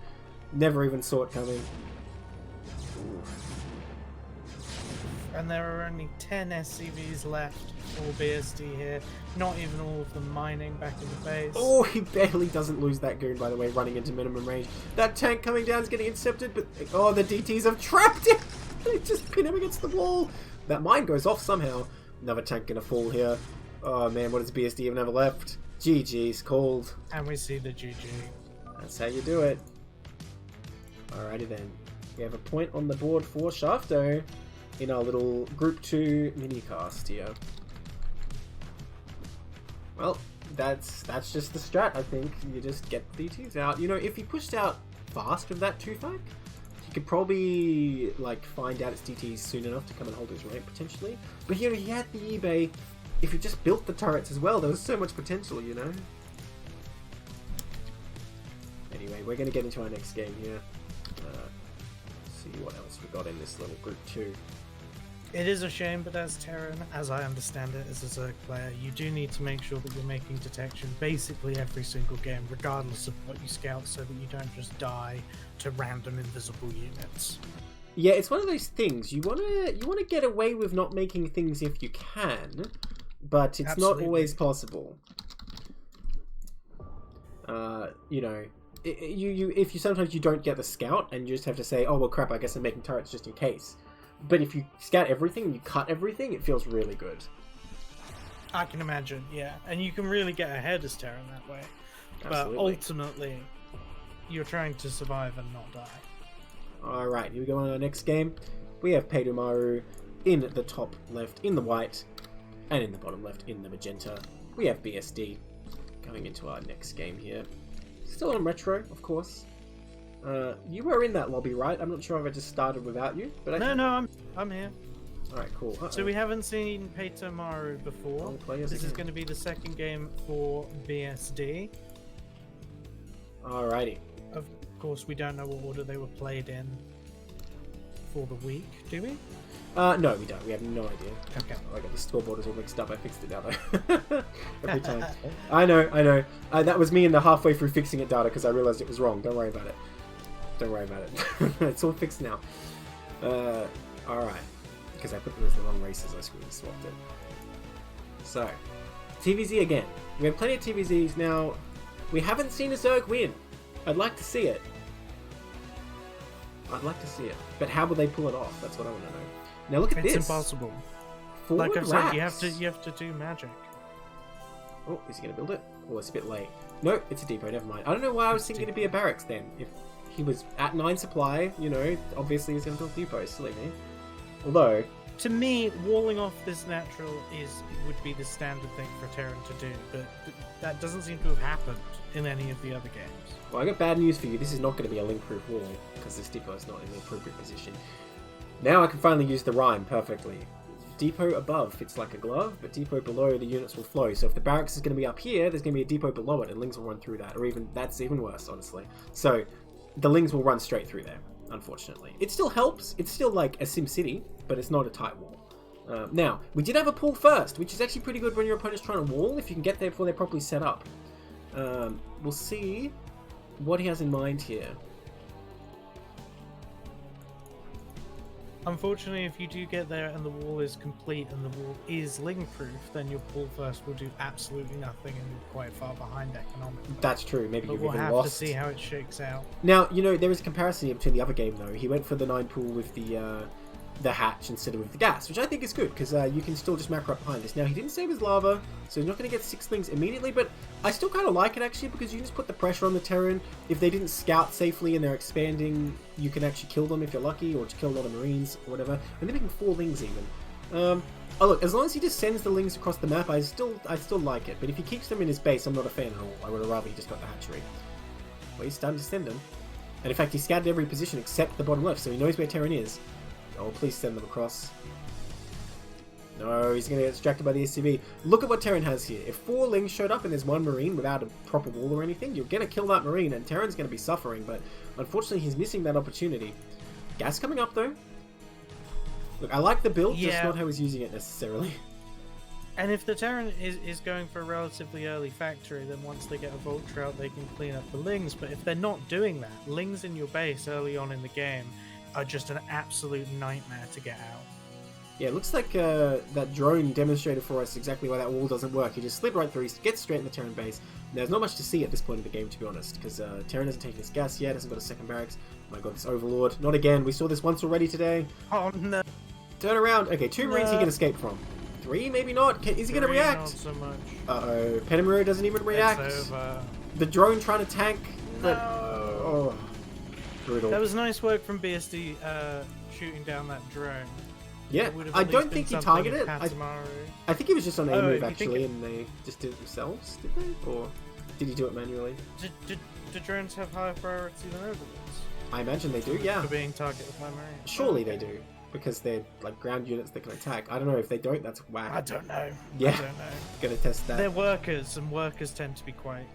A: Never even saw it coming.
B: And there are only 10 SCVs left for BSD here. Not even all of them mining back in the base.
A: Oh, he barely doesn't lose that goon, by the way, running into minimum range. That tank coming down is getting intercepted, but oh, the DTs have trapped him. They just pin him against the wall. That mine goes off somehow. Another tank gonna fall here. Oh man, what does BSD even have left? GG's called.
B: And we see the GG.
A: That's how you do it. Alrighty then. We have a point on the board for LtShaftoe in our little Group 2 minicast here. Well, that's just the strat, I think. You just get the DTs out. You know, if he pushed out fast with that 2-5, he could probably, like, find out its DTs soon enough to come and hold his rank, potentially. But here, he had the eBay. If he just built the turrets as well, there was so much potential, you know? Anyway, we're going to get into our next game here. See what else we got in this little Group 2.
B: It is a shame, but as Terran, as I understand it as a Zerg player, you do need to make sure that you're making detection basically every single game, regardless of what you scout, so that you don't just die to random invisible units.
A: Yeah, it's one of those things. You wanna get away with not making things if you can, but it's
B: Absolutely.
A: not always possible. You know, if you sometimes you don't get the scout, and you just have to say, oh well, crap, I guess I'm making turrets just in case. But if you scout everything and you cut everything, it feels really good.
B: I can imagine, yeah. And you can really get ahead as Terran that way.
A: Absolutely.
B: But ultimately, you're trying to survive and not die.
A: Alright, here we go on our next game. We have Patomaru in the top left in the white, and in the bottom left in the magenta. We have BSD coming into our next game here. Still on retro, of course. You were in that lobby, right? I'm not sure if I just started without you, but
B: No, I'm here.
A: Alright, cool.
B: So we haven't seen Patomaru before. This is going to be the second game for BSD.
A: Alrighty.
B: Of course, we don't know what order they were played in for the week, do we?
A: No, we don't. We have no idea.
B: Okay.
A: Oh, I got the scoreboard all mixed up. I fixed it now, though. Every time. I know. That was me in the halfway through fixing it data because I realized it was wrong. Don't worry about it. Don't worry about it. It's all fixed now. Alright. Because I put them as the wrong races, I swapped it. So, TVZ again. We have plenty of TVZs now. We haven't seen a Zerg win. I'd like to see it. But how will they pull it off? That's what I want to know. Now look at this.
B: It's impossible.
A: Forward
B: like I've said,
A: racks.
B: you have to do magic.
A: Oh, is he going to build it? Oh, it's a bit late. No, it's a depot. Never mind. I don't know why I was thinking it'd be a barracks then. If he was at 9 supply, you know, obviously he's going to build depots. Silly me. Although,
B: to me, walling off this natural would be the standard thing for Terran to do, but that doesn't seem to have happened in any of the other games.
A: well, I got bad news for you. This is not going to be a link-proof wall because this depot is not in the appropriate position. Now I can finally use the rhyme perfectly. Depot above fits like a glove, but depot below the units will flow. So if the barracks is going to be up here, there's going to be a depot below it, and lings will run through that. Or even that's even worse, honestly. So the lings will run straight through there. Unfortunately, it still helps. It's still like a Sim City, but it's not a tight wall. Now we did have a pull first, which is actually pretty good when your opponent's trying to wall. If you can get there before they're properly set up. We'll see what he has in mind here.
B: Unfortunately, if you do get there and the wall is complete and the wall is link-proof, then your pull first will do absolutely nothing and you're quite far behind economically.
A: That's true. Maybe
B: but
A: you've
B: we'll
A: even
B: have
A: lost.
B: to see how it shakes out.
A: Now, you know, there is a comparison here between the other game, though. He went for the 9 pool with the hatch instead of with the gas, which I think is good, because you can still just macro up behind this. Now, he didn't save his lava, so he's not going to get 6 things immediately, but I still kind of like it, actually, because you can just put the pressure on the Terran. If they didn't scout safely and they're expanding, you can actually kill them if you're lucky, or just kill a lot of Marines, or whatever. And they're making 4 lings, even. Oh, look, as long as he just sends the lings across the map, I still like it. But if he keeps them in his base, I'm not a fan at all. I would have rather he just got the hatchery. Well, he's starting to send them. And in fact, he scouted every position except the bottom left, so he knows where Terran is. Oh, please send them across. No, he's going to get distracted by the SCV. Look at what Terran has here. If 4 lings showed up and there's 1 Marine without a proper wall or anything, you're going to kill that Marine, and Terran's going to be suffering, but unfortunately he's missing that opportunity. Gas coming up, though. Look, I like the build, just not how he's using it necessarily.
B: And if the Terran is going for a relatively early factory, then once they get a Vulture out, they can clean up the lings. But if they're not doing that, lings in your base early on in the game are just an absolute nightmare to get out.
A: Yeah, it looks like that drone demonstrated for us exactly why that wall doesn't work. He just slid right through, he gets straight in the Terran base. There's not much to see at this point in the game, to be honest, because Terran hasn't taken his gas yet, hasn't got a second barracks. Oh my god, this Overlord. Not again, we saw this once already today.
B: Oh no.
A: Turn around. Okay, 2 Marines he can escape from. 3, maybe not. Is he going to react?
B: Not so much.
A: Uh-oh, Patomaru doesn't even react.
B: It's over.
A: The drone trying to tank, but...
B: No.
A: Oh, brutal.
B: That was nice work from BSD shooting down that drone.
A: Yeah, I don't think he targeted it. I think he was just on A move actually, and they just did it themselves, did they? Or did he do it manually?
B: Do drones have higher priority than Overlords?
A: I imagine they do, yeah.
B: For being targeted by Marines?
A: Surely they do, because they're like ground units that can attack. I don't know, if they don't, that's whack.
B: I don't know.
A: Yeah,
B: I don't know.
A: Gonna test that.
B: They're workers, and workers tend to be quite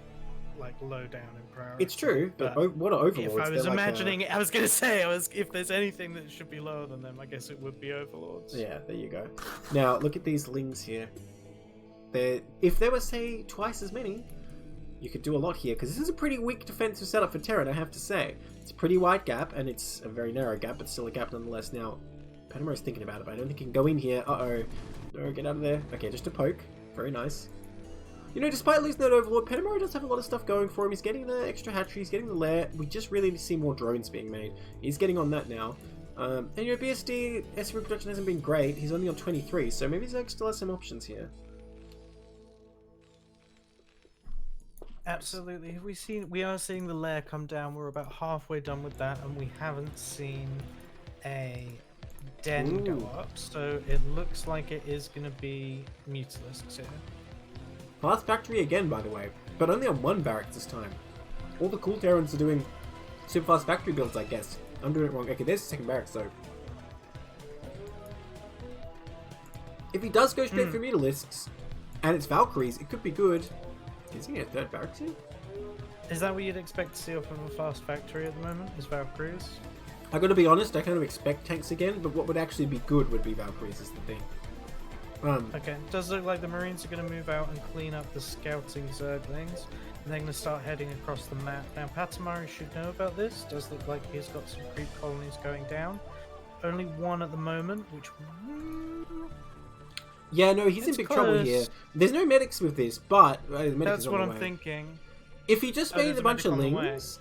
B: like low down in priority.
A: It's true, but what are Overlords?
B: If I was imagining, I was gonna say, if there's anything that should be lower than them, I guess it would be Overlords.
A: Yeah, there you go. Now look at these lings here. If there were say twice as many, you could do a lot here, because this is a pretty weak defensive setup for Terran, I have to say. It's a pretty wide gap, and it's a very narrow gap, but still a gap nonetheless. Now, Patomaru's thinking about it, but I don't think he can go in here. Uh-oh. No, get out of there. Okay, just a poke. Very nice. You know, despite losing that Overlord, Patomaru does have a lot of stuff going for him. He's getting the extra hatchery, he's getting the lair. We just really need to see more drones being made. He's getting on that now. And you know, BSD, SRU production hasn't been great. He's only on 23, so maybe Zerg still has some options here.
B: Absolutely. We are seeing the lair come down. We're about halfway done with that, and we haven't seen a den go up. So it looks like it is going to be Mutalisks here.
A: Fast factory again, by the way, but only on 1 barracks this time. All the cool Terrans are doing super fast factory builds, I guess. I'm doing it wrong. Okay, there's the second barracks, though. If he does go straight for Mutalisks, and it's Valkyries, it could be good. Is he getting a third barracks here?
B: Is that what you'd expect to see off of a fast factory at the moment? Is Valkyries?
A: I gotta be honest, I kind of expect tanks again, but what would actually be good would be Valkyries is the thing.
B: Okay, it does look like the Marines are going to move out and clean up the scouting Zerglings. And they're going to start heading across the map. Now, Patomaru should know about this. Does look like he's got some creep colonies going down. Only one at the moment, which...
A: Yeah, no, he's in big trouble here. There's no medics with this, but...
B: That's what I'm thinking.
A: If he just made a bunch of lings...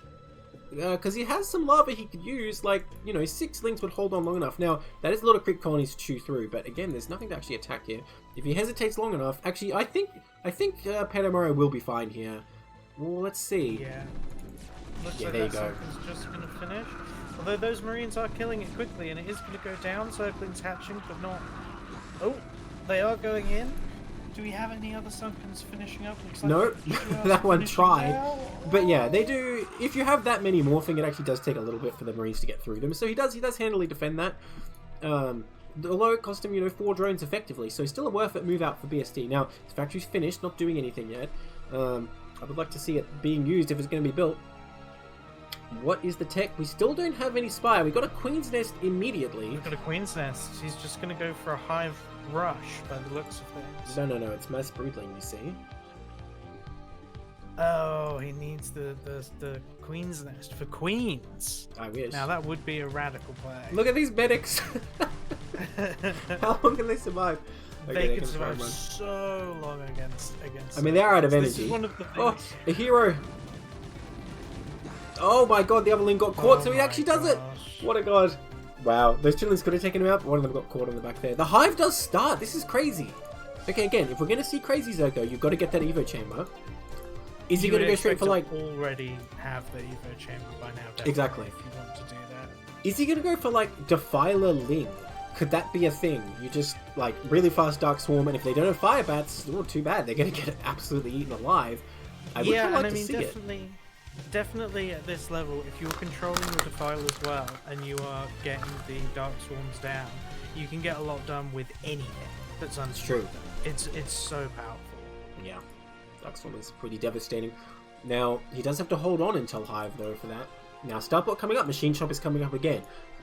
A: Because he has some lava he could use, like, you know, 6 lings would hold on long enough. Now, that is a lot of creep colonies to chew through, but again, there's nothing to actually attack here. If he hesitates long enough, actually, I think Patomaru will be fine here. Well, let's see.
B: Yeah. Looks
A: yeah,
B: like
A: there you
B: that
A: go.
B: Zergling's just going to finish. Although those Marines are killing it quickly, and it is going to go down. Zergling's hatching, but not... Oh, they are going in. Do we have any other Sunkens finishing up? Looks like
A: nope, that one tried.
B: Now.
A: But yeah, they do. If you have that many morphing, it actually does take a little bit for the Marines to get through them. So he does handily defend that. Although it cost him, you know, 4 drones effectively, so still a worth it move out for BST. Now his factory's finished, not doing anything yet. I would like to see it being used if it's going to be built. What is the tech? We still don't have any spire. We got a Queen's Nest immediately.
B: We've got a Queen's Nest. He's just going to go for a hive rush by the looks of things.
A: No, it's mass broodling, you see.
B: Oh, he needs the Queen's Nest for queens.
A: I wish.
B: Now that would be a radical play.
A: Look at these medics. How long can they survive? Okay,
B: they can survive so long against.
A: I mean, they're out of energy.
B: This is one of the things.
A: Oh, a hero. Oh my god, the other Ling got caught, so he actually does it. What a god. Wow, those two Lings could have taken him out, but one of them got caught on the back there. The hive does start. This is crazy. Okay, again, if we're going to see crazy Zerg, though, you've got to get that Evo chamber. Is he going to go straight for, like...
B: already have the Evo chamber by now.
A: Exactly.
B: If you want to do that.
A: Is he going to go for, like, Defiler Ling? Could that be a thing? You just, like, really fast Dark Swarm, and if they don't have Fire Bats, oh, too bad. They're going to get absolutely eaten alive. I would like to see it.
B: Definitely at this level, if you're controlling the Defile as well, and you are getting the Dark Swarms down, you can get a lot done with anything that's under. It's true. It's so powerful.
A: Yeah, Dark Swarm is pretty devastating. Now, he does have to hold on until Hive, though, for that. Now, Starport coming up, Machine Shop is coming up again.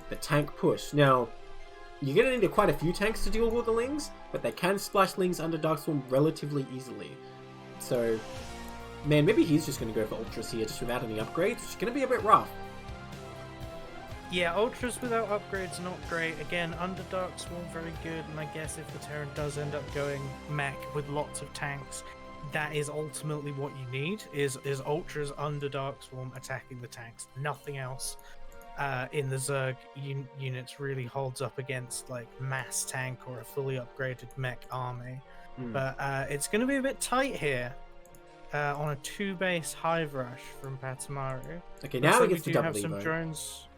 A: The tank push. Now, you're going to need quite a few tanks to deal with the Lings, but they can splash Lings under Dark Swarm relatively easily. So... man, maybe he's just going to go for Ultras here, just without any upgrades, which is going to be a bit rough.
B: Yeah, Ultras without upgrades, not great. Again, under Dark Swarm, very good. And I guess if the Terran does end up going mech with lots of tanks, that is ultimately what you need, is Ultras under Dark Swarm attacking the tanks. Nothing else in the Zerg units really holds up against, like, mass tank or a fully upgraded mech army. But it's going to be a bit tight here. On a 2-base hive rush from Patomaru.
A: Okay, now he gets to double
B: have some drones,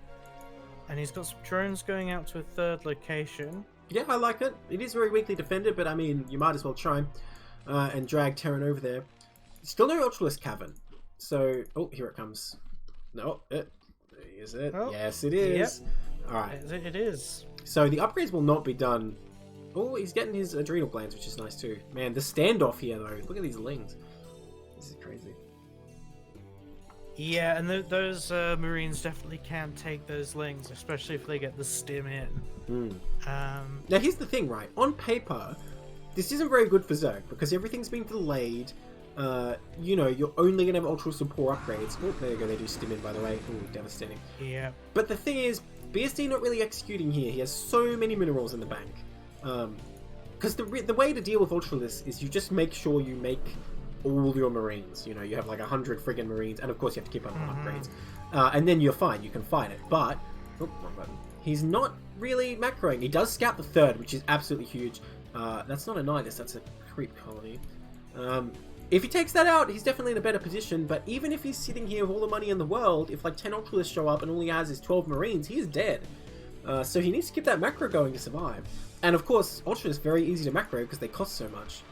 B: and he's got some drones going out to a 3rd location.
A: Yeah, I like it. It is very weakly defended, but I mean, you might as well try and drag Terran over there. Still no Ultralisk Cavern. So, oh, here it comes. No, is it? Oh, yes, it is. Yep. All right.
B: It is.
A: So the upgrades will not be done. Oh, he's getting his adrenal glands, which is nice too. Man, the standoff here, though. Look at these Lings. This is crazy.
B: Yeah, and those Marines definitely can take those Lings, especially if they get the stim in.
A: Now, here's the thing, right? On paper, this isn't very good for Zerg, because everything's been delayed. You know, you're only going to have Ultra Support upgrades. Oh, there you go, they do stim in, by the way. Ooh, devastating.
B: Yeah.
A: But the thing is, BSD not really executing here. He has so many minerals in the bank. Because the way to deal with Ultralisk is you just make sure you make all your Marines. You know, you have like 100 friggin' Marines, and of course you have to keep up on upgrades. And then you're fine, you can fight it. But, oh, wrong button. He's not really macroing. He does scout the 3rd, which is absolutely huge. That's not a Nidus, that's a creep colony. If he takes that out, he's definitely in a better position, but even if he's sitting here with all the money in the world, if like 10 Ultralisks show up and all he has is 12 Marines, he is dead. So he needs to keep that macro going to survive. And of course, Ultra is very easy to macro because they cost so much.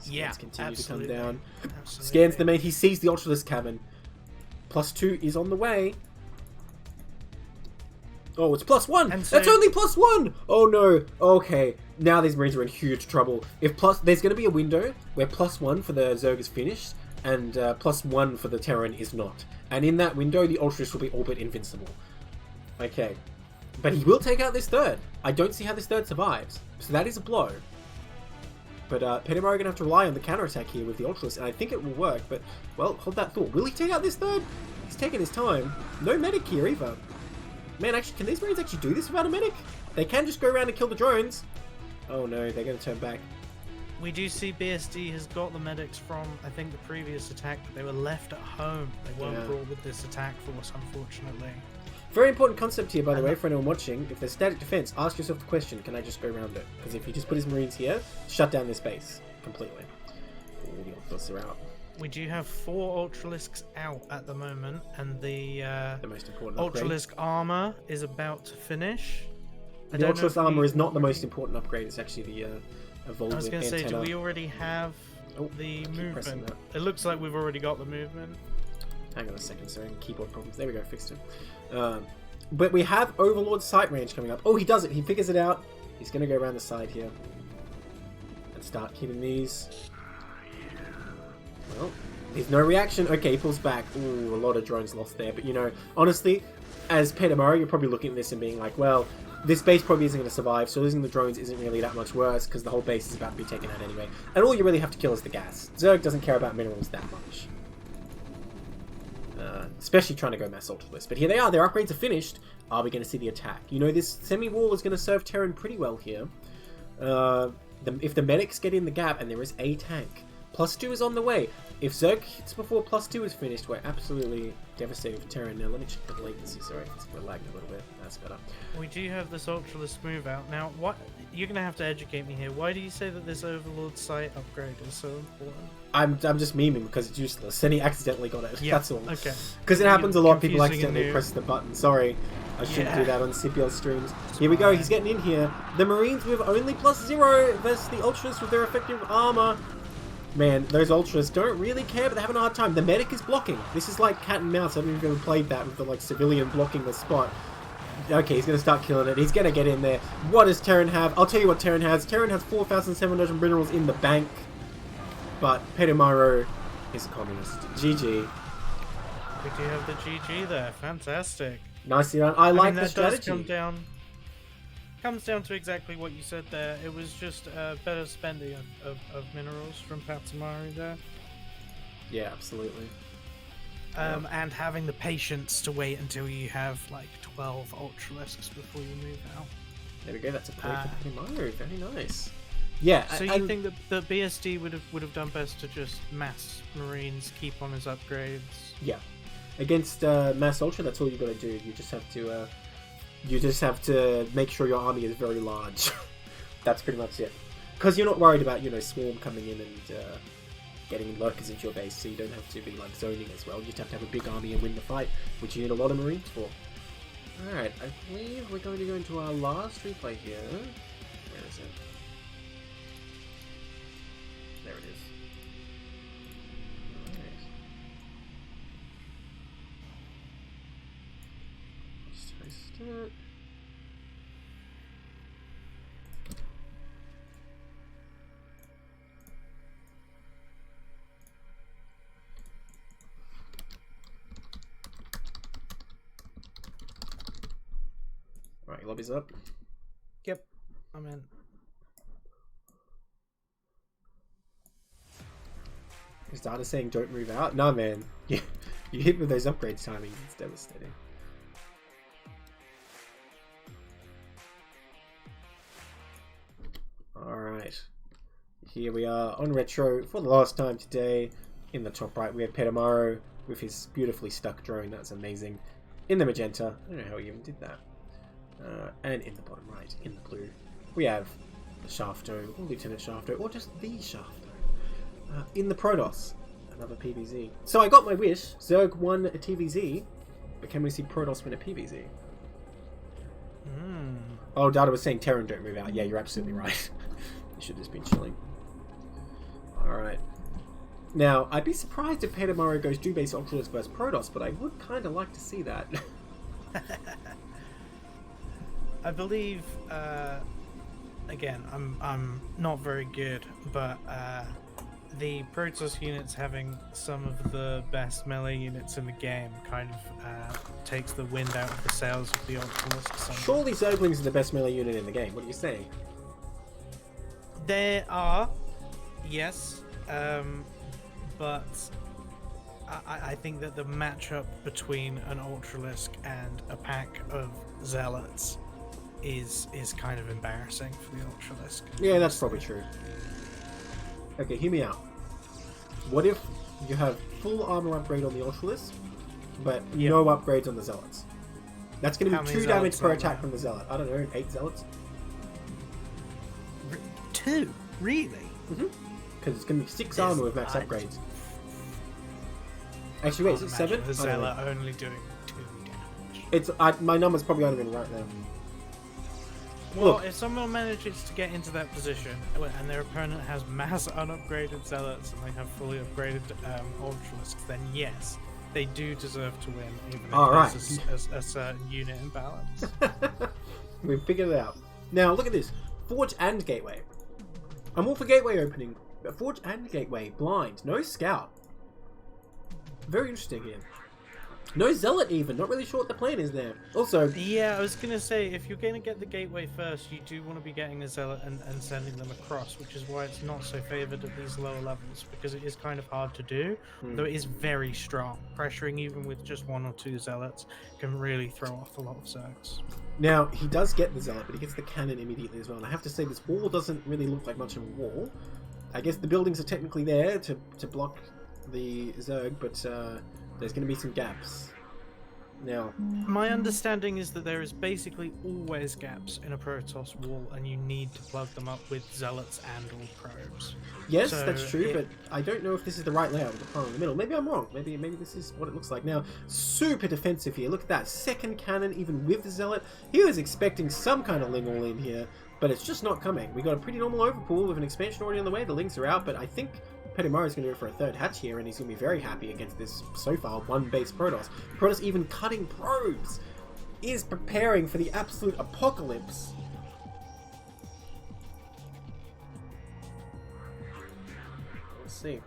B: Yeah,
A: continue to come down.
B: Absolutely.
A: Scans the main. He sees the Ultralisk Cavern. +2 is on the way. Oh, it's +1.
B: And so,
A: that's only +1. Oh no. Okay, now these Marines are in huge trouble. There's going to be a window where +1 for the Zerg is finished and +1 for the Terran is not. And in that window, the Ultras will be all but invincible. Okay, but he will take out this third. I don't see how this third survives. So that is a blow. But Patomaru are going to have to rely on the counterattack here with the Ultras, and I think it will work. But well, hold that thought. Will he take out this third? He's taking his time. No medic here either. Man, actually, can these Marines actually do this without a medic? They can just go around and kill the drones. Oh no, they're going to turn back.
B: we do see BSD has got the medics from, I think, the previous attack, but they were left at home. They weren't brought with this attack force, unfortunately.
A: Very important concept here, by the way, for anyone watching. If there's static defense, ask yourself the question, can I just go around it? Because if he just put his Marines here, shut down this base completely. All the Ultras are out.
B: We do have 4 Ultralisks out at the moment, and the
A: most important
B: Ultralisk armor is about to finish.
A: The Ultralisk armor is not the most important upgrade, it's actually the evolved antenna.
B: I was going to say, do we already have the movement? It looks like we've already got the movement.
A: Hang on a second, sorry, keyboard problems. There we go, fixed it. But we have Overlord sight range coming up. Oh, he does it, he figures it out. He's going to go around the side here and start hitting these. Well, there's no reaction. Okay, he pulls back. Ooh, a lot of drones lost there. But, you know, honestly, as Patomaru, you're probably looking at this and being like, well, this base probably isn't going to survive, so losing the drones isn't really that much worse, because the whole base is about to be taken out anyway. And all you really have to kill is the gas. Zerg doesn't care about minerals that much. Especially trying to go mass ultralist. But here they are. Their upgrades are finished. Are we going to see the attack? You know, this semi-wall is going to serve Terran pretty well here. If the medics get in the gap, and there is a tank, +2 is on the way. If Zerg hits before +2 is finished, we're absolutely devastating for Terran. Now, let me check the latency. Sorry, it's lagged a little bit. That's better.
B: We do have this Ultralist move out. Now, what you're going to have to educate me here. Why do you say that this Overlord sight upgrade is so important?
A: I'm just memeing because it's useless, and he accidentally got it.
B: Yeah,
A: that's all.
B: Okay.
A: Because it happens a lot. People accidentally press the button. Sorry, I shouldn't do that on CPL streams. Here we go. He's getting in here. The Marines with only +0 versus the Ultras with their effective armor. Man, those Ultras don't really care, but they're having a hard time. The medic is blocking. This is like cat and mouse. I don't know if you've ever played that with the like civilian blocking the spot. Okay, he's going to start killing it. He's going to get in there. What does Terran have? I'll tell you what Terran has. Terran has 4,700 minerals in the bank. But Patomaru is a communist. GG.
B: We do have the GG there. Fantastic.
A: Nicely done. I like the
B: that
A: strategy.
B: Comes down to exactly what you said there. It was just better spending of minerals from Patomaru there.
A: Yeah, absolutely.
B: And having the patience to wait until you have like 12 Ultralisks before you move out.
A: There we go. That's a play for Patomaru. Very nice. Yeah.
B: So you think that the BSD would have done best to just mass Marines, keep on his upgrades?
A: Yeah. Against mass ultra, that's all you got to do. You just have to make sure your army is very large. That's pretty much it. Because you're not worried about, you know, Swarm coming in and getting lurkers into your base, so you don't have to be like zoning as well. You just have to have a big army and win the fight, which you need a lot of Marines for. Alright, I believe we're going to go into our last replay here. Where is it? There it is. Alright. Just host it. Right, your lobby's up.
B: Yep, I'm in.
A: Is Data saying don't move out? Nah, man. You hit with those upgrades timing. It's devastating. Alright. Here we are on Retro for the last time today. In the top right, we have Patomaru with his beautifully stuck drone. That's amazing. In the magenta. I don't know how he even did that. And in the bottom right, in the blue, we have LtShaftoe, or Lieutenant Shaftoe, or just the Shaftoe. In the Protoss, another PvZ. So I got my wish. Zerg won a TvZ, but can we see Protoss win a PvZ? Oh, Data was saying Terran don't move out. Yeah, you're absolutely right. You should have just been chilling. Alright. Now, I'd be surprised if Patomaru goes base Ultralisk versus Protoss, but I would kind of like to see that.
B: I believe, again, I'm not very good, but the Protoss units having some of the best melee units in the game kind of takes the wind out of the sails of the Ultralisks.
A: Surely Zerglings are the best melee unit in the game. What do you say?
B: There are, yes, but I think that the matchup between an Ultralisk and a pack of Zealots is kind of embarrassing for the Ultralisk.
A: Yeah, that's probably true. Okay, hear me out. What if you have full armor upgrade on the Ultralisk, but no upgrades on the Zealots? That's going to be 2 damage per attack from the Zealot. I don't know, 8 Zealots?
B: 2? Really?
A: Because it's going to be 6 armor with max upgrades. Actually, wait, is it 7?
B: The Zealot only doing 2 damage.
A: It's my number's probably not even right now.
B: Well,
A: Look.
B: if someone manages to get into that position and their opponent has mass unupgraded Zealots and they have fully upgraded Ultralisks, then yes, they do deserve to win, even if there's a certain unit imbalance.
A: We've figured it out. Now, look at this. Forge and Gateway. I'm all for Gateway opening, but Forge and Gateway, blind, no Scout. Very interesting here. No Zealot even, not really sure what the plan is there. Also...
B: Yeah, I was going to say, if you're going to get the Gateway first, you do want to be getting a Zealot and sending them across, which is why it's not so favoured at these lower levels, because it is kind of hard to do, though it is very strong. Pressuring even with just 1 or 2 Zealots can really throw off a lot of Zergs.
A: Now, he does get the Zealot, but he gets the cannon immediately as well, and I have to say this wall doesn't really look like much of a wall. I guess the buildings are technically there to block the Zerg, but there's going to be some gaps. Now,
B: my understanding is that there is basically always gaps in a Protoss wall, and you need to plug them up with Zealots and or probes.
A: Yes, so that's true, but I don't know if this is the right layout with the pile in the middle. Maybe I'm wrong. Maybe this is what it looks like. Now, super defensive here. Look at that. Second cannon, even with the Zealot. He was expecting some kind of Ling all in here, but it's just not coming. We got a pretty normal overpool with an expansion already on the way. The Lings are out, but I think Patomaru is going to go for a 3rd hatch here, and he's going to be very happy against this, so far, 1 base Protoss. Protoss even cutting probes is preparing for the absolute apocalypse. Let's see.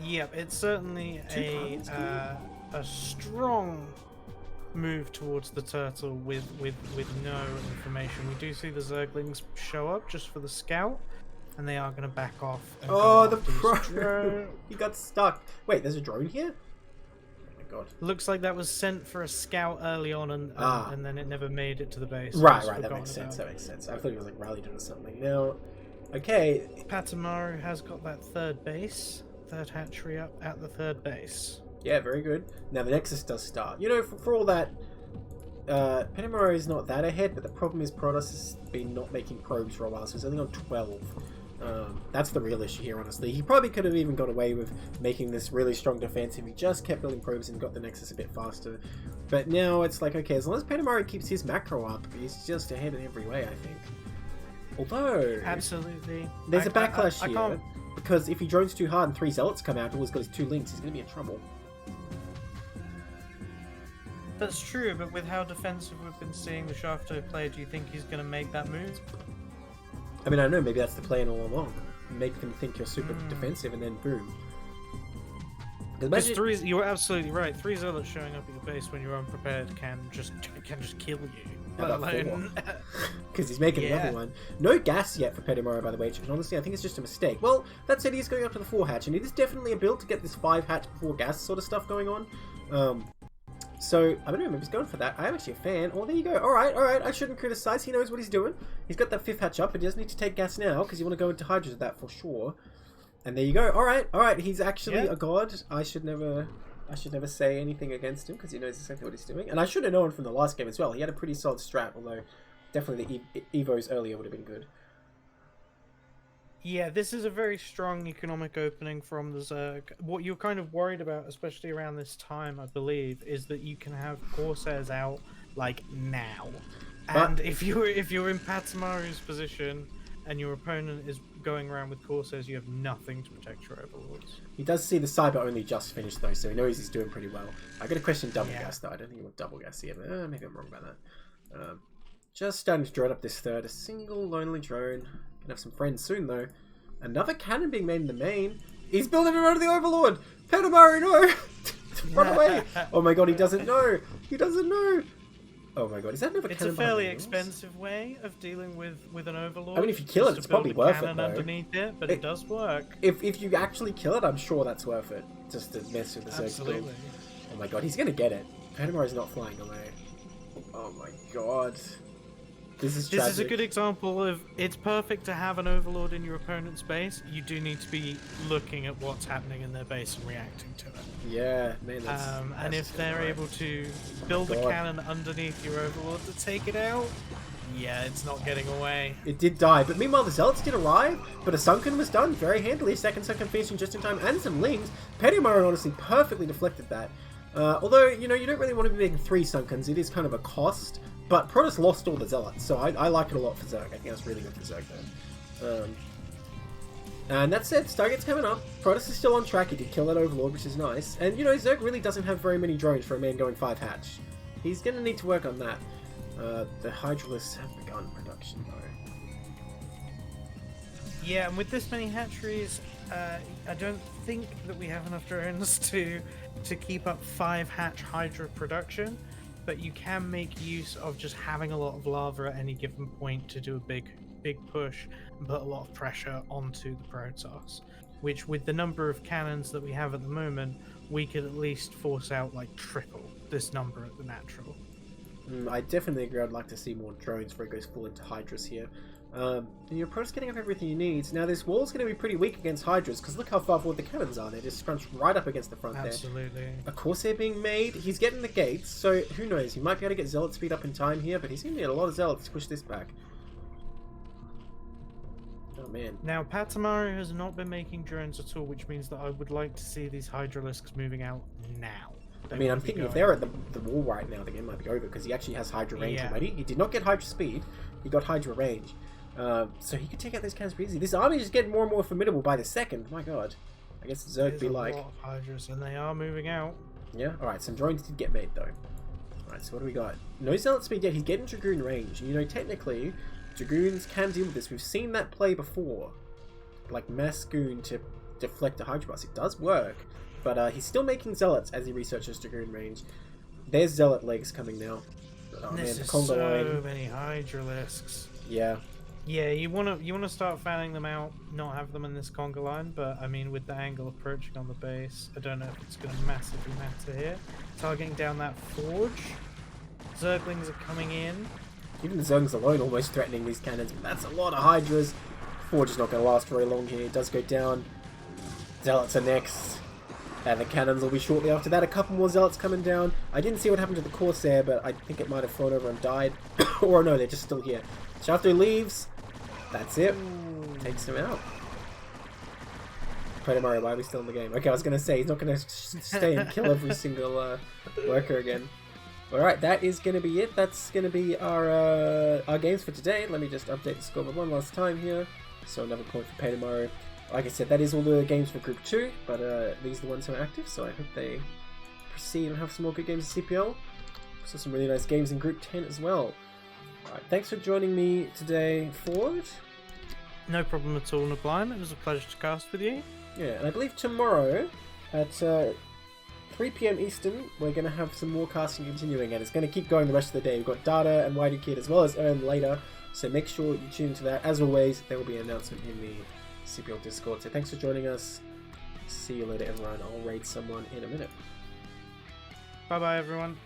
B: Yep, it's certainly a strong move towards the turtle with no information. We do see the Zerglings show up just for the scout, and they are going to back off.
A: Oh, the pro! He got stuck. Wait, there's a drone here? Oh my god.
B: Looks like that was sent for a scout early on, and then it never made it to the base.
A: Right, that makes sense. That makes sense. I thought he was like rallied or something. Now, okay.
B: Patomaru has got that 3rd base, 3rd hatchery up at the 3rd base.
A: Yeah, very good. Now the Nexus does start. You know, for all that, Patomaru is not that ahead, but the problem is Protoss has been not making probes for a while, so he's only on 12. That's the real issue here, honestly. He probably could have even got away with making this really strong defense if he just kept building probes and got the Nexus a bit faster. But now it's like, okay, as long as Patomaru keeps his macro up, he's just ahead in every way, I think. Although...
B: Absolutely.
A: There's a backlash here, because if he drones too hard and 3 Zealots come out, all he's got his 2 Links, he's going to be in trouble.
B: That's true, but with how defensive we've been seeing the LtShaftoe play, do you think he's going to make that move?
A: I mean, I don't know, maybe that's the plan all along. Make them think you're super defensive and then boom.
B: Imagine... You're absolutely right. 3 Zealots showing up at your base when you're unprepared can just kill you.
A: Because he's making another one. No gas yet for Patomaru, by the way, which honestly I think it's just a mistake. Well, that said, he's going up to the 4 hatch, and it is definitely a build to get this 5 hatch before gas sort of stuff going on. So, I don't know, maybe he's going for that. I am actually a fan. Oh, there you go. Alright, I shouldn't criticize. He knows what he's doing. He's got that 5th hatch up, but he doesn't need to take gas now, because you want to go into Hydras with that for sure. And there you go. Alright, he's actually a god. I should never say anything against him, because he knows exactly what he's doing. And I should have known from the last game as well. He had a pretty solid strat, although definitely the Evos earlier would have been good.
B: Yeah, this is a very strong economic opening from the Zerg. What you're kind of worried about, especially around this time, I believe, is that you can have Corsairs out, like, now. And if you're in Patomaru's position, and your opponent is going around with Corsairs, you have nothing to protect your overlords.
A: He does see the cyber only just finished though, so he knows he's doing pretty well. I got to question double
B: Yeah.
A: gas though. I don't think he want double gas here. Maybe I'm wrong about that. Just starting to drone up this third. A single lonely drone. Gonna have some friends soon though. Another cannon being made in the main. He's building around the overlord. Patomaru, no! Run away! Oh my god, he doesn't know. He doesn't know. Oh my god, is that another cannon?
B: It's a fairly expensive way of dealing with an overlord.
A: I mean, if you kill it, it's probably worth it though.
B: Underneath it, but it does work.
A: If you actually kill it, I'm sure that's worth it. Just to mess with the Zerg.
B: Absolutely.
A: Oh my god, he's gonna get it. Patomaru's not flying away. Oh my god. This is tragic.
B: This is a good example of it's perfect to have an overlord in your opponent's base. You do need to be looking at what's happening in their base and reacting to it.
A: Yeah, man. That's
B: and if they're able to build a cannon underneath your overlord to take it out, yeah, it's not getting away.
A: It did die, but meanwhile the Zealots did arrive, but a Sunken was done very handily. Second Sunken finishing just in time, and some Lings. Patomaru honestly perfectly deflected that. Although, you know, you don't really want to be making 3 Sunkens, it is kind of a cost. But Protoss lost all the Zealots, so I like it a lot for Zerg. I think that's really good for Zerg though. And that said, Stargate's coming up. Protoss is still on track. He did kill that Overlord, which is nice. And, you know, Zerg really doesn't have very many drones for a man going 5 hatch. He's going to need to work on that. The Hydralisks have begun production though.
B: Yeah, and with this many hatcheries, I don't think that we have enough drones to keep up 5 hatch Hydra production. But you can make use of just having a lot of lava at any given point to do a big push and put a lot of pressure onto the Protoss. Which, with the number of cannons that we have at the moment, we could at least force out like triple this number at the natural.
A: I definitely agree. I'd like to see more drones before it goes full into Hydras here. And your Protoss getting up everything he needs. Now this wall's going to be pretty weak against Hydras because look how far forward the cannons are. They're just scrunched right up against the front there.
B: Absolutely.
A: A Corsair being made. He's getting the gates, so who knows? He might be able to get Zealot speed up in time here, but he's going to need a lot of Zealots to push this back. Oh man.
B: Now Patomaru has not been making drones at all, which means that I would like to see these Hydralisks moving out now.
A: I mean, I'm thinking if they're at the wall right now, the game might be over because he actually has Hydra range already. He did not get Hydra speed, he got Hydra range. So he could take out those cannons pretty easy. This army is getting more and more formidable by the second. My god. I guess Zerg be like...
B: There's a lot of Hydras and they are moving out.
A: Yeah? Alright, some drones did get made though. Alright, so what do we got? No Zealot speed yet. He's getting Dragoon range. You know, technically, Dragoons can deal with this. We've seen that play before. Like Mass Goon to deflect a Hydra bus. It does work. But he's still making Zealots as he researches Dragoon range. There's Zealot legs coming now. Oh man,
B: this
A: the
B: is
A: Conga
B: so
A: line.
B: many Hydralisks.
A: Yeah.
B: Yeah, you wanna start fanning them out, not have them in this conga line, but I mean with the angle approaching on the base, I don't know if it's gonna massively matter here. Targeting down that forge. Zerglings are coming in.
A: Even the Zergs alone almost threatening these cannons, but that's a lot of Hydras. Forge is not gonna last very long here. It does go down. Zealots are next. And the cannons will be shortly after that. A couple more Zealots coming down. I didn't see what happened to the Corsair, but I think it might have flown over and died. Or no, they're just still here. LtShaftoe leaves. That's it. Takes him out. Patomaru, why are we still in the game? Okay, I was going to say, he's not going to stay and kill every single worker again. Alright, that is going to be it. That's going to be our games for today. Let me just update the score one last time here. So another point for Patomaru. Like I said, that is all the games for Group 2, but these are the ones who are active, so I hope they proceed and have some more good games in CPL. So some really nice games in Group 10 as well. Alright, thanks for joining me today, Ford.
B: No problem at all, Neblime. It was a pleasure to cast with you.
A: Yeah, and I believe tomorrow at 3 PM Eastern, we're going to have some more casting continuing, and it's going to keep going the rest of the day. We've got Data and Whitey Kid as well as Earn later, so make sure you tune into that. As always, there will be an announcement in the CPL Discord. So thanks for joining us. See you later, everyone. I'll raid someone in a minute.
B: Bye bye, everyone.